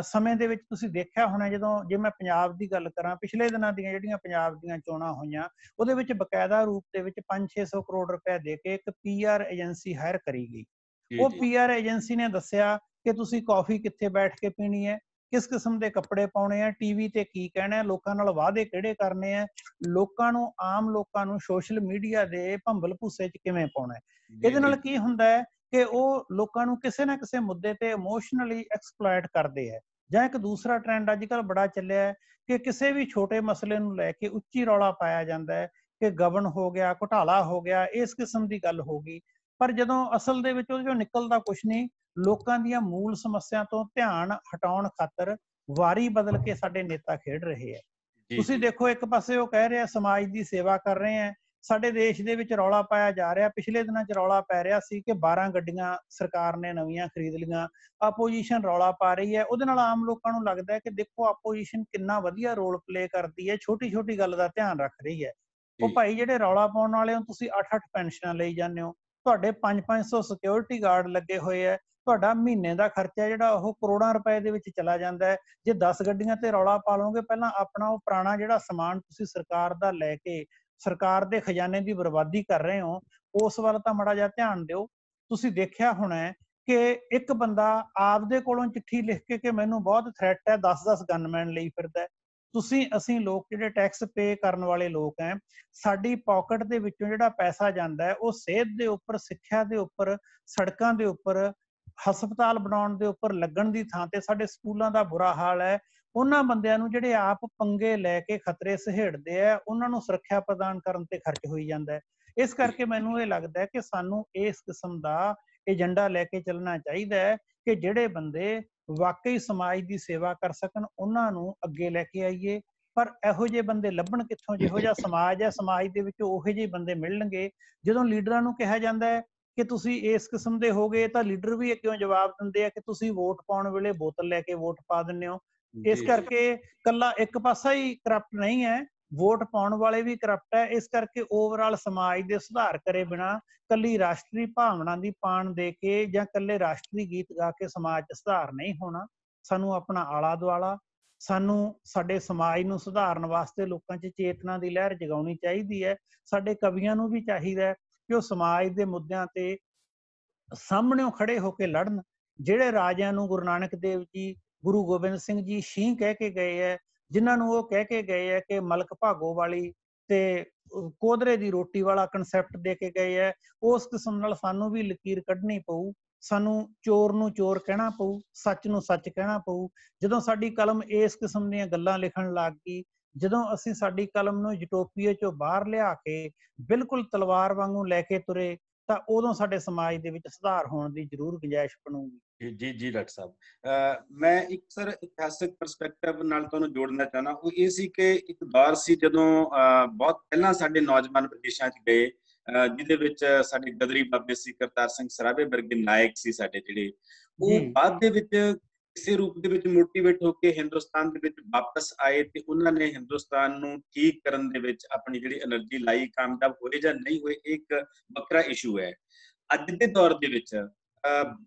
ਸਮੇਂ ਦੇ ਵਿੱਚ ਤੁਸੀਂ ਦੇਖਿਆ ਹੋਣਾ, ਜੇ ਮੈਂ ਪੰਜਾਬ ਦੀ ਗੱਲ ਕਰਾਂ, ਪਿਛਲੇ ਦਿਨਾਂ ਦੀਆਂ ਜਿਹੜੀਆਂ ਪੰਜਾਬ ਦੀਆਂ ਚੋਣਾਂ ਹੋਈਆਂ ਉਹਦੇ ਵਿੱਚ ਬਕਾਇਦਾ ਰੂਪ ਦੇ ਵਿੱਚ 500-600 ਕਰੋੜ ਰੁਪਏ ਦੇ ਕੇ ਇੱਕ PR ਏਜੰਸੀ ਹਾਇਰ ਕਰੀ ਗਈ। ਉਹ PR ਏਜੰਸੀ ਨੇ ਦੱਸਿਆ ਕਿ ਤੁਸੀਂ ਕੌਫੀ ਕਿੱਥੇ ਬੈਠ ਕੇ ਪੀਣੀ ਹੈ, ਕਿਸ ਕਿਸਮ ਦੇ ਕੱਪੜੇ ਪਾਉਣੇ ਆ, TV ਤੇ ਕੀ ਕਹਿਣਾ ਹੈ, ਲੋਕਾਂ ਨਾਲ ਵਾਅਦੇ ਕਿਹੜੇ ਕਰਨੇ ਆ, ਆਮ ਲੋਕਾਂ ਨੂੰ ਸੋਸ਼ਲ ਮੀਡੀਆ ਦੇ ਭੰਬਲ ਭੂਸੇ 'ਚ ਕਿਵੇਂ ਪਾਉਣਾ ਹੈ। ਇਹਦੇ ਨਾਲ ਕੀ ਹੁੰਦਾ ਹੈ ਕਿ ਉਹ ਲੋਕਾਂ ਨੂੰ ਕਿਸੇ ਨਾ ਕਿਸੇ ਮੁੱਦੇ ਤੇ ਇਮੋਸ਼ਨਲੀ ਐਕਸਪਲੋਇਟ ਕਰਦੇ ਹੈ। ਜਾਂ ਇੱਕ ਦੂਸਰਾ ਟ੍ਰੈਂਡ ਅੱਜ ਕੱਲ੍ਹ ਬੜਾ ਚੱਲਿਆ ਹੈ ਕਿ ਕਿਸੇ ਵੀ ਛੋਟੇ ਮਸਲੇ ਨੂੰ ਲੈ ਕੇ ਉੱਚੀ ਰੌਲਾ ਪਾਇਆ ਜਾਂਦਾ ਹੈ ਕਿ ਗਬਨ ਹੋ ਗਿਆ, ਘੁਟਾਲਾ ਹੋ ਗਿਆ, ਇਸ ਕਿਸਮ ਦੀ ਗੱਲ ਹੋ ਗਈ। ਪਰ ਜਦੋਂ ਅਸਲ ਦੇ ਵਿੱਚ ਉਹਦੇ ਚੋਂ ਨਿਕਲਦਾ ਕੁਛ ਨਹੀਂ, ਲੋਕਾਂ ਦੀਆਂ ਮੂਲ ਸਮੱਸਿਆ ਤੋਂ ਧਿਆਨ ਹਟਾਉਣ ਖਾਤਰ ਵਾਰੀ ਬਦਲ ਕੇ ਸਾਡੇ ਨੇਤਾ ਖੇਡ ਰਹੇ ਹੈ। ਤੁਸੀਂ ਦੇਖੋ, ਇੱਕ ਪਾਸੇ ਉਹ ਕਹਿ ਰਿਹਾ ਸਮਾਜ ਦੀ ਸੇਵਾ ਕਰ ਰਹੇ ਹੈ, ਸਾਡੇ ਦੇਸ਼ ਦੇ ਵਿੱਚ ਰੌਲਾ ਪਾਇਆ ਜਾ ਰਿਹਾ, ਪਿਛਲੇ ਦਿਨਾਂ 'ਚ ਰੌਲਾ ਪੈ ਰਿਹਾ ਸੀ ਕਿ 12 ਗੱਡੀਆਂ ਸਰਕਾਰ ਨੇ ਨਵੀਆਂ ਖਰੀਦ ਲਈਆਂ, ਆਪੋਜੀਸ਼ਨ ਰੌਲਾ ਪਾ ਰਹੀ ਹੈ। ਉਹਦੇ ਨਾਲ ਆਮ ਲੋਕਾਂ ਨੂੰ ਲੱਗਦਾ ਹੈ ਕਿ ਦੇਖੋ ਆਪੋਜੀਸ਼ਨ ਕਿੰਨਾ ਵਧੀਆ ਰੋਲ ਪਲੇ ਕਰਦੀ ਹੈ, ਛੋਟੀ ਛੋਟੀ ਗੱਲ ਦਾ ਧਿਆਨ ਰੱਖ ਰਹੀ ਹੈ। ਉਹ ਭਾਈ ਜਿਹੜੇ ਰੌਲਾ ਪਾਉਣ ਵਾਲੇ ਹੋ ਤੁਸੀਂ 8-8 ਪੈਨਸ਼ਨਾਂ ਲਈ ਜਾਂਦੇ ਹੋ, ਤੁਹਾਡੇ 5-500 ਸਿਕਿਉਰਿਟੀ ਗਾਰਡ ਲੱਗੇ ਹੋਏ ਹੈ, ਤੁਹਾਡਾ ਮਹੀਨੇ ਦਾ ਖਰਚਾ ਜਿਹੜਾ ਉਹ ਕਰੋੜਾਂ ਰੁਪਏ ਦੇ ਵਿੱਚ ਚਲਾ ਜਾਂਦਾ ਹੈ। ਜੇ 10 ਗੱਡੀਆਂ ਤੇ ਰੌਲਾ ਪਾ ਲਓਗੇ, ਪਹਿਲਾਂ ਆਪਣਾ ਉਹ ਪੁਰਾਣਾ ਜਿਹੜਾ ਸਮਾਨ ਤੁਸੀਂ ਸਰਕਾਰ ਦਾ ਲੈ ਕੇ ਸਰਕਾਰ ਦੇ ਖਜ਼ਾਨੇ ਦੀ ਬਰਬਾਦੀ ਕਰ ਰਹੇ ਹੋ, ਉਸ ਵੱਲ ਤਾਂ ਮਾੜਾ ਜਿਹਾ ਧਿਆਨ ਦਿਓ। ਤੁਸੀਂ ਦੇਖਿਆ ਹੋਣਾ ਕਿ ਇੱਕ ਬੰਦਾ ਆਪਦੇ ਕੋਲੋਂ ਚਿੱਠੀ ਲਿਖ ਕੇ ਕਿ ਮੈਨੂੰ ਬਹੁਤ ਥ੍ਰੈਟ ਹੈ, 10-10 ਗਨਮੈਨ ਲਈ ਫਿਰਦਾ। ਤੁਸੀਂ ਅਸੀਂ ਲੋਕ ਜਿਹੜੇ ਟੈਕਸ ਪੇ ਕਰਨ ਵਾਲੇ ਲੋਕ ਹੈ, ਸਾਡੀ ਪਾਕਟ ਦੇ ਵਿੱਚੋਂ ਜਿਹੜਾ ਪੈਸਾ ਜਾਂਦਾ ਹੈ ਉਹ ਸਿਹਤ ਦੇ ਉੱਪਰ, ਸਿੱਖਿਆ ਦੇ ਉੱਪਰ, ਸੜਕਾਂ ਦੇ ਉੱਪਰ, ਹਸਪਤਾਲ ਬਣਾਉਣ ਦੇ ਉੱਪਰ ਲੱਗਣ ਦੀ ਥਾਂ ਤੇ ਸਾਡੇ ਸਕੂਲਾਂ ਦਾ ਬੁਰਾ ਹਾਲ ਹੈ। ਉਹਨਾਂ ਬੰਦਿਆਂ ਨੂੰ ਜਿਹੜੇ ਆਪ ਪੰਗੇ ਲੈ ਕੇ ਖਤਰੇ ਸਹੇੜਦੇ ਆ, ਉਹਨਾਂ ਨੂੰ ਸੁਰੱਖਿਆ ਪ੍ਰਦਾਨ ਕਰਨ ਤੇ ਖਰਚ ਹੋਈ ਜਾਂਦਾ ਹੈ। ਇਸ ਕਰਕੇ ਮੈਨੂੰ ਇਹ ਲੱਗਦਾ ਹੈ ਕਿ ਸਾਨੂੰ ਇਸ ਕਿਸਮ ਦਾ ਏਜੰਡਾ ਲੈ ਕੇ ਚੱਲਣਾ ਚਾਹੀਦਾ ਹੈ ਕਿ ਜਿਹੜੇ ਬੰਦੇ ਵਾਕਈ ਸਮਾਜ ਦੀ ਸੇਵਾ ਕਰ ਸਕਣ ਉਹਨਾਂ ਨੂੰ ਅੱਗੇ ਲੈ ਕੇ ਆਈਏ। ਪਰ ਇਹੋ ਜਿਹੇ ਬੰਦੇ ਲੱਭਣ ਕਿੱਥੋਂ? ਜਿਹੋ ਜਿਹਾ ਸਮਾਜ ਹੈ, ਸਮਾਜ ਦੇ ਵਿੱਚ ਉਹੋ ਜਿਹੇ ਬੰਦੇ ਮਿਲਣਗੇ। ਜਦੋਂ ਲੀਡਰਾਂ ਨੂੰ ਕਿਹਾ ਜਾਂਦਾ ਹੈ ਕਿ ਤੁਸੀਂ ਇਸ ਕਿਸਮ ਦੇ ਹੋ ਗਏ, ਤਾਂ ਲੀਡਰ ਵੀ ਕਿਉਂ ਜਵਾਬ ਦਿੰਦੇ ਆ ਕਿ ਤੁਸੀਂ ਵੋਟ ਪਾਉਣ ਵੇਲੇ ਬੋਤਲ ਲੈ ਕੇ ਵੋਟ ਪਾ ਦਿੰਦੇ ਹੋ। ਇਸ ਕਰਕੇ ਕੱਲਾ ਇੱਕ ਪਾਸਾ ਹੀ ਕਰਪਟ ਨਹੀਂ ਹੈ, ਵੋਟ ਪਾਉਣ ਵਾਲੇ ਵੀ ਕਰਪਟ ਹੈ। ਇਸ ਕਰਕੇ ਓਵਰਆਲ ਸਮਾਜ ਦੇ ਸੁਧਾਰ ਕਰੇ ਬਿਨਾਂ, ਕੱਲੀ ਰਾਸ਼ਟਰੀ ਭਾਵਨਾ ਦੀ ਪਾਣ ਦੇ ਕੇ ਜਾਂ ਕੱਲੇ ਰਾਸ਼ਟਰੀ ਗੀਤ ਗਾ ਕੇ ਸਮਾਜ 'ਚ ਸੁਧਾਰ ਨਹੀਂ ਹੋਣਾ। ਸਾਨੂੰ ਆਪਣਾ ਆਲਾ ਦੁਆਲਾ, ਸਾਨੂੰ ਸਾਡੇ ਸਮਾਜ ਨੂੰ ਸੁਧਾਰਨ ਵਾਸਤੇ ਲੋਕਾਂ 'ਚ ਚੇਤਨਾ ਦੀ ਲਹਿਰ ਜਗਾਉਣੀ ਚਾਹੀਦੀ ਹੈ। ਸਾਡੇ ਕਵੀਆਂ ਨੂੰ ਵੀ ਚਾਹੀਦਾ ਹੈ ਕਿ ਉਹ ਸਮਾਜ ਦੇ ਮੁੱਦਿਆਂ ਤੇ ਸਾਹਮਣਿਓਂ ਖੜੇ ਹੋ ਕੇ ਲੜਨ। ਜਿਹੜੇ ਰਾਜਿਆਂ ਨੂੰ ਗੁਰੂ ਨਾਨਕ ਦੇਵ ਜੀ, ਗੁਰੂ ਗੋਬਿੰਦ ਸਿੰਘ ਜੀ ਸ਼ੀਂਹ ਕਹਿ ਕੇ ਗਏ ਹੈ, ਜਿਨ੍ਹਾਂ ਨੂੰ ਉਹ ਕਹਿ ਕੇ ਗਏ ਹੈ ਕਿ ਮਲਕ ਭਾਗੋ ਵਾਲੀ ਤੇ ਕੋਧਰੇ ਦੀ ਰੋਟੀ ਵਾਲਾ ਕਨਸੈਪਟ ਦੇ ਕੇ ਗਏ ਹੈ, ਉਸ ਕਿਸਮ ਨਾਲ ਸਾਨੂੰ ਵੀ ਲਕੀਰ ਕੱਢਣੀ ਪਊ। ਸਾਨੂੰ ਚੋਰ ਨੂੰ ਚੋਰ ਕਹਿਣਾ ਪਊ, ਸੱਚ ਨੂੰ ਸੱਚ ਕਹਿਣਾ ਪਊ। ਜਦੋਂ ਸਾਡੀ ਕਲਮ ਇਸ ਕਿਸਮ ਦੀਆਂ ਗੱਲਾਂ ਲਿਖਣ ਲੱਗ ਗਈ, ਜਦੋਂ ਅਸੀਂ ਸਾਡੀ ਕਲਮ ਨੂੰ ਯੂਟੋਪੀਆ ਚੋਂ ਬਾਹਰ ਲਿਆ ਕੇ ਬਿਲਕੁਲ ਤਲਵਾਰ ਵਾਂਗੂ ਲੈ ਕੇ ਤੁਰੇ, ਤਾਂ ਉਦੋਂ ਸਾਡੇ ਸਮਾਜ ਦੇ ਵਿੱਚ ਸੁਧਾਰ ਹੋਣ ਦੀ ਜ਼ਰੂਰ ਗੁੰਜਾਇਸ਼ ਬਣੂਗੀ। ਜੀ ਡਾਕਟਰ ਸਾਹਿਬ, ਮੈਂ ਇੱਕ ਸਰ ਇਤਿਹਾਸਕ ਪਰਸਪੈਕਟਿਵ ਨਾਲ ਤੁਹਾਨੂੰ ਜੋੜਨਾ ਚਾਹਨਾ। ਉਹ ਇਹ ਸੀ ਕਿ ਇੱਕ ਦੌਰ ਸੀ ਜਦੋਂ ਬਹੁਤ ਪਹਿਲਾਂ ਸਾਡੇ ਨੌਜਵਾਨ ਵਿਦੇਸ਼ਾਂ 'ਚ ਗਏ, ਜਿਹਦੇ ਵਿੱਚ ਸਾਡੇ ਗਦਰੀ ਬਾਬੇ ਸੀ, ਕਰਤਾਰ ਸਿੰਘ ਸਰਾਭੇ ਵਰਗੇ ਨਾਇਕ ਸੀ ਸਾਡੇ, ਜਿਹੜੇ ਉਹ ਬਾਅਦ ਦੇ ਵਿੱਚ ਕਿਸੇ ਰੂਪ ਦੇ ਵਿੱਚ ਮੋਟੀਵੇਟ ਹੋ ਕੇ ਹਿੰਦੁਸਤਾਨ ਦੇ ਵਿੱਚ ਵਾਪਸ ਆਏ ਤੇ ਉਹਨਾਂ ਨੇ ਹਿੰਦੁਸਤਾਨ ਨੂੰ ਠੀਕ ਕਰਨ ਦੇ ਵਿੱਚ ਆਪਣੀ ਜਿਹੜੀ એનર્ਜੀ ਲਾਈ। ਕਾਮਯਾਬ ਹੋਏ ਜਾਂ ਨਹੀਂ ਹੋਏ ਇੱਕ ਵੱਖਰਾ ਇਸ਼ੂ ਹੈ। ਅੱਜ ਦੇ ਦੌਰ ਦੇ ਵਿੱਚ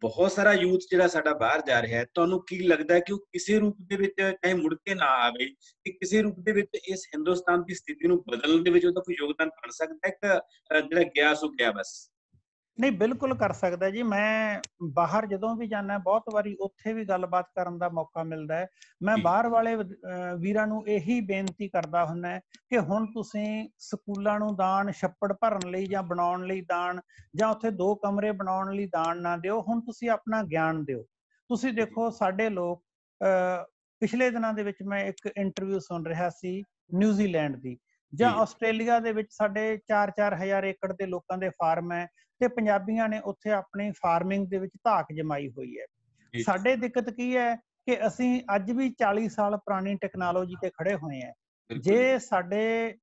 ਬਹੁਤ ਸਾਰਾ ਯੂਥ ਜਿਹੜਾ ਸਾਡਾ ਬਾਹਰ ਜਾ ਰਿਹਾ ਹੈ, ਤੁਹਾਨੂੰ ਕੀ ਲੱਗਦਾ ਕਿ ਉਹ ਕਿਸੇ ਰੂਪ ਦੇ ਵਿੱਚ, ਚਾਹੇ ਮੁੜ ਕੇ ਨਾ ਆਵੇ, ਕਿ ਕਿਸੇ ਰੂਪ ਦੇ ਵਿੱਚ ਇਸ ਹਿੰਦੁਸਤਾਨ ਦੀ ਸਥਿਤੀ ਨੂੰ ਬਦਲਣ ਦੇ ਵਿੱਚ ਉਹਦਾ ਕੋਈ ਯੋਗਦਾਨ ਬਣ ਸਕਦਾ ਹੈ? ਜਿਹੜਾ ਗਿਆ ਸੋ ਗਿਆ ਬਸ? ਨਹੀਂ, ਬਿਲਕੁਲ ਕਰ ਸਕਦਾ ਜੀ। ਮੈਂ ਬਾਹਰ ਜਦੋਂ ਵੀ ਜਾਂਦਾ, ਬਹੁਤ ਵਾਰੀ ਉੱਥੇ ਵੀ ਗੱਲਬਾਤ ਕਰਨ ਦਾ ਮੌਕਾ ਮਿਲਦਾ ਹੈ। ਮੈਂ ਬਾਹਰ ਵਾਲੇ ਵੀਰਾਂ ਨੂੰ ਇਹੀ ਬੇਨਤੀ ਕਰਦਾ ਹੁੰਦਾ ਕਿ ਹੁਣ ਤੁਸੀਂ ਸਕੂਲਾਂ ਨੂੰ ਦਾਨ, ਛੱਪੜ ਭਰਨ ਲਈ ਜਾਂ ਬਣਾਉਣ ਲਈ ਦਾਨ, ਜਾਂ ਉੱਥੇ 2 ਕਮਰੇ ਬਣਾਉਣ ਲਈ ਦਾਨ ਨਾ ਦਿਓ। ਹੁਣ ਤੁਸੀਂ ਆਪਣਾ ਗਿਆਨ ਦਿਓ। ਤੁਸੀਂ ਦੇਖੋ, ਸਾਡੇ ਲੋਕ ਪਿਛਲੇ ਦਿਨਾਂ ਦੇ ਵਿੱਚ ਮੈਂ ਇੱਕ ਇੰਟਰਵਿਊ ਸੁਣ ਰਿਹਾ ਸੀ ਨਿਊਜ਼ੀਲੈਂਡ ਦੀ, ਜਾਂ ਆਸਟ੍ਰੇਲੀਆ ਦੇ ਵਿੱਚ ਸਾਡੇ 4-4 ਹਜ਼ਾਰ ਏਕੜ ਦੇ ਲੋਕਾਂ ਦੇ ਫਾਰਮ ਹੈ ਤੇ ਪੰਜਾਬੀਆਂ ਨੇ ਉੱਥੇ ਆਪਣੀ ਫਾਰਮਿੰਗ ਦੇ ਵਿੱਚ ਧਾਕ ਜਮਾਈ ਹੋਈ ਹੈ। ਸਾਡੇ ਦਿੱਕਤ ਕੀ ਹੈ ਕਿ ਅਸੀਂ ਅੱਜ ਵੀ 40 ਸਾਲ ਪੁਰਾਣੀ ਟੈਕਨੋਲੋਜੀ ਤੇ ਖੜੇ ਹੋਏ ਹਾਂ। ਜੇ ਸਾਡੇ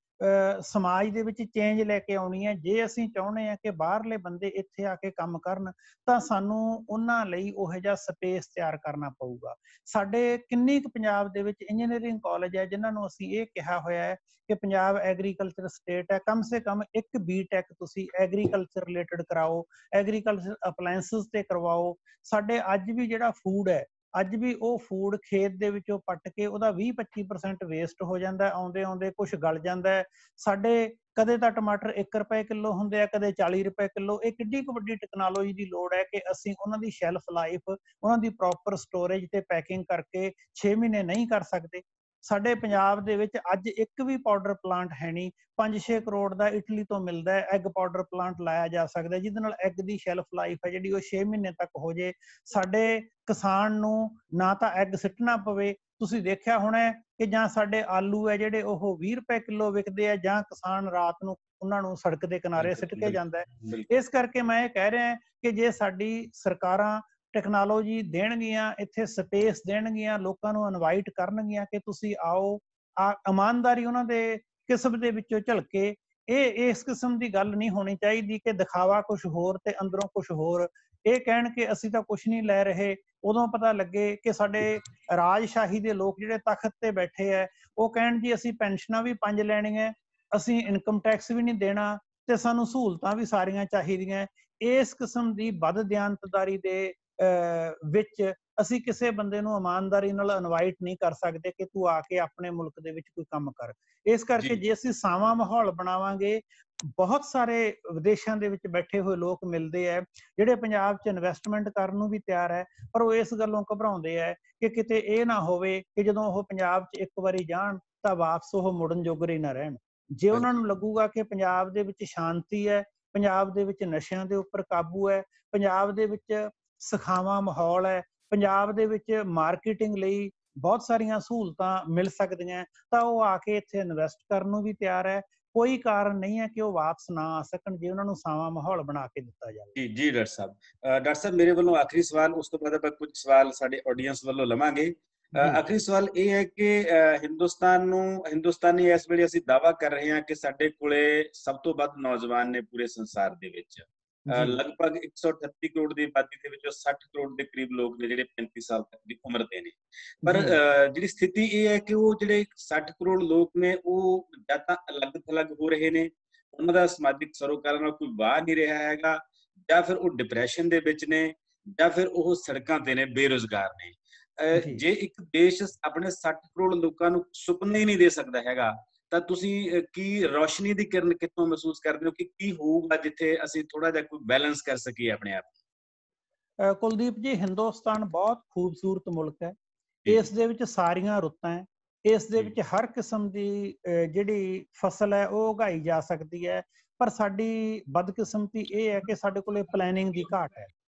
ਸਮਾਜ ਦੇ ਵਿੱਚ ਚੇਂਜ ਲੈ ਕੇ ਆਉਣੀ ਹੈ, ਜੇ ਅਸੀਂ ਚਾਹੁੰਦੇ ਹਾਂ ਕਿ ਬਾਹਰਲੇ ਬੰਦੇ ਇੱਥੇ ਆ ਕੇ ਕੰਮ ਕਰਨ, ਤਾਂ ਸਾਨੂੰ ਉਹਨਾਂ ਲਈ ਉਹ ਜਿਹਾ ਸਪੇਸ ਤਿਆਰ ਕਰਨਾ ਪਊਗਾ। ਸਾਡੇ ਕਿੰਨੀ ਕੁ ਪੰਜਾਬ ਦੇ ਵਿੱਚ ਇੰਜੀਨੀਅਰਿੰਗ ਕਾਲਜ ਹੈ ਜਿਨ੍ਹਾਂ ਨੂੰ ਅਸੀਂ ਇਹ ਕਿਹਾ ਹੋਇਆ ਹੈ ਕਿ ਪੰਜਾਬ ਐਗਰੀਕਲਚਰ ਸਟੇਟ ਹੈ, ਕਮ ਸੇ ਕਮ ਇੱਕ BTech ਤੁਸੀਂ ਐਗਰੀਕਲਚਰ ਰਿਲੇਟਡ ਕਰਾਓ, ਐਗਰੀਕਲਚਰ ਅਪਲਾਇੰਸਿਸ ਤੇ ਕਰਵਾਓ। ਸਾਡੇ ਅੱਜ ਵੀ ਜਿਹੜਾ ਫੂਡ ਹੈ, ਅੱਜ ਵੀ ਉਹ ਫੂਡ ਖੇਤ ਦੇ ਵਿੱਚੋਂ ਪੱਟ ਕੇ ਉਹਦਾ 20-25% ਵੇਸਟ ਹੋ ਜਾਂਦਾ, ਆਉਂਦੇ ਆਉਂਦੇ ਕੁਝ ਗਲ ਜਾਂਦਾ ਹੈ। ਸਾਡੇ ਕਦੇ ਤਾਂ ਟਮਾਟਰ 1 ਰੁਪਏ ਕਿਲੋ ਹੁੰਦੇ ਆ, ਕਦੇ 40 ਰੁਪਏ ਕਿਲੋ। ਇਹ ਕਿੱਡੀ ਕੁ ਵੱਡੀ ਟੈਕਨੋਲੋਜੀ ਦੀ ਲੋੜ ਹੈ ਕਿ ਅਸੀਂ ਉਹਨਾਂ ਦੀ ਸ਼ੈਲਫ ਲਾਈਫ, ਉਹਨਾਂ ਦੀ ਪ੍ਰੋਪਰ ਸਟੋਰੇਜ ਤੇ ਪੈਕਿੰਗ ਕਰਕੇ 6 ਮਹੀਨੇ ਨਹੀਂ ਕਰ ਸਕਦੇ। ਸਾਡੇ ਪੰਜਾਬ ਦੇ ਵਿੱਚ ਅੱਜ ਇੱਕ ਵੀ ਪਾਊਡਰ ਪਲਾਂਟ ਹੈ ਨਹੀਂ। 5-6 ਕਰੋੜ ਦਾ ਇਟਲੀ ਤੋਂ ਮਿਲਦਾ ਹੈ ਐਗ ਪਾਊਡਰ ਪਲਾਂਟ ਲਾਇਆ ਜਾ ਸਕਦਾ, ਜਿਹਦੇ ਨਾਲ ਐਗ ਦੀ ਸ਼ੈਲਫ ਲਾਈਫ ਹੈ ਜਿਹੜੀ ਉਹ 6 ਮਹੀਨੇ ਤੱਕ ਹੋ ਜੇ। ਸਾਡੇ ਕਿਸਾਨ ਨੂੰ ਨਾ ਤਾਂ ਐਗ ਸਿੱਟਣਾ ਪਵੇ। ਤੁਸੀਂ ਦੇਖਿਆ ਹੋਣਾ ਕਿ ਜਾਂ ਸਾਡੇ ਆਲੂ ਹੈ ਜਿਹੜੇ ਉਹ 20 ਰੁਪਏ ਕਿਲੋ ਵਿਕਦੇ ਆ, ਜਾਂ ਕਿਸਾਨ ਰਾਤ ਨੂੰ ਉਹਨਾਂ ਨੂੰ ਸੜਕ ਦੇ ਕਿਨਾਰੇ ਸਿੱਟ ਕੇ ਜਾਂਦਾ ਹੈ। ਇਸ ਕਰਕੇ ਮੈਂ ਇਹ ਕਹਿ ਰਿਹਾ ਕਿ ਜੇ ਸਾਡੀ ਸਰਕਾਰਾਂ ਟੈਕਨੋਲੋਜੀ ਦੇਣਗੀਆਂ, ਇੱਥੇ ਸਪੇਸ ਦੇਣਗੀਆਂ, ਲੋਕਾਂ ਨੂੰ ਇਨਵਾਈਟ ਕਰਨਗੀਆਂ ਕਿ ਤੁਸੀਂ ਆਓ, ਇਮਾਨਦਾਰੀ ਉਹਨਾਂ ਦੇ ਕਿਸਮ ਦੇ ਵਿੱਚੋਂ ਝਲਕੇ। ਇਹ ਇਸ ਕਿਸਮ ਦੀ ਗੱਲ ਨਹੀਂ ਹੋਣੀ ਚਾਹੀਦੀ ਕਿ ਦਿਖਾਵਾ ਕੁਝ ਹੋਰ ਤੇ ਅੰਦਰੋਂ ਕੁਝ ਹੋਰ। ਇਹ ਕਹਿਣ ਕਿ ਅਸੀਂ ਤਾਂ ਕੁਝ ਨਹੀਂ ਲੈ ਰਹੇ, ਉਦੋਂ ਪਤਾ ਲੱਗੇ ਕਿ ਸਾਡੇ ਰਾਜਸ਼ਾਹੀ ਦੇ ਲੋਕ ਜਿਹੜੇ ਤਖਤ ਤੇ ਬੈਠੇ ਹੈ, ਉਹ ਕਹਿਣ ਜੀ ਅਸੀਂ ਪੈਨਸ਼ਨਾਂ ਵੀ 5 ਲੈਣੀਆਂ, ਅਸੀਂ ਇਨਕਮ ਟੈਕਸ ਵੀ ਨਹੀਂ ਦੇਣਾ, ਤੇ ਸਾਨੂੰ ਸਹੂਲਤਾਂ ਵੀ ਸਾਰੀਆਂ ਚਾਹੀਦੀਆਂ। ਇਸ ਕਿਸਮ ਦੀ ਬਦਦਿਆਨਤਦਾਰੀ ਦੇ ਵਿੱਚ ਅਸੀਂ ਕਿਸੇ ਬੰਦੇ ਨੂੰ ਇਮਾਨਦਾਰੀ ਨਾਲ ਇਨਵਾਈਟ ਨਹੀਂ ਕਰ ਸਕਦੇ ਕਿ ਤੂੰ ਆ ਕੇ ਆਪਣੇ ਮੁਲਕ ਦੇ ਵਿੱਚ ਕੋਈ ਕੰਮ ਕਰ। ਇਸ ਕਰਕੇ ਜੇ ਅਸੀਂ ਸਾਵਾਂ ਮਾਹੌਲ ਬਣਾਵਾਂਗੇ, ਬਹੁਤ ਸਾਰੇ ਵਿਦੇਸ਼ਾਂ ਦੇ ਵਿੱਚ ਬੈਠੇ ਹੋਏ ਲੋਕ ਮਿਲਦੇ ਹੈ ਜਿਹੜੇ ਪੰਜਾਬ 'ਚ ਇਨਵੈਸਟਮੈਂਟ ਕਰਨ ਨੂੰ ਵੀ ਤਿਆਰ ਹੈ, ਪਰ ਉਹ ਇਸ ਗੱਲੋਂ ਘਬਰਾਉਂਦੇ ਹੈ ਕਿ ਕਿਤੇ ਇਹ ਨਾ ਹੋਵੇ ਕਿ ਜਦੋਂ ਉਹ ਪੰਜਾਬ 'ਚ ਇੱਕ ਵਾਰੀ ਜਾਣ ਤਾਂ ਵਾਪਸ ਉਹ ਮੁੜਨ ਜੋਗਰੇ ਨਾ ਰਹਿਣ। ਜੇ ਉਹਨਾਂ ਨੂੰ ਲੱਗੂਗਾ ਕਿ ਪੰਜਾਬ ਦੇ ਵਿੱਚ ਸ਼ਾਂਤੀ ਹੈ, ਪੰਜਾਬ ਦੇ ਵਿੱਚ ਨਸ਼ਿਆਂ ਦੇ ਉੱਪਰ ਕਾਬੂ ਹੈ, ਪੰਜਾਬ ਦੇ ਵਿੱਚ ਸਖਾਵਾਂ ਮਾਹੌਲ ਹੈ, ਪੰਜਾਬ ਦੇ ਵਿੱਚ ਮਾਰਕੀਟਿੰਗ ਲਈ ਬਹੁਤ ਸਾਰੀਆਂ ਸਹੂਲਤਾਂ ਮਿਲ ਸਕਦੀਆਂ, ਤਾਂ ਉਹ ਆ ਕੇ ਇੱਥੇ ਇਨਵੈਸਟ ਕਰਨ ਨੂੰ ਵੀ ਤਿਆਰ ਹੈ। ਕੋਈ ਕਾਰਨ ਨਹੀਂ ਹੈ ਕਿ ਉਹ ਵਾਪਸ ਨਾ ਆ ਸਕਣ ਜੇ ਉਹਨਾਂ ਨੂੰ ਸਾਵਾਂ ਮਾਹੌਲ ਬਣਾ ਕੇ ਦਿੱਤਾ ਜਾਵੇ। ਜੀ ਡਾਕਟਰ ਸਾਹਿਬ, ਡਾਕਟਰ ਸਾਹਿਬ ਮੇਰੇ ਵੱਲੋਂ ਆਖਰੀ ਸਵਾਲ, ਉਸ ਤੋਂ ਬਾਅਦ ਆਪਾਂ ਕੁਝ ਸਵਾਲ ਸਾਡੇ ਆਡੀਅנס ਵੱਲੋਂ ਲਵਾਂਗੇ। ਆਖਰੀ ਸਵਾਲ ਇਹ ਹੈ ਕਿ ਹਿੰਦੁਸਤਾਨੀ ਇਸ ਵੇਲੇ ਅਸੀਂ ਦਾਅਵਾ ਕਰ ਰਹੇ ਹਾਂ ਕਿ ਸਾਡੇ ਕੋਲੇ ਸਭ ਤੋਂ ਵੱਧ ਨੌਜਵਾਨ ਨੇ ਪੂਰੇ ਸੰਸਾਰ ਦੇ ਵਿੱਚ। ਲਗਭਗ 138 ਕਰੋੜ ਦੀ ਆਬਾਦੀ ਦੇ ਵਿੱਚੋਂ 60 ਕਰੋੜ ਦੇ ਕਰੀਬ ਲੋਕ ਨੇ ਜਿਹੜੇ 35 ਸਾਲ ਤੱਕ ਦੀ ਉਮਰ ਦੇ ਨੇ। ਪਰ ਜਿਹੜੀ ਸਥਿਤੀ ਇਹ ਹੈ ਕਿ ਉਹ ਜਿਹੜੇ 60 ਕਰੋੜ ਲੋਕ ਨੇ ਉਹ ਜਾਂ ਤਾਂ ਅਲੱਗ-ਥਲੱਗ ਹੋ ਰਹੇ ਨੇ, ਉਹਨਾਂ ਦਾ ਸਮਾਜਿਕ ਸਰੋਕਾਰਾਂ ਨਾਲ ਕੋਈ ਵਾਹ ਨਹੀਂ ਰਿਹਾ ਹੈਗਾ, ਜਾਂ ਫਿਰ ਉਹ ਡਿਪਰੈਸ਼ਨ ਦੇ ਵਿੱਚ ਨੇ, ਜਾਂ ਫਿਰ ਉਹ ਸੜਕਾਂ ਤੇ ਨੇ, ਬੇਰੁਜ਼ਗਾਰ ਨੇ। ਜੇ ਇੱਕ ਦੇਸ਼ ਆਪਣੇ 60 ਕਰੋੜ ਲੋਕਾਂ ਨੂੰ ਸੁਪਨੇ ਹੀ ਨਹੀਂ ਦੇ ਸਕਦਾ ਹੈਗਾ, ਤਾਂ ਤੁਸੀਂ ਕੀ ਰੋਸ਼ਨੀ ਦੀ ਕਿਰਨ ਕਿੱਥੋਂ ਮਹਿਸੂਸ ਕਰਦੇ ਹੋ ਕਿ ਕੀ ਹੋਊਗਾ ਜਿੱਥੇ ਅਸੀਂ ਥੋੜਾ ਜਿਹਾ ਕੋਈ ਬੈਲੈਂਸ ਕਰ ਸਕੀਏ ਆਪਣੇ ਆਪ? ਕੁਲਦੀਪ ਜੀ, ਹਿੰਦੁਸਤਾਨ ਬਹੁਤ ਖੂਬਸੂਰਤ ਮੁਲਕ ਹੈ। ਇਸ ਦੇ ਵਿੱਚ ਸਾਰੀਆਂ ਰੁੱਤਾਂ ਹੈ, ਇਸ ਦੇ ਵਿੱਚ ਹਰ ਕਿਸਮ ਦੀ ਜਿਹੜੀ ਫਸਲ ਹੈ ਉਹ ਉਗਾਈ ਜਾ ਸਕਦੀ ਹੈ, ਪਰ ਸਾਡੀ ਬਦਕਿਸਮਤੀ ਇਹ ਹੈ ਕਿ ਸਾਡੇ ਕੋਲੇ ਪਲੈਨਿੰਗ ਦੀ ਘਾਟ ਹੈ।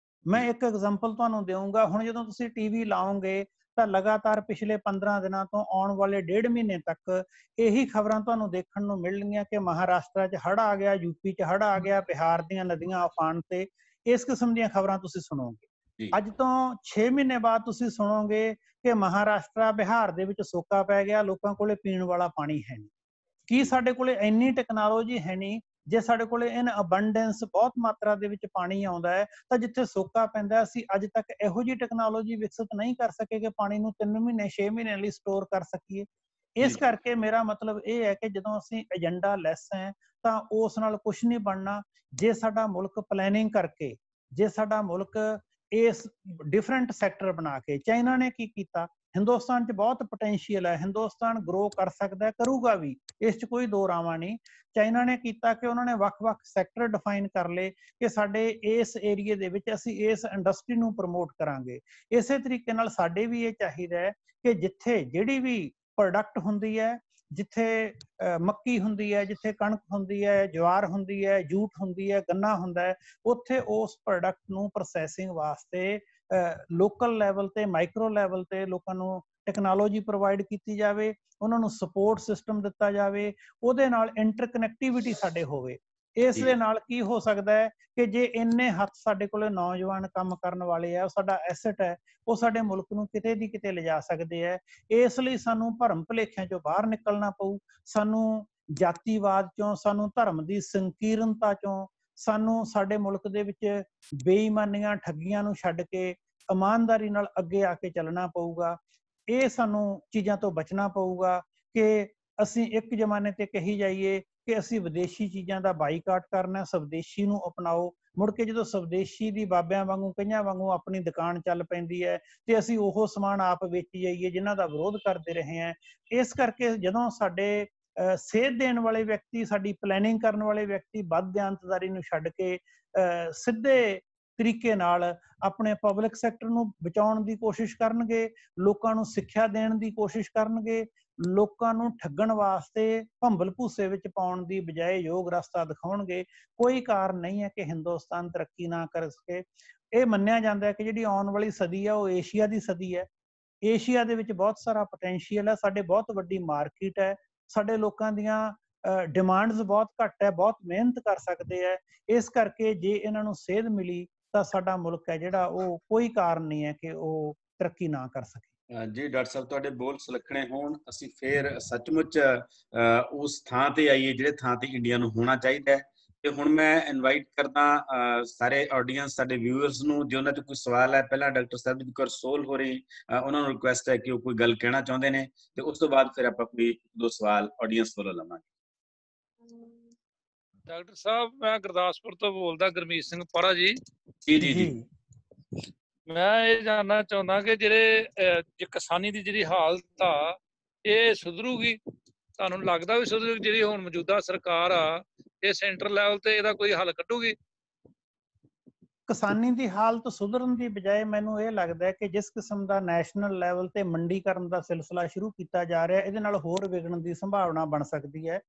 ਮੈਂ ਇੱਕ ਐਗਜ਼ਾਮਪਲ ਤੁਹਾਨੂੰ ਦੇਵਾਂਗਾ। ਹੁਣ ਜਦੋਂ ਤੁਸੀਂ ਟੀਵੀ ਲਾਓਗੇ ਤਾਂ ਲਗਾਤਾਰ ਪਿਛਲੇ 15 ਦਿਨਾਂ ਤੋਂ ਆਉਣ ਵਾਲੇ 1.5 ਮਹੀਨੇ ਤੱਕ ਇਹੀ ਖਬਰਾਂ ਤੁਹਾਨੂੰ ਦੇਖਣ ਨੂੰ ਮਿਲਣਗੀਆਂ ਕਿ ਮਹਾਰਾਸ਼ਟਰ 'ਚ ਹੜ੍ਹ ਆ ਗਿਆ, ਯੂਪੀ 'ਚ ਹੜ੍ਹ ਆ ਗਿਆ, ਬਿਹਾਰ ਦੀਆਂ ਨਦੀਆਂ ਉਫਾਨ ਤੇ। ਇਸ ਕਿਸਮ ਦੀਆਂ ਖਬਰਾਂ ਤੁਸੀਂ ਸੁਣੋਗੇ। ਅੱਜ ਤੋਂ 6 ਮਹੀਨੇ ਬਾਅਦ ਤੁਸੀਂ ਸੁਣੋਗੇ ਕਿ ਮਹਾਰਾਸ਼ਟਰ, ਬਿਹਾਰ ਦੇ ਵਿੱਚ ਸੋਕਾ ਪੈ ਗਿਆ, ਲੋਕਾਂ ਕੋਲੇ ਪੀਣ ਵਾਲਾ ਪਾਣੀ ਹੈ ਨਹੀਂ। ਕੀ ਸਾਡੇ ਕੋਲੇ ਇੰਨੀ ਟੈਕਨੋਲੋਜੀ ਹੈ ਨਹੀਂ? ਜੇ ਸਾਡੇ ਕੋਲੇ ਇਨ ਅਬੰਡੈਂਸ ਬਹੁਤ ਮਾਤਰਾ ਦੇ ਵਿੱਚ ਪਾਣੀ ਆਉਂਦਾ ਹੈ, ਤਾਂ ਜਿੱਥੇ ਸੋਕਾ ਪੈਂਦਾ ਅਸੀਂ ਅੱਜ ਤੱਕ ਇਹੋ ਜਿਹੀ ਟੈਕਨੋਲੋਜੀ ਵਿਕਸਿਤ ਨਹੀਂ ਕਰ ਸਕੇ ਕਿ ਪਾਣੀ ਨੂੰ 3 ਮਹੀਨੇ 6 ਮਹੀਨਿਆਂ ਲਈ ਸਟੋਰ ਕਰ ਸਕੀਏ। ਇਸ ਕਰਕੇ ਮੇਰਾ ਮਤਲਬ ਇਹ ਹੈ ਕਿ ਜਦੋਂ ਅਸੀਂ ਏਜੰਡਾ ਲੈਸ ਹੈ ਤਾਂ ਉਸ ਨਾਲ ਕੁਝ ਨਹੀਂ ਬਣਨਾ। ਜੇ ਸਾਡਾ ਮੁਲਕ ਪਲੈਨਿੰਗ ਕਰਕੇ, ਜੇ ਸਾਡਾ ਮੁਲਕ ਇਸ ਡਿਫਰੈਂਟ ਸੈਕਟਰ ਬਣਾ ਕੇ, ਚਾਈਨਾ ਨੇ ਕੀ ਕੀਤਾ, ਹਿੰਦੁਸਤਾਨ 'ਚ ਬਹੁਤ ਪੋਟੈਂਸ਼ੀਅਲ ਹੈ, ਹਿੰਦੁਸਤਾਨ ਗਰੋ ਕਰ ਸਕਦਾ, ਕਰੂਗਾ ਵੀ, ਇਸ 'ਚ ਕੋਈ ਦੋ ਰਾਵਾਂ ਨਹੀਂ। ਚਾਈਨਾ ਨੇ ਕੀਤਾ ਕਿ ਉਹਨਾਂ ਨੇ ਵੱਖ-ਵੱਖ ਸੈਕਟਰ ਡਿਫਾਈਨ ਕਰ ਲਏ ਕਿ ਸਾਡੇ ਇਸ ਏਰੀਏ ਦੇ ਵਿੱਚ ਅਸੀਂ ਇਸ ਇੰਡਸਟਰੀ ਨੂੰ ਪ੍ਰਮੋਟ ਕਰਾਂਗੇ। ਇਸੇ ਤਰੀਕੇ ਨਾਲ ਸਾਡੇ ਵੀ ਇਹ ਚਾਹੀਦਾ ਹੈ ਕਿ ਜਿੱਥੇ ਜਿਹੜੀ ਵੀ ਪ੍ਰੋਡਕਟ ਹੁੰਦੀ ਹੈ, ਜਿੱਥੇ ਮੱਕੀ ਹੁੰਦੀ ਹੈ, ਜਿੱਥੇ ਕਣਕ ਹੁੰਦੀ ਹੈ, ਜਵਾਰ ਹੁੰਦੀ ਹੈ, ਜੂਟ ਹੁੰਦੀ ਹੈ, ਗੰਨਾ ਹੁੰਦਾ ਹੈ, ਉੱਥੇ ਉਸ ਪ੍ਰੋਡਕਟ ਨੂੰ ਪ੍ਰੋਸੈਸਿੰਗ ਵਾਸਤੇ ਲੋਕਲ ਲੈਵਲ ਤੇ, ਮਾਈਕਰੋ ਲੈਵਲ ਤੇ ਲੋਕਾਂ ਨੂੰ ਟੈਕਨੋਲੋਜੀ ਪ੍ਰੋਵਾਈਡ ਕੀਤੀ ਜਾਵੇ, ਉਹਨਾਂ ਨੂੰ ਸਪੋਰਟ ਸਿਸਟਮ ਦਿੱਤਾ ਜਾਵੇ, ਉਹਦੇ ਨਾਲ ਇੰਟਰਕਨੈਕਟੀਵਿਟੀ ਸਾਡੇ ਹੋਵੇ। ਇਸ ਦੇ ਨਾਲ ਕੀ ਹੋ ਸਕਦਾ ਹੈ ਕਿ ਜੇ ਇੰਨੇ ਹੱਥ ਸਾਡੇ ਕੋਲੇ ਨੌਜਵਾਨ ਕੰਮ ਕਰਨ ਵਾਲੇ ਆ, ਉਹ ਸਾਡਾ ਐਸਟ ਹੈ, ਉਹ ਸਾਡੇ ਮੁਲਕ ਨੂੰ ਕਿਤੇ ਦੀ ਕਿਤੇ ਲਿਜਾ ਸਕਦੇ ਹੈ। ਇਸ ਲਈ ਸਾਨੂੰ ਭਰਮ ਭੁਲੇਖਿਆਂ ਚੋਂ ਬਾਹਰ ਨਿਕਲਣਾ ਪਊ। ਸਾਨੂੰ ਜਾਤੀਵਾਦ ਚੋਂ, ਸਾਨੂੰ ਧਰਮ ਦੀ ਸੰਕੀਰਨਤਾ ਚੋਂ, ਸਾਨੂੰ ਸਾਡੇ ਮੁਲਕ ਦੇ ਵਿੱਚ ਬੇਈਮਾਨੀਆਂ, ਠੱਗੀਆਂ ਨੂੰ ਛੱਡ ਕੇ ਇਮਾਨਦਾਰੀ ਨਾਲ ਅੱਗੇ ਆ ਕੇ ਚੱਲਣਾ ਪਊਗਾ। ਇਹ ਸਾਨੂੰ ਚੀਜ਼ਾਂ ਤੋਂ ਬਚਣਾ ਪਊਗਾ ਕਿ ਅਸੀਂ ਇੱਕ ਜ਼ਮਾਨੇ ਤੇ ਕਹੀ ਜਾਈਏ ਕਿ ਅਸੀਂ ਵਿਦੇਸ਼ੀ ਚੀਜ਼ਾਂ ਦਾ ਬਾਈਕਾਟ ਕਰਨਾ, ਸਵਦੇਸ਼ੀ ਨੂੰ ਅਪਣਾਓ। ਮੁੜ ਕੇ ਜਦੋਂ ਸਵਦੇਸ਼ੀ ਦੀ ਬਾਬਿਆਂ ਵਾਂਗੂ, ਕਈਆਂ ਵਾਂਗੂ ਆਪਣੀ ਦੁਕਾਨ ਚੱਲ ਪੈਂਦੀ ਹੈ ਤੇ ਅਸੀਂ ਉਹ ਸਮਾਨ ਆਪ ਵੇਚੀ ਜਾਈਏ ਜਿਨ੍ਹਾਂ ਦਾ ਵਿਰੋਧ ਕਰਦੇ ਰਹੇ ਹਾਂ। ਇਸ ਕਰਕੇ ਜਦੋਂ ਸਾਡੇ ਸੇਧ ਦੇਣ ਵਾਲੇ ਵਿਅਕਤੀ, ਸਾਡੀ ਪਲੈਨਿੰਗ ਕਰਨ ਵਾਲੇ ਵਿਅਕਤੀ ਬਦਦਿਆਨਤਦਾਰੀ ਨੂੰ ਛੱਡ ਕੇ ਸਿੱਧੇ ਤਰੀਕੇ ਨਾਲ ਆਪਣੇ ਪਬਲਿਕ ਸੈਕਟਰ ਨੂੰ ਬਚਾਉਣ ਦੀ ਕੋਸ਼ਿਸ਼ ਕਰਨਗੇ, ਲੋਕਾਂ ਨੂੰ ਸਿੱਖਿਆ ਦੇਣ ਦੀ ਕੋਸ਼ਿਸ਼ ਕਰਨਗੇ, ਲੋਕਾਂ ਨੂੰ ਠੱਗਣ ਵਾਸਤੇ ਭੰਬਲ ਭੂਸੇ ਵਿੱਚ ਪਾਉਣ ਦੀ ਬਜਾਏ ਯੋਗ ਰਸਤਾ ਦਿਖਾਉਣਗੇ, ਕੋਈ ਕਾਰਨ ਨਹੀਂ ਹੈ ਕਿ ਹਿੰਦੁਸਤਾਨ ਤਰੱਕੀ ਨਾ ਕਰ ਸਕੇ। ਇਹ ਮੰਨਿਆ ਜਾਂਦਾ ਹੈ ਕਿ ਜਿਹੜੀ ਆਉਣ ਵਾਲੀ ਸਦੀ ਹੈ ਉਹ ਏਸ਼ੀਆ ਦੀ ਸਦੀ ਹੈ। ਏਸ਼ੀਆ ਦੇ ਵਿੱਚ ਬਹੁਤ ਸਾਰਾ ਪੋਟੈਂਸ਼ੀਅਲ ਹੈ, ਸਾਡੇ ਬਹੁਤ ਵੱਡੀ ਮਾਰਕੀਟ ਹੈ, ਸਾਡੇ ਲੋਕਾਂ ਦੀਆਂ ਡਿਮਾਂਡਸ ਬਹੁਤ ਘੱਟ ਹੈ, ਬਹੁਤ ਮਿਹਨਤ ਕਰ ਸਕਦੇ ਹੈ। ਇਸ ਕਰਕੇ ਜੇ ਇਹਨਾਂ ਨੂੰ ਸੇਧ ਮਿਲੀ ਤਾਂ ਸਾਡਾ ਮੁਲਕ ਹੈ ਜਿਹੜਾ, ਉਹ ਕੋਈ ਕਾਰਨ ਨਹੀਂ ਹੈ ਕਿ ਉਹ ਤਰੱਕੀ ਨਾ ਕਰ ਸਕੇ। ਜੀ ਡਾਕਟਰ ਸਾਹਿਬ, ਤੁਹਾਡੇ ਬੋਲ ਸੁਲੱਖਣੇ ਹੋਣ, ਅਸੀਂ ਫੇਰ ਸੱਚਮੁੱਚ ਉਸ ਥਾਂ ਤੇ ਆਈਏ ਜਿਹੜੇ ਥਾਂ ਤੇ ਇੰਡੀਆ ਨੂੰ ਹੋਣਾ ਚਾਹੀਦਾ ਹੈ। ਤੇ ਹੁਣ ਮੈਂ ਇਨਵਾਈਟ ਕਰਦਾ ਸਾਰੇ ਆਡੀਅנס, ਸਾਡੇ ਵਿਊਅਰਸ ਨੂੰ, ਜੇ ਉਹਨਾਂ 'ਚ ਕੋਈ ਸਵਾਲ ਹੈ। ਪਹਿਲਾਂ ਡਾਕਟਰ ਸਰਬਜੀਤ ਕੌਰ ਸੋਲ ਹੋ ਰਹੀ, ਉਹਨਾਂ ਨੂੰ ਰਿਕੁਐਸਟ ਹੈ ਕਿ ਉਹ ਕੋਈ ਗੱਲ ਕਹਿਣਾ ਚਾਹੁੰਦੇ ਨੇ, ਤੇ ਉਸ ਤੋਂ ਬਾਅਦ ਫਿਰ ਆਪਾਂ ਕੋਈ ਦੋ ਸਵਾਲ ਆਡੀਅנס ਵੱਲੋਂ ਲਵਾਂਗੇ। ਡਾਕਟਰ ਸਾਹਿਬ ਮੈਂ ਗੁਰਦਾਸਪੁਰ ਤੋਂ ਬੋਲਦਾ, ਗੁਰਮੀਤ ਸਿੰਘ ਪਾਰਾ ਜੀ। ਜੀ ਜੀ ਜੀ। ਮੈਂ ਇਹ ਜਾਣਨਾ ਚਾਹੁੰਦਾ ਕਿ ਜੇ ਕਿਸਾਨੀ ਦੀ ਜਿਹੜੀ ਹਾਲਤ ਆ ਇਹ ਸੁਧਰੂਗੀ? ਤੁਹਾਨੂੰ ਲੱਗਦਾ ਵੀ ਸੁਧਰੂਗੀ? ਜਿਹੜੀ ਹੁਣ ਮੌਜੂਦਾ ਸਰਕਾਰ ਆ ਇਹ ਸੈਂਟਰ ਲੈਵਲ ਤੇ ਇਹਦਾ ਕੋਈ ਹੱਲ ਕੱਢੂਗੀ? ਕਿਸਾਨੀ ਦੀ ਹਾਲਤ ਸੁਧਰਨ ਦੀ ਬਜਾਏ ਮੈਨੂੰ ਇਹ ਲੱਗਦਾ ਹੈ ਕਿ ਜਿਸ ਕਿਸਮ ਦਾ ਨੈਸ਼ਨਲ ਲੈਵਲ ਤੇ ਮੰਡੀਕਰਨ ਦਾ ਸਿਲਸਿਲਾ ਸ਼ੁਰੂ ਕੀਤਾ ਜਾ ਰਿਹਾ, ਇਹਦੇ ਨਾਲ ਹੋਰ ਵਿਗੜਨ ਦੀ ਸੰਭਾਵਨਾ ਬਣ ਸਕਦੀ ਹੈ।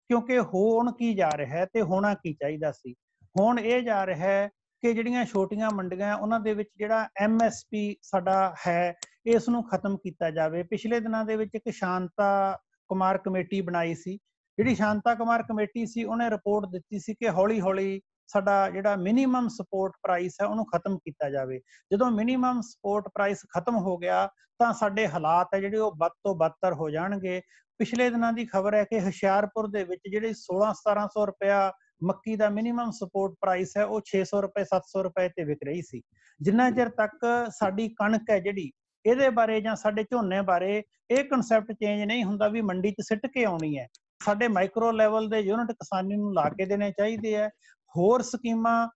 ਕਿਉਂਕਿ ਹੋਣ ਕੀ ਜਾ ਰਿਹਾ ਹੈ ਤੇ ਹੋਣਾ ਕੀ ਚਾਹੀਦਾ ਸੀ। ਹੁਣ ਇਹ ਜਾ ਰਿਹਾ ਹੈ ਕਿ ਜਿਹੜੀਆਂ ਛੋਟੀਆਂ ਮੰਡੀਆਂ ਉਹਨਾਂ ਦੇ ਵਿੱਚ ਜਿਹੜਾ MSP ਸਾਡਾ ਹੈ ਇਸ ਨੂੰ ਖਤਮ ਕੀਤਾ ਜਾਵੇ। ਪਿਛਲੇ ਦਿਨਾਂ ਦੇ ਵਿੱਚ ਇੱਕ ਸ਼ਾਂਤਾ ਕੁਮਾਰ ਕਮੇਟੀ ਬਣਾਈ ਸੀ। ਜਿਹੜੀ ਸ਼ਾਂਤਾ ਕੁਮਾਰ ਕਮੇਟੀ ਸੀ ਉਹਨੇ ਰਿਪੋਰਟ ਦਿੱਤੀ ਸੀ ਕਿ ਹੌਲੀ ਹੌਲੀ ਸਾਡਾ ਜਿਹੜਾ ਮਿਨੀਮਮ ਸਪੋਰਟ ਪ੍ਰਾਈਸ ਹੈ ਉਹਨੂੰ ਖਤਮ ਕੀਤਾ ਜਾਵੇ। ਜਦੋਂ ਮਿਨੀਮਮ ਸਪੋਰਟ ਪ੍ਰਾਈਸ ਖਤਮ ਹੋ ਗਿਆ ਤਾਂ ਸਾਡੇ ਹਾਲਾਤ ਹੈ ਜਿਹੜੇ ਉਹ ਵੱਧ ਤੋਂ ਬਦਤਰ ਹੋ ਜਾਣਗੇ। ਪਿਛਲੇ ਦਿਨਾਂ ਦੀ ਖਬਰ ਹੈ ਕਿ ਹੁਸ਼ਿਆਰਪੁਰ ਦੇ ਵਿੱਚ ਜਿਹੜੀ 1600-1700 ਰੁਪਇਆ ਮੱਕੀ ਦਾ ਮਿਨੀਮਮ ਸਪੋਰਟ ਪ੍ਰਾਈਸ ਹੈ ਉਹ 600 ਰੁਪਏ 700 ਰੁਪਏ ਤੇ ਵਿਕ ਰਹੀ ਸੀ। ਜਿੰਨਾ ਚਿਰ ਤੱਕ ਸਾਡੀ ਕਣਕ ਹੈ ਜਿਹੜੀ ਇਹਦੇ ਬਾਰੇ ਜਾਂ ਸਾਡੇ ਝੋਨੇ ਬਾਰੇ ਇਹ ਕਨਸੈਪਟ ਚੇਂਜ ਨਹੀਂ ਹੁੰਦਾ ਵੀ ਮੰਡੀ 'ਚ ਸਿੱਟ ਕੇ ਆਉਣੀ ਹੈ, ਸਾਡੇ ਮਾਈਕਰੋ ਲੈਵਲ ਦੇ ਯੂਨਿਟ ਕਿਸਾਨੀ ਨੂੰ ਲਾ ਕੇ ਦੇਣੇ ਚਾਹੀਦੇ ਹੈ। ਹੋਰ ਸਕੀਮਾਂ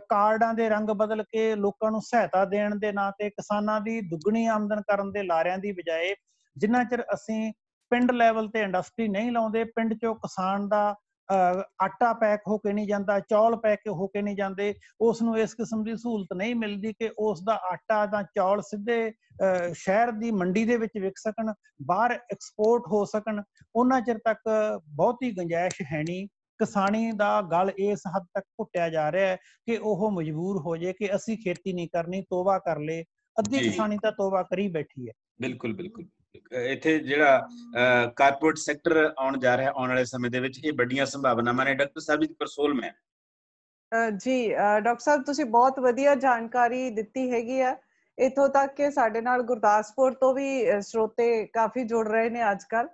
ਕਾਰਡਾਂ ਦੇ ਰੰਗ ਬਦਲ ਕੇ ਲੋਕਾਂ ਨੂੰ ਸਹਾਇਤਾ ਦੇਣ ਦੇ ਨਾਂ ਤੇ ਕਿਸਾਨਾਂ ਦੀ ਦੁੱਗਣੀ ਆਮਦਨ ਕਰਨ ਦੇ ਲਾਰਿਆਂ ਦੀ ਬਜਾਏ ਜਿੰਨਾ ਚਿਰ ਅਸੀਂ ਪਿੰਡ ਲੈਵਲ ਤੇ ਇੰਡਸਟਰੀ ਨਹੀਂ ਲਾਉਂਦੇ, ਪਿੰਡ 'ਚੋਂ ਕਿਸਾਨ ਦਾ ਆਟਾ ਪੈਕ ਹੋ ਕੇ ਨਹੀਂ ਜਾਂਦਾ, ਚੌਲ ਪੈਕ ਹੋ ਕੇ ਨਹੀਂ ਜਾਂਦੇ, ਉਸ ਨੂੰ ਇਸ ਕਿਸਮ ਦੀ ਸਹੂਲਤ ਨਹੀਂ ਮਿਲਦੀ ਕਿ ਉਸ ਦਾ ਆਟਾ ਜਾਂ ਚੌਲ ਸਿੱਧੇ ਸ਼ਹਿਰ ਦੀ ਮੰਡੀ ਦੇ ਵਿੱਚ ਵਿਕ ਸਕਣ, ਬਾਹਰ ਐਕਸਪੋਰਟ ਹੋ ਸਕਣ, ਉਹਨਾਂ ਚਿਰ ਤੱਕ ਬਹੁਤੀ ਗੁੰਜਾਇਸ਼ ਹੈ ਨਹੀਂ। ਕਿਸਾਨੀ ਦਾ ਗਲ ਇਸ ਹੱਦ ਤੱਕ ਘੁੱਟਿਆ ਜਾ ਰਿਹਾ ਹੈ ਕਿ ਉਹ ਮਜਬੂਰ ਹੋ ਜਾਏ ਕਿ ਅਸੀਂ ਖੇਤੀ ਨਹੀਂ ਕਰਨੀ, ਤੋਬਾ ਕਰ ਲੇ। ਅੱਧੀ ਕਿਸਾਨੀ ਤਾਂ ਤੋਬਾ ਕਰੀ ਬੈਠੀ ਹੈ। ਬਿਲਕੁਲ ਬਿਲਕੁਲ। ਇੱਥੇ ਜਿਹੜਾ ਕਾਰਪੋਰੇਟ ਸੈਕਟਰ ਆਉਣ ਜਾ ਰਿਹਾ ਆਉਣ ਵਾਲੇ ਸਮੇਂ ਦੇ ਵਿੱਚ, ਇਹ ਵੱਡੀਆਂ ਸੰਭਾਵਨਾਵਾਂ ਨੇ। ਡਾਕਟਰ ਸਾਹਿਬ ਜੀ ਪਰਸੋਲ ਮੈਂ ਜੀ ਡਾਕਟਰ ਸਾਹਿਬ ਤੁਸੀਂ ਬਹੁਤ ਵਧੀਆ ਜਾਣਕਾਰੀ ਦਿੱਤੀ ਹੈਗੀ ਆ। ਇੱਥੋਂ ਤੱਕ ਕਿ ਸਾਡੇ ਨਾਲ ਗੁਰਦਾਸਪੁਰ ਤੋਂ ਵੀ ਸਰੋਤੇ ਕਾਫੀ ਜੁੜ ਰਹੇ ਨੇ ਅੱਜ ਕੱਲ੍ਹ।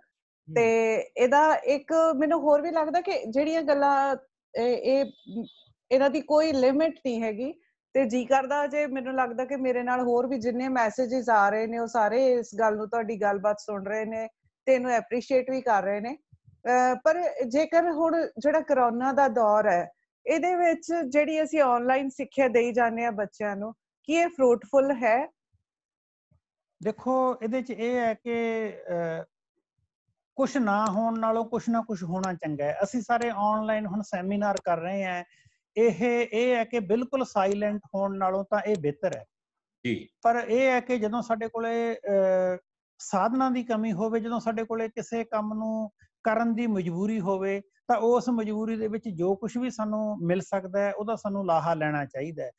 ਤੇ ਇਹਦਾ ਇੱਕ ਮੈਨੂੰ ਹੋਰ ਵੀ ਲੱਗਦਾ ਕਿ ਜਿਹੜੀਆਂ ਗੱਲਾਂ ਇਹਨਾਂ ਦੀ ਕੋਈ ਲਿਮਿਟ ਨਹੀਂ ਹੈਗੀ। ਤੇ ਜੀ ਕਰਦਾ ਜੇ ਮੈਨੂੰ ਲੱਗਦਾ ਕਿ ਮੇਰੇ ਨਾਲ ਹੋਰ ਵੀ ਜਿੰਨੇ ਮੈਸੇजेस ਆ ਰਹੇ ਨੇ ਉਹ ਸਾਰੇ ਇਸ ਗੱਲ ਨੂੰ, ਤੁਹਾਡੀ ਗੱਲਬਾਤ ਸੁਣ ਰਹੇ ਨੇ ਤੇ ਇਹਨੂੰ ਐਪਰੀਸ਼ੀਏਟ ਵੀ ਕਰ ਰਹੇ ਨੇ। ਪਰ ਜੇਕਰ ਹੁਣ ਜਿਹੜਾ ਕਰੋਨਾ ਦਾ ਦੌਰ ਹੈ ਇਹਦੇ ਵਿੱਚ ਜਿਹੜੀ ਅਸੀਂ ਆਨਲਾਈਨ ਸਿੱਖਿਆ ਦੇਈ ਜਾਂਦੇ ਆ ਬੱਚਿਆਂ ਨੂੰ, ਕੀ ਇਹ ਫਰੂਟਫੁਲ ਹੈ? ਦੇਖੋ ਇਹਦੇ 'ਚ ਇਹ ਹੈ ਕਿ ਕੁਛ ਨਾ ਹੋਣ ਨਾਲੋਂ ਕੁਛ ਨਾ ਕੁਛ ਹੋਣਾ ਚੰਗਾ ਹੈ। ਅਸੀਂ ਸਾਰੇ ਆਨਲਾਈਨ ਹੁਣ ਸੈਮੀਨਾਰ ਕਰ ਰਹੇ ਹਾਂ, ਇਹ ਹੈ ਕਿ ਬਿਲਕੁਲ ਸਾਇਲੈਂਟ ਹੋਣ ਨਾਲੋਂ ਤਾਂ ਇਹ ਬਿਹਤਰ ਹੈ ਜੀ। ਪਰ ਇਹ ਹੈ ਕਿ ਜਦੋਂ ਸਾਡੇ ਕੋਲੇ ਸਾਧਨਾਂ ਦੀ ਕਮੀ ਹੋਵੇ, ਜਦੋਂ ਸਾਡੇ ਕੋਲੇ ਕਿਸੇ ਕੰਮ ਨੂੰ ਕਰਨ ਦੀ ਮਜਬੂਰੀ ਹੋਵੇ ਤਾਂ ਉਸ ਮਜਬੂਰੀ ਦੇ ਵਿੱਚ ਜੋ ਕੁਛ ਵੀ ਸਾਨੂੰ ਮਿਲ ਸਕਦਾ ਹੈ ਉਹਦਾ ਸਾਨੂੰ ਲਾਹਾ ਲੈਣਾ ਚਾਹੀਦਾ ਹੈ।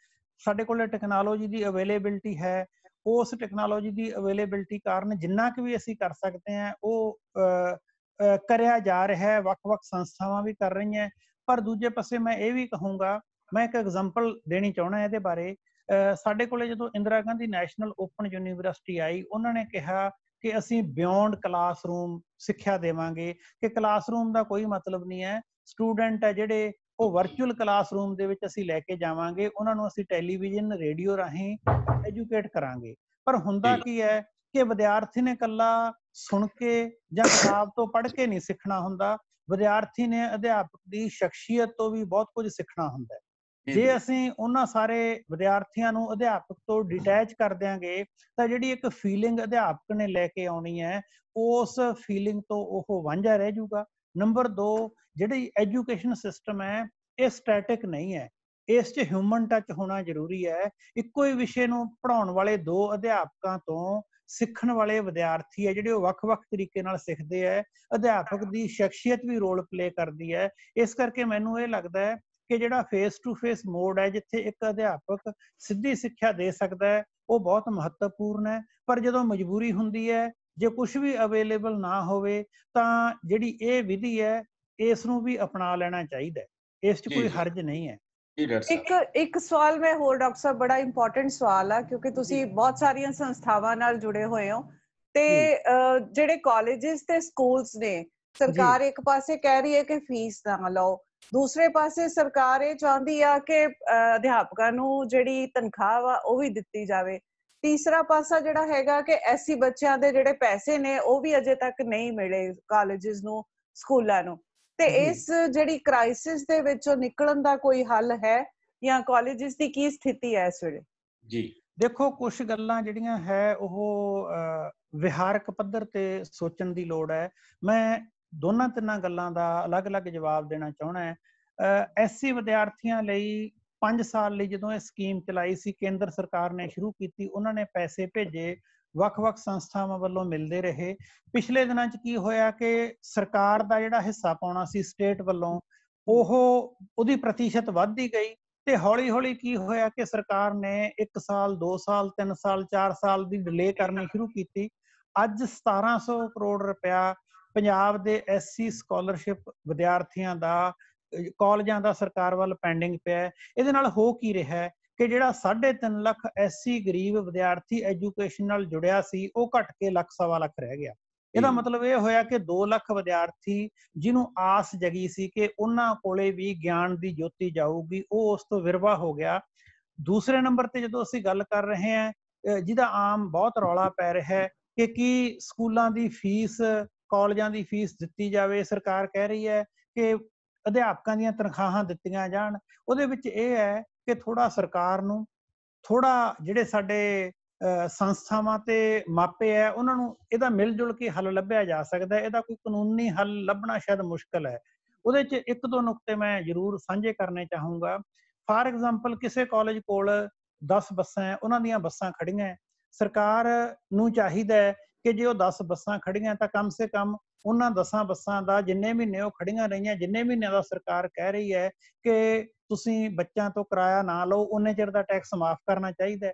ਸਾਡੇ ਕੋਲੇ ਟੈਕਨੋਲੋਜੀ ਦੀ ਅਵੇਲੇਬਿਲਿਟੀ ਹੈ, ਉਸ ਟੈਕਨੋਲੋਜੀ ਦੀ ਅਵੇਲੇਬਿਲਿਟੀ ਕਾਰਨ ਜਿੰਨਾ ਕੁ ਵੀ ਅਸੀਂ ਕਰ ਸਕਦੇ ਹਾਂ ਉਹ ਕਰਿਆ ਜਾ ਰਿਹਾ ਹੈ। ਵੱਖ-ਵੱਖ ਸੰਸਥਾਵਾਂ ਵੀ ਕਰ ਰਹੀਆਂ। ਪਰ ਦੂਜੇ ਪਾਸੇ ਮੈਂ ਇਹ ਵੀ ਕਹੂੰਗਾ, ਮੈਂ ਇੱਕ ਐਗਜ਼ਾਮਪਲ ਦੇਣੀ ਚਾਹੁੰਦਾ ਇਹਦੇ ਬਾਰੇ। ਸਾਡੇ ਕੋਲੇ ਜਦੋਂ Indira Gandhi National Open University ਆਈ, ਉਹਨਾਂ ਨੇ ਕਿਹਾ ਕਿ ਅਸੀਂ ਬਿਯੋਂਡ ਕਲਾਸਰੂਮ ਸਿੱਖਿਆ ਦੇਵਾਂਗੇ, ਕਿ ਕਲਾਸਰੂਮ ਦਾ ਕੋਈ ਮਤਲਬ ਨਹੀਂ ਹੈ। ਸਟੂਡੈਂਟ ਹੈ ਜਿਹੜੇ ਉਹ ਵਰਚੁਅਲ ਕਲਾਸਰੂਮ ਦੇ ਵਿੱਚ ਅਸੀਂ ਲੈ ਕੇ ਜਾਵਾਂਗੇ, ਉਹਨਾਂ ਨੂੰ ਅਸੀਂ ਟੈਲੀਵਿਜ਼ਨ ਰੇਡੀਓ ਰਾਹੀਂ ਐਜੂਕੇਟ ਕਰਾਂਗੇ। ਪਰ ਹੁੰਦਾ ਕੀ ਹੈ ਕਿ ਵਿਦਿਆਰਥੀ ਨੇ ਇਕੱਲਾ ਸੁਣ ਕੇ ਜਾਂ ਕਿਤਾਬ ਤੋਂ ਪੜ੍ਹ ਕੇ ਨਹੀਂ ਸਿੱਖਣਾ ਹੁੰਦਾ, ਵਿਦਿਆਰਥੀ ਨੇ ਅਧਿਆਪਕ ਦੀ ਸ਼ਖਸੀਅਤ ਤੋਂ ਵੀ ਬਹੁਤ ਕੁਝ ਸਿੱਖਣਾ ਹੁੰਦਾ ਹੈ। ਜੇ ਅਸੀਂ ਉਹਨਾਂ ਸਾਰੇ ਵਿਦਿਆਰਥੀਆਂ ਨੂੰ ਅਧਿਆਪਕ ਤੋਂ ਡਿਟੈਚ ਕਰ ਦਿਆਂਗੇ ਤਾਂ ਜਿਹੜੀ ਇੱਕ ਫੀਲਿੰਗ ਅਧਿਆਪਕ ਨੇ ਲੈ ਕੇ ਆਉਣੀ ਹੈ ਉਸ ਫੀਲਿੰਗ ਤੋਂ ਉਹ ਵਾਂਝਾ ਰਹਿ ਜਾਊਗਾ। ਨੰਬਰ 2, ਜਿਹੜੀ ਐਜੂਕੇਸ਼ਨ ਸਿਸਟਮ ਹੈ ਇਹ ਸਟੈਟਿਕ ਨਹੀਂ ਹੈ, ਇਸ 'ਚ ਹਿਊਮਨ ਟੱਚ ਹੋਣਾ ਜ਼ਰੂਰੀ ਹੈ। ਇੱਕੋ ਹੀ ਵਿਸ਼ੇ ਨੂੰ ਪੜ੍ਹਾਉਣ ਵਾਲੇ 2 ਅਧਿਆਪਕਾਂ ਤੋਂ ਸਿੱਖਣ ਵਾਲੇ ਵਿਦਿਆਰਥੀ ਹੈ ਜਿਹੜੇ ਉਹ ਵੱਖ-ਵੱਖ ਤਰੀਕੇ ਨਾਲ ਸਿੱਖਦੇ ਹੈ। ਅਧਿਆਪਕ ਦੀ ਸ਼ਖਸੀਅਤ ਵੀ ਰੋਲ ਪਲੇ ਕਰਦੀ ਹੈ। ਇਸ ਕਰਕੇ ਮੈਨੂੰ ਇਹ ਲੱਗਦਾ ਹੈ ਕਿ ਜਿਹੜਾ ਫੇਸ ਟੂ ਫੇਸ ਮੋਡ ਹੈ ਜਿੱਥੇ ਇੱਕ ਅਧਿਆਪਕ ਸਿੱਧੀ ਸਿੱਖਿਆ ਦੇ ਸਕਦਾ ਹੈ ਉਹ ਬਹੁਤ ਮਹੱਤਵਪੂਰਨ ਹੈ। ਪਰ ਜਦੋਂ ਮਜਬੂਰੀ ਹੁੰਦੀ ਹੈ, ਜੇ ਕੁਝ ਵੀ ਅਵੇਲੇਬਲ ਨਾ ਹੋਵੇ ਤਾਂ ਜਿਹੜੀ ਇਹ ਵਿਧੀ ਹੈ ਇਸ ਨੂੰ ਵੀ ਅਪਣਾ ਲੈਣਾ ਚਾਹੀਦਾ ਹੈ। ਇਸ 'ਚ ਕੋਈ ਹਰਜ ਨਹੀਂ ਹੈ। ਇੱਕ ਸਵਾਲ ਮੈਂ ਹੋਰ ਡਾਕਟਰ ਸਾਹਿਬ, ਬੜਾ ਇੰਪੋਰਟੈਂਟ ਸਵਾਲ ਆ ਕਿਉਂਕਿ ਤੁਸੀਂ ਬਹੁਤ ਸਾਰੀਆਂ ਸੰਸਥਾਵਾਂ ਨਾਲ ਜੁੜੇ ਹੋਏ ਹੋ ਤੇ ਜਿਹੜੇ ਕਾਲਜਿਸ ਤੇ ਸਕੂਲਸ ਨੇ, ਸਰਕਾਰ ਇੱਕ ਪਾਸੇ ਕਹਿ ਰਹੀ ਹੈ ਕਿ ਫੀਸ ਨਾ ਲਓ, ਦੂਸਰੇ ਪਾਸੇ ਸਰਕਾਰ ਇਹ ਚਾਹੁੰਦੀ ਆ ਕਿ ਅਧਿਆਪਕਾਂ ਨੂੰ ਜਿਹੜੀ ਤਨਖਾਹ ਵਾ ਉਹ ਵੀ ਦਿੱਤੀ ਜਾਵੇ। ਤੀਸਰਾ ਪਾਸਾ ਜਿਹੜਾ ਹੈਗਾ ਕਿ ਐਸੀ ਬੱਚਿਆਂ ਦੇ ਜਿਹੜੇ ਪੈਸੇ ਨੇ ਉਹ ਵੀ ਅਜੇ ਤੱਕ ਨਹੀਂ ਮਿਲੇ ਕਾਲਜਿਸ ਨੂੰ, ਸਕੂਲਾਂ ਨੂੰ। ਤੇ ਇਸ ਜਿਹੜੀ ਕ੍ਰਾਈਸਿਸ ਦੇ ਵਿੱਚੋਂ ਨਿਕਲਣ ਦਾ ਕੋਈ ਹੱਲ ਹੈ ਜਾਂ ਕਾਲਜਿਸ ਦੀ ਕੀ ਸਥਿਤੀ ਹੈ ਇਸ ਵੇਲੇ? ਜੀ ਦੇਖੋ, ਕੁਝ ਗੱਲਾਂ ਜਿਹੜੀਆਂ ਹੈ ਉਹ ਵਿਹਾਰਕ ਪੱਧਰ ਤੇ ਸੋਚਣ ਦੀ ਲੋੜ ਹੈ। ਮੈਂ ਦੋਨਾਂ ਤਿੰਨਾਂ ਗੱਲਾਂ ਦਾ ਅਲੱਗ-ਅਲੱਗ ਜਵਾਬ ਦੇਣਾ ਚਾਹੁੰਦਾ ਹੈ। ਐਸਸੀ ਵਿਦਿਆਰਥੀਆਂ ਲਈ 5 ਸਾਲ ਲਈ ਜਦੋਂ ਇਹ ਸਕੀਮ ਚਲਾਈ ਸੀ, ਕੇਂਦਰ ਸਰਕਾਰ ਨੇ ਸ਼ੁਰੂ ਕੀਤੀ, ਉਹਨਾਂ ਨੇ ਪੈਸੇ ਭੇਜੇ, ਵੱਖ-ਵੱਖ ਸੰਸਥਾਵਾਂ ਵੱਲੋਂ ਮਿਲਦੇ ਰਹੇ। ਪਿਛਲੇ ਦਿਨਾਂ 'ਚ ਕੀ ਹੋਇਆ ਕਿ ਸਰਕਾਰ ਦਾ ਜਿਹੜਾ ਹਿੱਸਾ ਪਾਉਣਾ ਸੀ ਸਟੇਟ ਵੱਲੋਂ, ਉਹਦੀ ਪ੍ਰਤੀਸ਼ਤ ਵੱਧਦੀ ਗਈ ਤੇ ਹੌਲੀ-ਹੌਲੀ ਕੀ ਹੋਇਆ ਕਿ ਸਰਕਾਰ ਨੇ 1 ਸਾਲ 2 ਸਾਲ 3 ਸਾਲ 4 ਸਾਲ ਦੀ ਡਿਲੇ ਕਰਨੀ ਸ਼ੁਰੂ ਕੀਤੀ। ਅੱਜ 1700 ਕਰੋੜ ਰੁਪਇਆ ਪੰਜਾਬ ਦੇ ਐਸਸੀ ਸਕਾਲਰਸ਼ਿਪ ਵਿਦਿਆਰਥੀਆਂ ਦਾ ਕਾਲਜਾਂ ਦਾ ਸਰਕਾਰ ਵੱਲ ਪੈਂਡਿੰਗ ਪਿਆ। ਇਹਦੇ ਨਾਲ ਹੋ ਕੀ ਰਿਹਾ ਕਿ ਜਿਹੜਾ 3.5 ਲੱਖ ਐਸਸੀ ਗਰੀਬ ਵਿਦਿਆਰਥੀ ਐਜੂਕੇਸ਼ਨ ਨਾਲ ਜੁੜਿਆ ਸੀ, ਉਹ ਘਟ ਕੇ ਲੱਖ ਸਵਾ ਲੱਖ ਰਹਿ ਗਿਆ। ਇਹਦਾ ਮਤਲਬ ਇਹ ਹੋਇਆ ਕਿ 2 ਲੱਖ ਵਿਦਿਆਰਥੀ ਜਿਹਨੂੰ ਆਸ ਜਗੀ ਸੀ ਕਿ ਉਹਨਾਂ ਕੋਲੇ ਵੀ ਗਿਆਨ ਦੀ ਜੋਤੀ ਜਾਊਗੀ, ਉਹ ਉਸ ਤੋਂ ਵਿਰਵਾ ਹੋ ਗਿਆ। ਦੂਸਰੇ ਨੰਬਰ ਤੇ ਜਦੋਂ ਅਸੀਂ ਗੱਲ ਕਰ ਰਹੇ ਹਾਂ, ਜਿਹਦਾ ਆਮ ਬਹੁਤ ਰੌਲਾ ਪੈ ਰਿਹਾ ਹੈ ਕਿ ਕੀ ਸਕੂਲਾਂ ਦੀ ਫੀਸ, ਕਾਲਜਾਂ ਦੀ ਫੀਸ ਦਿੱਤੀ ਜਾਵੇ। ਸਰਕਾਰ ਕਹਿ ਰਹੀ ਹੈ ਕਿ ਅਧਿਆਪਕਾਂ ਦੀਆਂ ਤਨਖਾਹਾਂ ਦਿੱਤੀਆਂ ਜਾਣ। ਉਹਦੇ ਵਿੱਚ ਇਹ ਹੈ ਕਿ ਥੋੜਾ ਸਰਕਾਰ ਨੂੰ, ਥੋੜਾ ਜਿਹੜੇ ਸਾਡੇ ਸੰਸਥਾਵਾਂ ਤੇ ਮਾਪੇ ਹੈ, ਉਹਨਾਂ ਨੂੰ ਇਹਦਾ ਮਿਲ ਜੁਲ ਕੇ ਹੱਲ ਲੱਭਿਆ ਜਾ ਸਕਦਾ ਹੈ। ਇਹਦਾ ਕੋਈ ਕਾਨੂੰਨੀ ਹੱਲ ਲੱਭਣਾ ਸ਼ਾਇਦ ਮੁਸ਼ਕਲ ਹੈ। ਉਹਦੇ 'ਚ 1-2 ਨੁਕਤੇ ਮੈਂ ਜ਼ਰੂਰ ਸਾਂਝੇ ਕਰਨੇ ਚਾਹੂੰਗਾ। ਫਾਰ ਐਗਜ਼ਾਮਪਲ, ਕਿਸੇ ਕਾਲਜ ਕੋਲ 10 ਬੱਸਾਂ ਹੈ, ਉਹਨਾਂ ਦੀਆਂ ਬੱਸਾਂ ਖੜੀਆਂ ਹੈ। ਸਰਕਾਰ ਨੂੰ ਚਾਹੀਦਾ ਹੈ ਕਿ ਜੇ ਉਹ 10 ਬੱਸਾਂ ਖੜੀਆਂ ਤਾਂ ਕਮ ਸੇ ਕਮ ਉਹਨਾਂ 10 ਬੱਸਾਂ ਦਾ ਜਿੰਨੇ ਮਹੀਨੇ ਉਹ ਖੜੀਆਂ ਰਹੀਆਂ, ਜਿੰਨੇ ਮਹੀਨਿਆਂ ਦਾ ਸਰਕਾਰ ਕਹਿ ਰਹੀ ਹੈ ਕਿ ਤੁਸੀਂ ਬੱਚਿਆਂ ਤੋਂ ਕਿਰਾਇਆ ਨਾ ਲਓ, ਉਨੇ ਚਿਰ ਦਾ ਟੈਕਸ ਮਾਫ ਕਰਨਾ ਚਾਹੀਦਾ ਹੈ।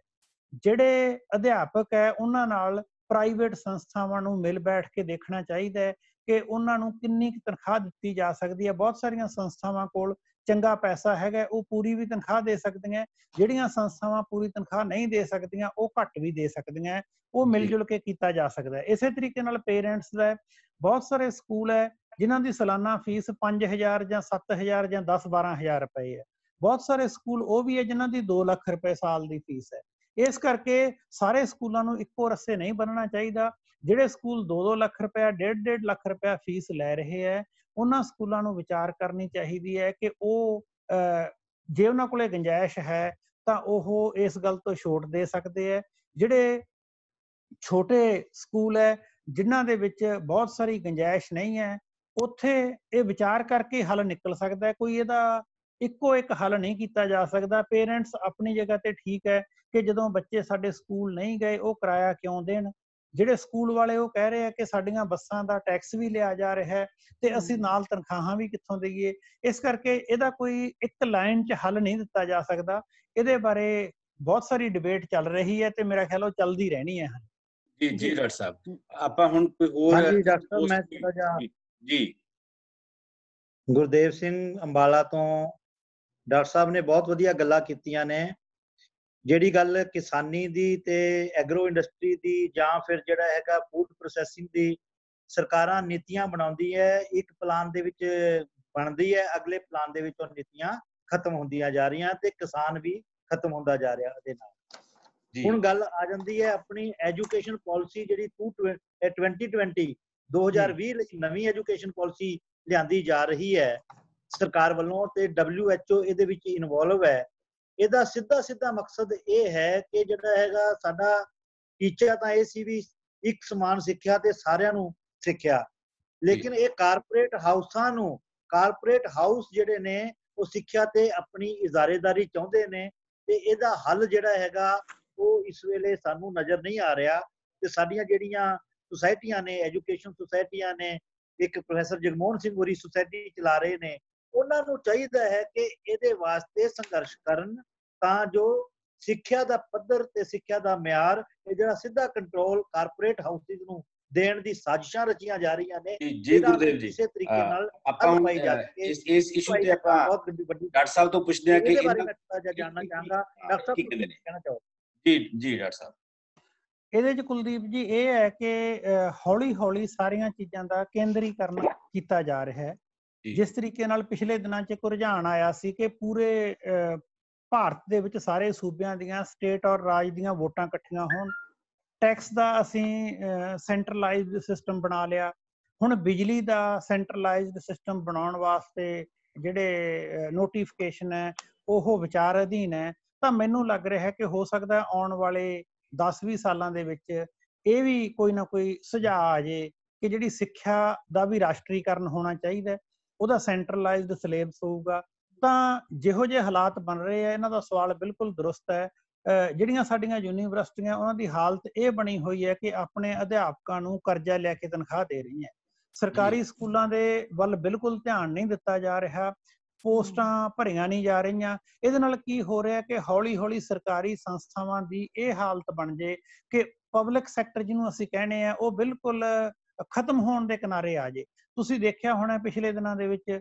ਜਿਹੜੇ ਅਧਿਆਪਕ ਹੈ, ਉਹਨਾਂ ਨਾਲ ਪ੍ਰਾਈਵੇਟ ਸੰਸਥਾਵਾਂ ਨੂੰ ਮਿਲ ਬੈਠ ਕੇ ਦੇਖਣਾ ਚਾਹੀਦਾ ਹੈ ਕਿ ਉਹਨਾਂ ਨੂੰ ਕਿੰਨੀ ਕੁ ਤਨਖਾਹ ਦਿੱਤੀ ਜਾ ਸਕਦੀ ਹੈ। ਬਹੁਤ ਸਾਰੀਆਂ ਸੰਸਥਾਵਾਂ ਕੋਲ ਚੰਗਾ ਪੈਸਾ ਹੈਗਾ, ਉਹ ਪੂਰੀ ਵੀ ਤਨਖਾਹ ਦੇ ਸਕਦੀਆਂ। ਜਿਹੜੀਆਂ ਸੰਸਥਾਵਾਂ ਪੂਰੀ ਤਨਖਾਹ ਨਹੀਂ ਦੇ ਸਕਦੀਆਂ, ਉਹ ਘੱਟ ਵੀ ਦੇ ਸਕਦੀਆਂ। ਉਹ ਮਿਲ ਜੁਲ ਕੇ ਕੀਤਾ ਜਾ ਸਕਦਾ ਹੈ। ਇਸੇ ਤਰੀਕੇ ਨਾਲ ਪੇਰੈਂਟਸ ਦਾ, ਬਹੁਤ ਸਾਰੇ ਸਕੂਲ ਹੈ ਜਿਨ੍ਹਾਂ ਦੀ ਸਾਲਾਨਾ ਫੀਸ 5000 ਜਾਂ 7000 ਜਾਂ 10-12 ਰੁਪਏ ਹੈ। ਬਹੁਤ ਸਾਰੇ ਸਕੂਲ ਉਹ ਵੀ ਹੈ ਜਿਨ੍ਹਾਂ ਦੀ 2 ਲੱਖ ਰੁਪਏ ਸਾਲ ਦੀ ਫੀਸ ਹੈ। ਇਸ ਕਰਕੇ ਸਾਰੇ ਸਕੂਲਾਂ ਨੂੰ ਇੱਕੋ ਰੱਸੇ ਨਹੀਂ ਬੰਨਣਾ ਚਾਹੀਦਾ। ਜਿਹੜੇ ਸਕੂਲ 2-2 ਲੱਖ ਰੁਪਇਆ, 1.5-1.5 ਲੱਖ ਰੁਪਇਆ ਫੀਸ ਲੈ ਰਹੇ ਹੈ, ਉਹਨਾਂ ਸਕੂਲਾਂ ਨੂੰ ਵਿਚਾਰ ਕਰਨੀ ਚਾਹੀਦੀ ਹੈ ਕਿ ਉਹ ਜੇ ਉਹਨਾਂ ਕੋਲੇ ਗੁੰਜਾਇਸ਼ ਹੈ ਤਾਂ ਉਹ ਇਸ ਗੱਲ ਤੋਂ ਛੋਟ ਦੇ ਸਕਦੇ ਹੈ। ਜਿਹੜੇ ਛੋਟੇ ਸਕੂਲ ਹੈ ਜਿਨ੍ਹਾਂ ਦੇ ਵਿੱਚ ਬਹੁਤ ਸਾਰੀ ਗੁੰਜਾਇਸ਼ ਨਹੀਂ ਹੈ, ਉੱਥੇ ਇਹ ਵਿਚਾਰ ਕਰਕੇ ਹੱਲ ਨਿਕਲ ਸਕਦਾ ਹੈ। ਕੋਈ ਇਹਦਾ ਇੱਕੋ ਇੱਕ ਹੱਲ ਨਹੀਂ ਕੀਤਾ ਜਾ ਸਕਦਾ। ਪੇਰੈਂਟਸ ਆਪਣੀ ਜਗ੍ਹਾ ਤੇ ਠੀਕ ਹੈ ਕਿ ਜਦੋਂ ਬੱਚੇ ਸਾਡੇ ਸਕੂਲ ਨਹੀਂ ਗਏ, ਉਹ ਕਿਰਾਇਆ ਕਿਉਂ ਦੇਣ। ਜਿਹੜੇ ਸਕੂਲ ਵਾਲੇ ਉਹ ਕਹਿ ਰਹੇ ਆ ਕਿ ਸਾਡੀਆਂ ਬੱਸਾਂ ਦਾ ਟੈਕਸ ਵੀ ਲਿਆ ਜਾ ਰਿਹਾ ਹੈ ਤੇ ਅਸੀਂ ਨਾਲ ਤਨਖਾਹਾਂ ਵੀ ਕਿੱਥੋਂ ਦੇਈਏ। ਇਸ ਕਰਕੇ ਇਹਦਾ ਕੋਈ ਇੱਕ ਲਾਈਨ 'ਚ ਹੱਲ ਨਹੀਂ ਦਿੱਤਾ ਜਾ ਸਕਦਾ। ਇਹਦੇ ਬਾਰੇ ਬਹੁਤ ਸਾਰੀ ਡਿਬੇਟ ਚੱਲ ਰਹੀ ਹੈ ਤੇ ਮੇਰਾ ਖਿਆਲ ਉਹ ਚੱਲਦੀ ਰਹਿਣੀ ਹੈ। ਜੀ ਜੀ ਡਾਕਟਰ ਸਾਹਿਬ, ਆਪਾਂ ਹੁਣ ਕੋਈ ਹੋਰ? ਹਾਂਜੀ ਡਾਕਟਰ ਸਾਹਿਬ, ਮੈਂ ਥੋੜਾ ਜਿਹਾ ਜੀ ਗੁਰਦੇਵ ਸਿੰਘ ਅੰਬਾਲਾ ਤੋਂ, ਡਾਕਟਰ ਸਾਹਿਬ ਨੇ ਬਹੁਤ ਵਧੀਆ ਗੱਲਾਂ ਕੀਤੀਆਂ ਨੇ। ਜਿਹੜੀ ਗੱਲ ਕਿਸਾਨੀ ਦੀ ਤੇ ਐਗਰੋ ਇੰਡਸਟਰੀ ਦੀ ਜਾਂ ਫਿਰ ਜਿਹੜਾ ਹੈਗਾ ਫੂਡ ਪ੍ਰੋਸੈਸਿੰਗ ਦੀ ਸਰਕਾਰਾਂ ਨੀਤੀਆਂ ਬਣਾਉਂਦੀ ਹੈ, ਇੱਕ ਪਲਾਨ ਦੇ ਵਿੱਚ ਬਣਦੀ ਹੈ, ਅਗਲੇ ਪਲਾਨ ਦੇ ਵਿੱਚ ਉਹ ਨੀਤੀਆਂ ਖਤਮ ਹੁੰਦੀਆਂ ਜਾ ਰਹੀਆਂ ਤੇ ਕਿਸਾਨ ਵੀ ਖਤਮ ਹੁੰਦਾ ਜਾ ਰਿਹਾ ਉਹਦੇ ਨਾਲ। ਹੁਣ ਗੱਲ ਆ ਜਾਂਦੀ ਹੈ ਆਪਣੀ ਐਜੂਕੇਸ਼ਨ ਪਾਲਿਸੀ ਜਿਹੜੀ 2020 ਲਈ ਨਵੀਂ ਐਜੂਕੇਸ਼ਨ ਪਾਲਿਸੀ ਲਿਆਂਦੀ ਜਾ ਰਹੀ ਹੈ ਸਰਕਾਰ ਵੱਲੋਂ ਤੇ WHO ਇਹਦੇ ਵਿੱਚ ਇਨਵੋਲਵ ਹੈ। ਇਹਦਾ ਸਿੱਧਾ ਮਕਸਦ ਇਹ ਹੈ ਕਿ ਜਿਹੜਾ ਹੈਗਾ ਸਾਡਾ ਟੀਚਾ ਤਾਂ ਇਹ ਸੀ ਵੀ ਇੱਕ ਸਮਾਨ ਸਿੱਖਿਆ ਤੇ ਸਾਰਿਆਂ ਨੂੰ ਸਿੱਖਿਆ, ਲੇਕਿਨ ਇਹ ਕਾਰਪੋਰੇਟ ਹਾਊਸਾਂ ਨੂੰ, ਕਾਰਪੋਰੇਟ ਹਾਊਸ ਜਿਹੜੇ ਨੇ ਉਹ ਸਿੱਖਿਆ ਤੇ ਆਪਣੀ ਇਜ਼ਾਰੇਦਾਰੀ ਚਾਹੁੰਦੇ ਨੇ ਤੇ ਇਹਦਾ ਹੱਲ ਜਿਹੜਾ ਹੈਗਾ ਉਹ ਇਸ ਵੇਲੇ ਸਾਨੂੰ ਨਜ਼ਰ ਨਹੀਂ ਆ ਰਿਹਾ। ਤੇ ਸਾਡੀਆਂ ਜਿਹੜੀਆਂ ਸੁਸਾਇਟੀਆਂ ਨੇ, ਐਜੂਕੇਸ਼ਨ ਸੁਸਾਇਟੀਆਂ ਨੇ, ਇੱਕ ਪ੍ਰੋਫੈਸਰ ਜਗਮੋਹਨ ਸਿੰਘ ਹੋਰੀ ਸੁਸਾਇਟੀ ਚਲਾ ਰਹੇ ਨੇ, ਉਹਨਾਂ ਨੂੰ ਚਾਹੀਦਾ ਹੈ ਕਿ ਇਹਦੇ ਵਾਸਤੇ ਸੰਘਰਸ਼ ਕਰਨ ਤਾਂ ਜੋ ਸਿੱਖਿਆ ਦਾ ਪੱਧਰ ਤੇ ਸਿੱਖਿਆ ਦਾ ਮਿਆਰ ਇਹ ਜਿਹੜਾ ਸਿੱਧਾ ਕੰਟਰੋਲ ਕਾਰਪੋਰੇਟ ਹਾਊਸਿਸ ਨੂੰ ਦੇਣ ਦੀ ਸਾਜ਼ਿਸ਼ਾਂ ਰਚੀਆਂ ਜਾ ਰਹੀਆਂ ਨੇ। ਜੀ ਗੁਰਦੇਵ ਜੀ, ਇਸੇ ਤਰੀਕੇ ਨਾਲ ਆਪਾਂ ਇਸ ਇਸ਼ੂ ਤੇ ਆਪਾਂ ਡਾਕਟਰ ਸਾਹਿਬ ਤੋਂ ਪੁੱਛਦੇ ਹਾਂ ਕਿ ਇਹਦੇ ਬਾਰੇ ਮੈਂ ਥੋੜਾ ਜਿਹਾ ਜਾਣਨਾ ਚਾਹਾਂਗਾ। ਡਾਕਟਰ ਸਾਹਿਬ ਕੀ ਕਹਿਣਾ ਚਾਹੋ? ਜੀ ਡਾਕਟਰ ਸਾਹਿਬ, ਇਹਦੇ 'ਚ ਕੁਲਦੀਪ ਜੀ ਇਹ ਹੈ ਕਿ ਹੌਲੀ ਸਾਰੀਆਂ ਚੀਜ਼ਾਂ ਦਾ ਕੇਂਦਰੀਕਰਨ ਕੀਤਾ ਜਾ ਰਿਹਾ ਹੈ। ਜਿਸ ਤਰੀਕੇ ਨਾਲ ਪਿਛਲੇ ਦਿਨਾਂ 'ਚ ਇੱਕ ਰੁਝਾਨ ਆਇਆ ਸੀ ਕਿ ਪੂਰੇ ਭਾਰਤ ਦੇ ਵਿੱਚ ਸਾਰੇ ਸੂਬਿਆਂ ਦੀਆਂ, ਸਟੇਟ ਔਰ ਰਾਜ ਦੀਆਂ ਵੋਟਾਂ ਇਕੱਠੀਆਂ ਹੋਣ, ਟੈਕਸ ਦਾ ਅਸੀਂ ਸੈਂਟਰਲਾਈਜ਼ਡ ਸਿਸਟਮ ਬਣਾ ਲਿਆ, ਹੁਣ ਬਿਜਲੀ ਦਾ ਸੈਂਟਰਲਾਈਜ਼ਡ ਸਿਸਟਮ ਬਣਾਉਣ ਵਾਸਤੇ ਜਿਹੜੇ ਨੋਟੀਫਿਕੇਸ਼ਨ ਹੈ ਉਹ ਵਿਚਾਰ ਅਧੀਨ ਹੈ। ਤਾਂ ਮੈਨੂੰ ਲੱਗ ਰਿਹਾ ਹੈ ਕਿ ਹੋ ਸਕਦਾ ਆਉਣ ਵਾਲੇ 10-20 ਸਾਲਾਂ ਦੇ ਵਿੱਚ ਇਹ ਵੀ ਕੋਈ ਨਾ ਕੋਈ ਸੁਝਾਅ ਆ ਜੇ ਕਿ ਜਿਹੜੀ ਸਿੱਖਿਆ ਦਾ ਵੀ ਰਾਸ਼ਟਰੀਕਰਨ ਹੋਣਾ ਚਾਹੀਦਾ, ਉਹਦਾ ਸੈਂਟਰਲਾਈਜ਼ਡ ਸਿਲੇਬਸ ਹੋਊਗਾ। ਤਾਂ ਜਿਹੋ ਜਿਹੇ ਹਾਲਾਤ ਬਣ ਰਹੇ ਆ, ਇਹਨਾਂ ਦਾ ਸਵਾਲ ਬਿਲਕੁਲ ਦਰੁਸਤ ਹੈ। ਜਿਹੜੀਆਂ ਸਾਡੀਆਂ ਯੂਨੀਵਰਸਿਟੀਆਂ ਉਹਨਾਂ ਦੀ ਹਾਲਤ ਇਹ ਬਣੀ ਹੋਈ ਹੈ ਕਿ ਆਪਣੇ ਅਧਿਆਪਕਾਂ ਨੂੰ ਕਰਜ਼ਾ ਲੈ ਕੇ ਤਨਖਾਹ ਦੇ ਰਹੀਆਂ। ਸਰਕਾਰੀ ਸਕੂਲਾਂ ਦੇ ਵੱਲ ਬਿਲਕੁਲ ਧਿਆਨ ਨਹੀਂ ਦਿੱਤਾ ਜਾ ਰਿਹਾ, ਪੋਸਟਾਂ ਭਰੀਆਂ ਨਹੀਂ ਜਾ ਰਹੀਆਂ। ਇਹਦੇ ਨਾਲ ਕੀ ਹੋ ਰਿਹਾ ਕਿ ਹੌਲੀ ਹੌਲੀ ਸਰਕਾਰੀ ਸੰਸਥਾਵਾਂ ਦੀ ਇਹ ਹਾਲਤ ਬਣ ਜੇ ਕਿ ਪਬਲਿਕ ਸੈਕਟਰ ਜਿਹਨੂੰ ਅਸੀਂ ਕਹਿੰਦੇ ਆ ਉਹ ਬਿਲਕੁਲ ਖਤਮ ਹੋਣ ਦੇ ਕਿਨਾਰੇ ਆ ਜੇ। ਤੁਸੀਂ ਦੇਖਿਆ ਹੋਣਾ ਪਿਛਲੇ ਦਿਨਾਂ ਦੇ ਵਿੱਚ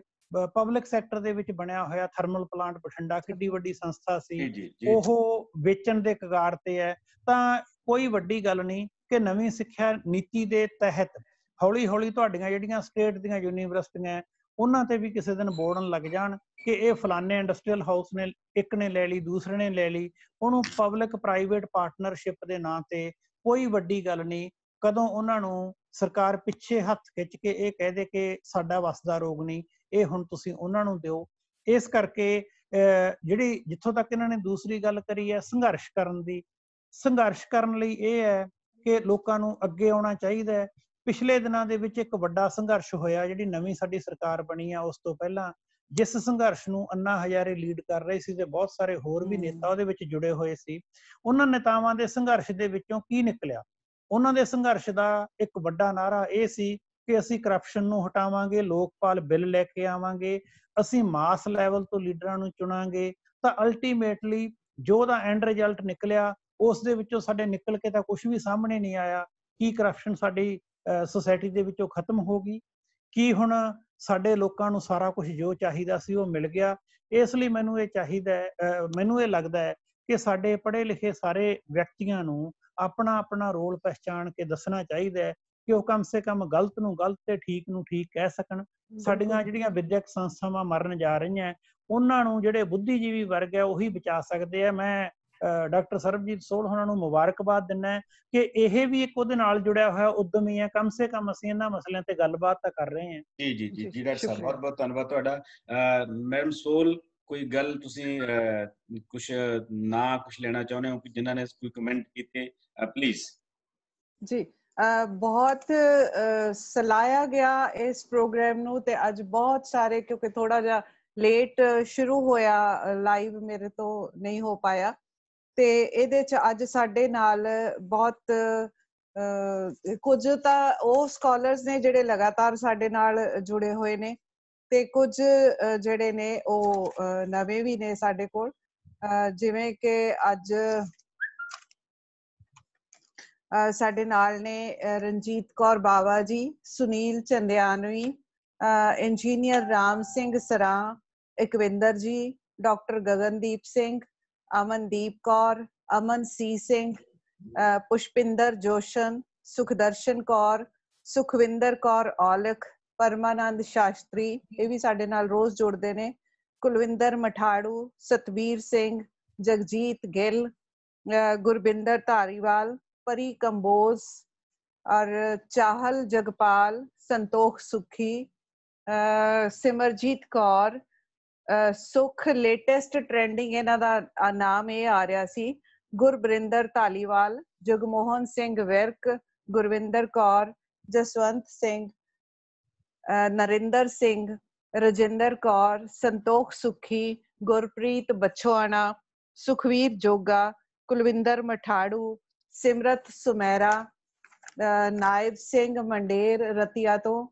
ਪਬਲਿਕ ਸੈਕਟਰ ਦੇ ਵਿੱਚ ਬਣਿਆ ਹੋਇਆ ਥਰਮਲ ਪਲਾਂਟ ਬਠਿੰਡਾ ਕਿੱਡੀ ਵੱਡੀ ਸੰਸਥਾ ਸੀ, ਉਹ ਵੇਚਣ ਦੇ ਕਗਾਰ ਤੇ ਹੈ। ਤਾਂ ਕੋਈ ਵੱਡੀ ਗੱਲ ਨਹੀਂ ਕਿ ਨਵੀਂ ਸਿੱਖਿਆ ਨੀਤੀ ਦੇ ਤਹਿਤ ਹੌਲੀ ਹੌਲੀ ਤੁਹਾਡੀਆਂ ਜਿਹੜੀਆਂ ਸਟੇਟ ਦੀਆਂ ਯੂਨੀਵਰਸਿਟੀਆਂ ਉਹਨਾਂ ਤੇ ਵੀ ਕਿਸੇ ਦਿਨ ਬੋਰਡਨ ਲੱਗ ਜਾਣ ਕਿ ਇਹ ਫਲਾਣੇ ਇੰਡਸਟਰੀਅਲ ਹਾਊਸ ਨੇ ਇੱਕ ਨੇ ਲੈ ਲਈ, ਦੂਸਰੇ ਨੇ ਲੈ ਲਈ, ਉਹਨੂੰ ਪਬਲਿਕ ਪ੍ਰਾਈਵੇਟ ਪਾਰਟਨਰਸ਼ਿਪ ਦੇ ਨਾਂ ਤੇ ਕੋਈ ਵੱਡੀ ਗੱਲ ਨਹੀਂ। ਕਦੋਂ ਉਹਨਾਂ ਨੂੰ ਸਰਕਾਰ ਪਿੱਛੇ ਹੱਥ ਖਿੱਚ ਕੇ ਇਹ ਕਹਿ ਦੇ ਕਿ ਸਾਡਾ ਵੱਸ ਦਾ ਰੋਗ ਨਹੀਂ, ਇਹ ਹੁਣ ਤੁਸੀਂ ਉਹਨਾਂ ਨੂੰ ਦਿਓ। ਇਸ ਕਰਕੇ ਜਿਹੜੀ ਜਿੱਥੋਂ ਤੱਕ ਇਹਨਾਂ ਨੇ ਦੂਸਰੀ ਗੱਲ ਕਰੀ ਹੈ ਸੰਘਰਸ਼ ਕਰਨ ਦੀ, ਸੰਘਰਸ਼ ਕਰਨ ਲਈ ਇਹ ਹੈ ਕਿ ਲੋਕਾਂ ਨੂੰ ਅੱਗੇ ਆਉਣਾ ਚਾਹੀਦਾ ਹੈ। ਪਿਛਲੇ ਦਿਨਾਂ ਦੇ ਵਿੱਚ ਇੱਕ ਵੱਡਾ ਸੰਘਰਸ਼ ਹੋਇਆ, ਜਿਹੜੀ ਨਵੀਂ ਸਾਡੀ ਸਰਕਾਰ ਬਣੀ ਆ ਉਸ ਤੋਂ ਪਹਿਲਾਂ, ਜਿਸ ਸੰਘਰਸ਼ ਨੂੰ ਅੰਨਾ ਹਜ਼ਾਰੇ ਲੀਡ ਕਰ ਰਹੇ ਸੀ ਤੇ ਬਹੁਤ ਸਾਰੇ ਹੋਰ ਵੀ ਨੇਤਾ ਉਹਦੇ ਵਿੱਚ ਜੁੜੇ ਹੋਏ ਸੀ। ਉਹਨਾਂ ਨੇਤਾਵਾਂ ਦੇ ਸੰਘਰਸ਼ ਦੇ ਵਿੱਚੋਂ ਕੀ ਨਿਕਲਿਆ? ਉਹਨਾਂ ਦੇ ਸੰਘਰਸ਼ ਦਾ ਇੱਕ ਵੱਡਾ ਨਾਅਰਾ ਇਹ ਸੀ ਕਿ ਅਸੀਂ ਕਰਪਸ਼ਨ ਨੂੰ ਹਟਾਵਾਂਗੇ, ਲੋਕਪਾਲ ਬਿੱਲ ਲੈ ਕੇ ਆਵਾਂਗੇ, ਅਸੀਂ ਮਾਸ ਲੈਵਲ ਤੋਂ ਲੀਡਰਾਂ ਨੂੰ ਚੁਣਾਂਗੇ। ਤਾਂ ਅਲਟੀਮੇਟਲੀ ਜੋ ਉਹਦਾ ਐਂਡ ਰਿਜ਼ਲਟ ਨਿਕਲਿਆ ਉਸ ਦੇ ਵਿੱਚੋਂ ਸਾਡੇ ਨਿਕਲ ਕੇ ਤਾਂ ਕੁਝ ਵੀ ਸਾਹਮਣੇ ਨਹੀਂ ਆਇਆ। ਕੀ ਕਰਪਸ਼ਨ ਸਾਡੀ ਸੋਸਾਇਟੀ ਦੇ ਵਿੱਚੋਂ ਖਤਮ ਹੋ ਗਈ? ਕੀ ਹੁਣ ਸਾਡੇ ਲੋਕਾਂ ਨੂੰ ਸਾਰਾ ਕੁਝ ਜੋ ਚਾਹੀਦਾ ਸੀ ਉਹ ਮਿਲ ਗਿਆ? ਇਸ ਲਈ ਮੈਨੂੰ ਇਹ ਚਾਹੀਦਾ ਹੈ, ਮੈਨੂੰ ਇਹ ਲੱਗਦਾ ਹੈ ਕਿ ਸਾਡੇ ਪੜ੍ਹੇ ਲਿਖੇ ਸਾਰੇ ਵਿਅਕਤੀਆਂ ਨੂੰ ਆਪਣਾ ਆਪਣਾ ਰੋਲ ਪਹਿਚਾਣ ਕੇ ਦੱਸਣਾ ਚਾਹੀਦਾ ਹੈ ਕਿ ਉਹ ਕਮ ਸੇ ਕਮ ਗਲਤ ਨੂੰ ਗਲਤ ਤੇ ਠੀਕ ਨੂੰ ਠੀਕ ਕਹਿ ਸਕਣ। ਸਾਡੀਆਂ ਜਿਹੜੀਆਂ ਵਿਦਿਅਕ ਸੰਸਥਾਵਾਂ ਮਰਨ ਜਾ ਰਹੀਆਂ ਉਹਨਾਂ ਨੂੰ ਜਿਹੜੇ ਬੁੱਧੀਜੀਵੀ ਵਰਗ ਹੈ ਉਹੀ ਬਚਾ ਸਕਦੇ ਆ। ਮੈਂ ਡਾਕਟਰ ਸਰਬਜੀਤ ਸੋਢ ਉਹਨਾਂ ਨੂੰ ਮੁਬਾਰਕਬਾਦ ਦਿੰਦਾ ਕਿ ਇਹ ਵੀ ਇੱਕ ਉਹਦੇ ਨਾਲ ਜੁੜਿਆ ਹੋਇਆ ਉਦਮੀ ਹੈ। ਕਮ ਸੇ ਕਮ ਅਸੀਂ ਇਹਨਾਂ ਮਸਲਿਆਂ ਤੇ ਗੱਲਬਾਤ ਤਾਂ ਕਰ ਰਹੇ ਹਾਂ। ਜੀ ਜੀ ਜੀ ਜੀ ਡਾਕਟਰ ਸਾਹਿਬ, ਬਹੁਤ ਬਹੁਤ ਧੰਨਵਾਦ ਤੁਹਾਡਾ। ਮੈਡਮ ਸੋਲ, ਕੋਈ ਗੱਲ ਤੁਸੀਂ ਕੁਝ ਲੈਣਾ ਚਾਹੁੰਦੇ ਹੋ ਕਿ ਜਿਨ੍ਹਾਂ ਨੇ ਕੋਈ ਕਮੈਂਟ ਕੀਤੇ, ਪਲੀਜ਼। ਜੀ, ਬਹੁਤ ਸਲਾਹਿਆ ਗਿਆ ਇਸ ਪ੍ਰੋਗਰਾਮ ਨੂੰ ਤੇ ਅੱਜ ਬਹੁਤ ਸਾਰੇ, ਕਿਉਂਕਿ ਥੋੜਾ ਜਿਹਾ ਲੇਟ ਸ਼ੁਰੂ ਹੋਇਆ, ਲਾਈਵ ਮੇਰੇ ਤੋਂ ਨਹੀਂ ਹੋ ਪਾਇਆ, ਤੇ ਇਹਦੇ ਚ ਅੱਜ ਸਾਡੇ ਨਾਲ ਬਹੁਤ ਕੁਝ ਤਾਂ ਉਹ ਸਕਾਲਰਸ ਨੇ ਜਿਹੜੇ ਲਗਾਤਾਰ ਸਾਡੇ ਨਾਲ ਜੁੜੇ ਹੋਏ ਨੇ ਤੇ ਕੁਝ ਜਿਹੜੇ ਨੇ ਉਹ ਨਵੇਂ ਵੀ ਨੇ ਸਾਡੇ ਕੋਲ। ਜਿਵੇਂ ਕਿ ਅੱਜ ਸਾਡੇ ਨਾਲ ਨੇ ਰਣਜੀਤ ਕੌਰ ਬਾਵਾ ਜੀ, ਸੁਨੀਲ ਚੰਦਿਆਨਵੀ, ਇੰਜੀਨੀਅਰ ਰਾਮ ਸਿੰਘ ਸਰਾਂ, ਇਕਵਿੰਦਰ ਜੀ, ਡਾਕਟਰ ਗਗਨਦੀਪ ਸਿੰਘ, ਅਮਨਦੀਪ ਕੌਰ, ਅਮਨ ਸੀ ਸਿੰਘ, ਪੁਸ਼ਪਿੰਦਰ ਜੋਸ਼ਨ, ਸੁਖਦਰਸ਼ਨ ਕੌਰ, ਸੁਖਵਿੰਦਰ ਕੌਰ ਔਲਖ, ਪਰਮਾਨੰਦ ਸ਼ਾਸਤਰੀ, ਇਹ ਵੀ ਸਾਡੇ ਨਾਲ ਰੋਜ਼ ਜੁੜਦੇ ਨੇ, ਕੁਲਵਿੰਦਰ ਮਠਾੜੂ, ਸਤਬੀਰ ਸਿੰਘ, ਜਗਜੀਤ ਗਿੱਲ, ਗੁਰਬਿੰਦਰ ਧਾਰੀਵਾਲ, ਪਰੀ ਕੰਬੋਜ ਔਰ ਚਾਹਲ ਜਗਪਾਲ, ਸੰਤੋਖ ਸੁਖੀ, ਸਿਮਰਜੀਤ ਕੌਰ, ਸੁਖ ਲੇਟੈਸਟ ਟ੍ਰੈਂਡਿੰਗ ਇਹਨਾਂ ਦਾ ਨਾਮ ਇਹ ਆ ਰਿਹਾ ਸੀ, ਗੁਰਬਰਿੰਦਰ ਧਾਲੀਵਾਲ, ਜਗਮੋਹਨ ਸਿੰਘ ਵਿਰਕ, ਗੁਰਵਿੰਦਰ ਕੌਰ, ਜਸਵੰਤ ਸਿੰਘ, ਨਰਿੰਦਰ ਸਿੰਘ, ਰਜਿੰਦਰ ਕੌਰ, ਸੰਤੋਖ ਸੁਖੀ, ਗੁਰਪ੍ਰੀਤ ਬਛੋਆਣਾ, ਸੁਖਵੀਰ ਜੋਗਾ, ਕੁਲਵਿੰਦਰ ਮਠਾੜੂ, ਸਿਮਰਤ ਸੁਮੈਰਾ, ਨਾਇਬ ਸਿੰਘ ਮੰਡੇਰ ਰਤੀਆ ਤੋਂ,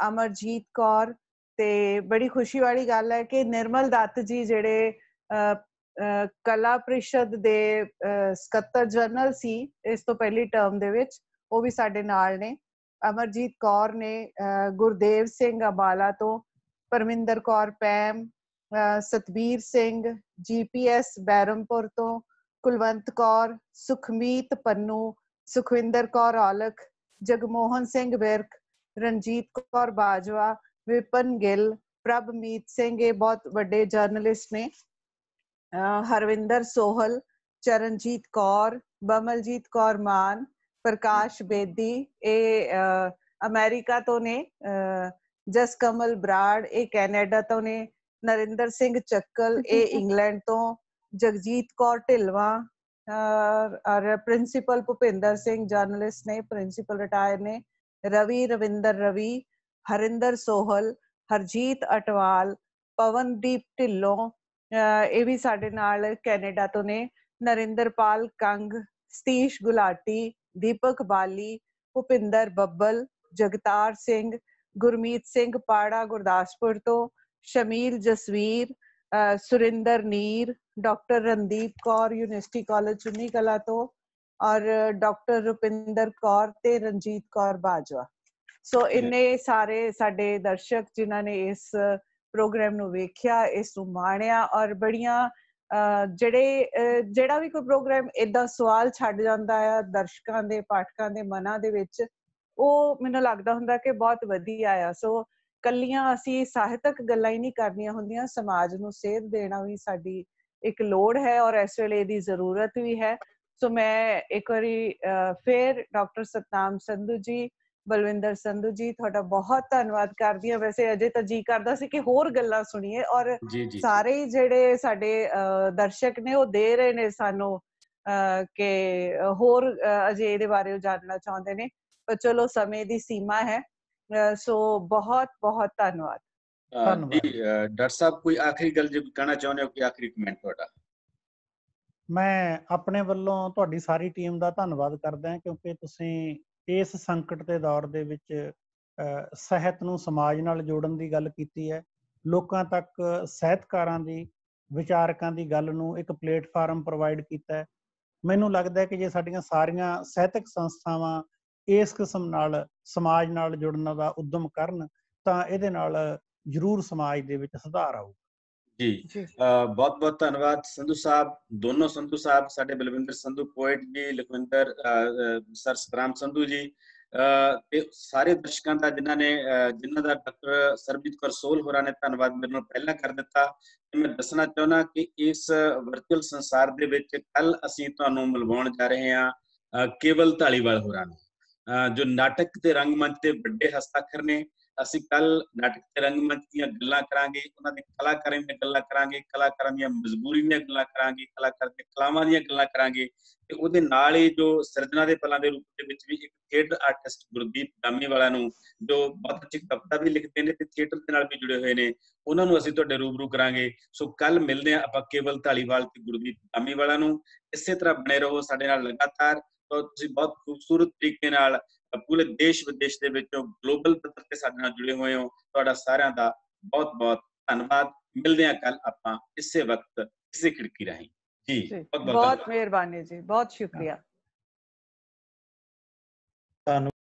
ਅਮਰਜੀਤ ਕੌਰ, ਤੇ ਬੜੀ ਖੁਸ਼ੀ ਵਾਲੀ ਗੱਲ ਹੈ ਕਿ ਨਿਰਮਲ ਦੱਤ ਜੀ ਜਿਹੜੇ ਕਲਾ ਪ੍ਰੀਸ਼ਦ ਦੇ ਸਕੱਤਰ ਜਨਰਲ ਸੀ ਇਸ ਤੋਂ ਪਹਿਲੀ ਟਰਮ ਦੇ ਵਿੱਚ, ਉਹ ਵੀ ਸਾਡੇ ਨਾਲ ਨੇ। ਅਮਰਜੀਤ ਕੌਰ ਨੇ ਗੁਰਦੇਵ ਸਿੰਘ ਅਬਾਲਾ ਤੋਂ, ਪਰਮਿੰਦਰ ਕੌਰ ਪੈਮ, ਸਤਬੀਰ ਸਿੰਘ GPS ਬੈਰਮਪੁਰ ਤੋਂ, ਕੁਲਵੰਤ ਕੌਰ, ਸੁਖਮੀਤ ਪੰਨੂ, ਸੁਖਵਿੰਦਰ ਕੌਰ ਔਲਖ, ਜਗਮੋਹਨ ਸਿੰਘ ਵਿਰਕ, ਰਣਜੀਤ ਕੌਰ ਬਾਜਵਾ, ਵਿਪਨ ਗਿੱਲ, ਪ੍ਰਭਮੀਤ ਸਿੰਘ, ਇਹ ਬਹੁਤ ਵੱਡੇ ਜਰਨਲਿਸਟ ਨੇ, ਹਰਵਿੰਦਰ ਸੋਹਲ, ਚਰਨਜੀਤ ਕੌਰ, ਬਮਲਜੀਤ ਕੌਰ ਮਾਨ, ਪ੍ਰਕਾਸ਼ ਬੇਦੀ, ਇਹ ਅਮਰੀਕਾ ਤੋਂ ਨੇ ਜਸ ਕਮਲ ਬਰਾੜ, ਇਹ ਕੈਨੇਡਾ ਤੋਂ ਨੇ, ਨਰਿੰਦਰ ਸਿੰਘ ਚੱਕਲ ਇਹ ਇੰਗਲੈਂਡ ਤੋਂ, ਜਗਜੀਤ ਕੌਰ ਢਿਲਵਾਂ ਔਰ ਪ੍ਰਿੰਸੀਪਲ ਭੁਪਿੰਦਰ ਸਿੰਘ ਜਰਨਲਿਸਟ ਨੇ, ਪ੍ਰਿੰਸੀਪਲ ਰਿਟਾਇਰ ਨੇ, ਰਵੀ ਰਵਿੰਦਰ ਰਵੀ, ਹਰਿੰਦਰ ਸੋਹਲ, ਹਰਜੀਤ ਅਟਵਾਲ, ਪਵਨਦੀਪ ਢਿੱਲੋਂ ਇਹ ਵੀ ਸਾਡੇ ਨਾਲ ਕੈਨੇਡਾ ਤੋਂ ਨੇ, ਨਰਿੰਦਰਪਾਲ ਕੰਗ, ਸਤੀਸ਼ ਗੁਲਾਟੀ, ਦੀਪਕ ਬਾਲੀ, ਭੁਪਿੰਦਰ ਬੱਬਲ, ਜਗਤਾਰ ਸਿੰਘ, ਗੁਰਮੀਤ ਸਿੰਘ ਪਾੜਾ ਗੁਰਦਾਸਪੁਰ ਤੋਂ, Shamil Jasvir, Surinder Neer, doctor Randeep Kaur university college Chunni Kalan ਤੋਂ, ਔਰ ਡਾਕਟਰ ਰੁਪਿੰਦਰ ਕੌਰ ਤੇ ਰਣਜੀਤ ਕੌਰ ਬਾਜਵਾ। ਸੋ ਇੰਨੇ ਸਾਰੇ ਸਾਡੇ ਦਰਸ਼ਕ ਜਿਨ੍ਹਾਂ ਨੇ ਇਸ ਪ੍ਰੋਗਰਾਮ ਨੂੰ ਵੇਖਿਆ, ਇਸ ਨੂੰ ਮਾਣਿਆ, ਔਰ ਬੜੀਆਂ ਜਿਹੜਾ ਵੀ ਕੋਈ ਪ੍ਰੋਗਰਾਮ ਏਦਾਂ ਸਵਾਲ ਛੱਡ ਜਾਂਦਾ ਆ ਦਰਸ਼ਕਾਂ ਦੇ, ਪਾਠਕਾਂ ਦੇ ਮਨਾਂ ਦੇ ਵਿੱਚ, ਉਹ ਮੈਨੂੰ ਲੱਗਦਾ ਹੁੰਦਾ ਕਿ ਬਹੁਤ ਵਧੀਆ ਆ। ਸੋ ਕੱਲੀਆਂ ਅਸੀਂ ਸਾਹਿਤਕ ਗੱਲਾਂ ਹੀ ਨਹੀਂ ਕਰਨੀਆਂ ਹੁੰਦੀਆਂ, ਸਮਾਜ ਨੂੰ ਸੇਧ ਦੇਣਾ ਵੀ ਸਾਡੀ ਇੱਕ ਲੋੜ ਹੈ ਔਰ ਇਸ ਵੇਲੇ ਇਹਦੀ ਜ਼ਰੂਰਤ ਵੀ ਹੈ। ਸੋ ਮੈਂ ਇੱਕ ਵਾਰੀ ਫਿਰ ਡਾਕਟਰ ਸਤਨਾਮ ਸੰਧੂ ਜੀ, ਬਲਵਿੰਦਰ ਸੰਧੂ ਜੀ, ਤੁਹਾਡਾ ਬਹੁਤ ਧੰਨਵਾਦ ਕਰਦੀ ਹਾਂ। ਵੈਸੇ ਅਜੇ ਤਾਂ ਜੀ ਕਰਦਾ ਸੀ ਕਿ ਹੋਰ ਗੱਲਾਂ ਸੁਣੀਏ, ਔਰ ਸਾਰੇ ਹੀ ਜਿਹੜੇ ਸਾਡੇ ਦਰਸ਼ਕ ਨੇ ਉਹ ਦੇ ਰਹੇ ਨੇ ਸਾਨੂੰ ਕਿ ਹੋਰ ਅਜੇ ਇਹਦੇ ਬਾਰੇ ਜਾਣਨਾ ਚਾਹੁੰਦੇ ਨੇ, ਪਰ ਚਲੋ ਸਮੇਂ ਦੀ ਸੀਮਾ ਹੈ। ਸੋ ਬਹੁਤ ਬਹੁਤ ਧੰਨਵਾਦ। ਜੀ ਡਾਕਟਰ ਸਾਹਿਬ, ਕੋਈ ਆਖਰੀ ਗੱਲ ਜੇ ਕਹਿਣਾ ਚਾਹੁੰਦੇ ਹੋ, ਕਿ ਆਖਰੀ ਕਮੈਂਟ ਤੁਹਾਡਾ? ਮੈਂ ਆਪਣੇ ਵੱਲੋਂ ਤੁਹਾਡੀ ਸਾਰੀ ਟੀਮ ਦਾ ਧੰਨਵਾਦ ਕਰਦਾ ਹਾਂ, ਕਿਉਂਕਿ ਤੁਸੀਂ ਇਸ ਸੰਕਟ ਦੇ ਦੌਰ ਦੇ ਵਿੱਚ ਸਾਹਿਤ ਨੂੰ ਸਮਾਜ ਨਾਲ ਜੋੜਨ ਦੀ ਗੱਲ ਕੀਤੀ ਹੈ, ਲੋਕਾਂ ਤੱਕ ਸਾਹਿਤਕਾਰਾਂ ਦੀ, ਵਿਚਾਰਕਾਂ ਦੀ ਗੱਲ ਨੂੰ ਇੱਕ ਪਲੇਟਫਾਰਮ ਪ੍ਰੋਵਾਈਡ ਕੀਤਾ ਹੈ। ਮੈਨੂੰ ਲੱਗਦਾ ਹੈ ਕਿ ਜੇ ਸਾਡੀਆਂ ਸਾਰੀਆਂ ਸਾਹਿਤਕ ਸੰਸਥਾਵਾਂ ਇਸ ਕਿਸਮ ਨਾਲ ਸਮਾਜ ਨਾਲ ਜੁੜਨ ਦਾ ਉਦਮ ਕਰਨ ਤਾਂ ਇਹਦੇ ਨਾਲ ਜ਼ਰੂਰ ਸਮਾਜ ਦੇ ਵਿੱਚ ਸੁਧਾਰ ਆਊਗਾ। ਜੀ ਬਹੁਤ ਬਹੁਤ ਧੰਨਵਾਦ ਸੰਧੂ ਸਾਹਿਬ, ਦੋਨੋਂ ਸੰਧੂ ਸਾਹਿਬ, ਸਾਡੇ ਬਲਵਿੰਦਰ ਸੰਧੂ ਪੋਇਟ ਜੀ, ਲਖਵਿੰਦਰ ਸਰ ਸਤਨਾਮ ਸੰਧੂ ਜੀ, ਤੇ ਸਾਰੇ ਦਰਸ਼ਕਾਂ ਦਾ ਜਿਨ੍ਹਾਂ ਦਾ ਡਾਕਟਰ ਸਰਬਜੀਤ ਕੌਰ ਸੋਹਲ ਹੋਰਾਂ ਨੇ ਧੰਨਵਾਦ ਮੇਰੇ ਨਾਲ ਪਹਿਲਾਂ ਕਰ ਦਿੱਤਾ। ਮੈਂ ਦੱਸਣਾ ਚਾਹੁੰਦਾ ਕਿ ਇਸ ਵਰਚੁਅਲ ਸੰਸਾਰ ਦੇ ਵਿੱਚ ਕੱਲ ਅਸੀਂ ਤੁਹਾਨੂੰ ਮਿਲਵਾਉਣ ਜਾ ਰਹੇ ਹਾਂ ਕੇਵਲ ਧਾਲੀਵਾਲ ਹੋਰਾਂ ਨੂੰ, ਜੋ ਨਾਟਕ ਤੇ ਰੰਗਮੰਚ ਦੇ ਵੱਡੇ ਹਸਤਾਖਰ ਨੇ। ਅਸੀਂ ਕੱਲ ਨਾਟਕ ਤੇ ਰੰਗਮੰਚ ਦੀਆਂ ਗੱਲਾਂ ਕਰਾਂਗੇ, ਉਹਨਾਂ ਦੇ ਕਲਾਕਾਰਾਂ ਦੀਆਂ ਗੱਲਾਂ ਕਰਾਂਗੇ, ਕਲਾਕਾਰਾਂ ਦੀਆਂ ਮਜਬੂਰੀ ਦੀਆਂ ਗੱਲਾਂ ਕਰਾਂਗੇ, ਕਲਾਕਾਰ ਦੇ ਕਲਾਵਾਂ ਦੀਆਂ ਗੱਲਾਂ ਕਰਾਂਗੇ, ਤੇ ਉਹਦੇ ਨਾਲ ਹੀ ਜੋ ਸਿਰਜਣਾ ਦੇ ਪਲਾਂ ਦੇ ਰੂਪ ਦੇ ਵਿੱਚ ਵੀ ਇੱਕ ਥੀਏਟਰ ਆਰਟਿਸਟ ਗੁਰਦੀਪ ਗਾਮੀਵਾਲਾ ਨੂੰ, ਜੋ ਬਹੁਤ ਅੱਛੀ ਕਵਿਤਾ ਵੀ ਲਿਖਦੇ ਨੇ ਤੇ ਥੀਏਟਰ ਦੇ ਨਾਲ ਵੀ ਜੁੜੇ ਹੋਏ ਨੇ, ਉਹਨਾਂ ਨੂੰ ਅਸੀਂ ਤੁਹਾਡੇ ਰੂਬਰੂ ਕਰਾਂਗੇ। ਸੋ ਕੱਲ ਮਿਲਦੇ ਹਾਂ ਆਪਾਂ ਕੇਵਲ ਧਾਲੀਵਾਲ ਤੇ ਗੁਰਦੀਪ ਗਾਮੀਵਾਲਾ ਨੂੰ। ਇਸੇ ਤਰ੍ਹਾਂ ਬਣੇ ਰਹੋ ਸਾਡੇ ਨਾਲ ਲਗਾਤਾਰ। ਤੁਸੀਂ ਬਹੁਤ ਖੂਬਸੂਰਤ ਤਰੀਕੇ ਨਾਲ ਪੂਰੇ ਦੇਸ਼ ਵਿਦੇਸ਼ ਦੇ ਵਿੱਚੋਂ ਗਲੋਬਲ ਪੱਧਰ ਤੇ ਸਾਡੇ ਨਾਲ ਜੁੜੇ ਹੋਏ ਹੋ। ਤੁਹਾਡਾ ਸਾਰਿਆਂ ਦਾ ਬਹੁਤ ਬਹੁਤ ਧੰਨਵਾਦ। ਮਿਲਦੇ ਹਾਂ ਕੱਲ ਆਪਾਂ ਇਸੇ ਵਕਤ ਇਸੇ ਖਿੜਕੀ ਰਾਹੀਂ। ਜੀ ਬਹੁਤ ਬਹੁਤ ਮਿਹਰਬਾਨੀ ਜੀ, ਬਹੁਤ ਸ਼ੁਕਰੀਆ।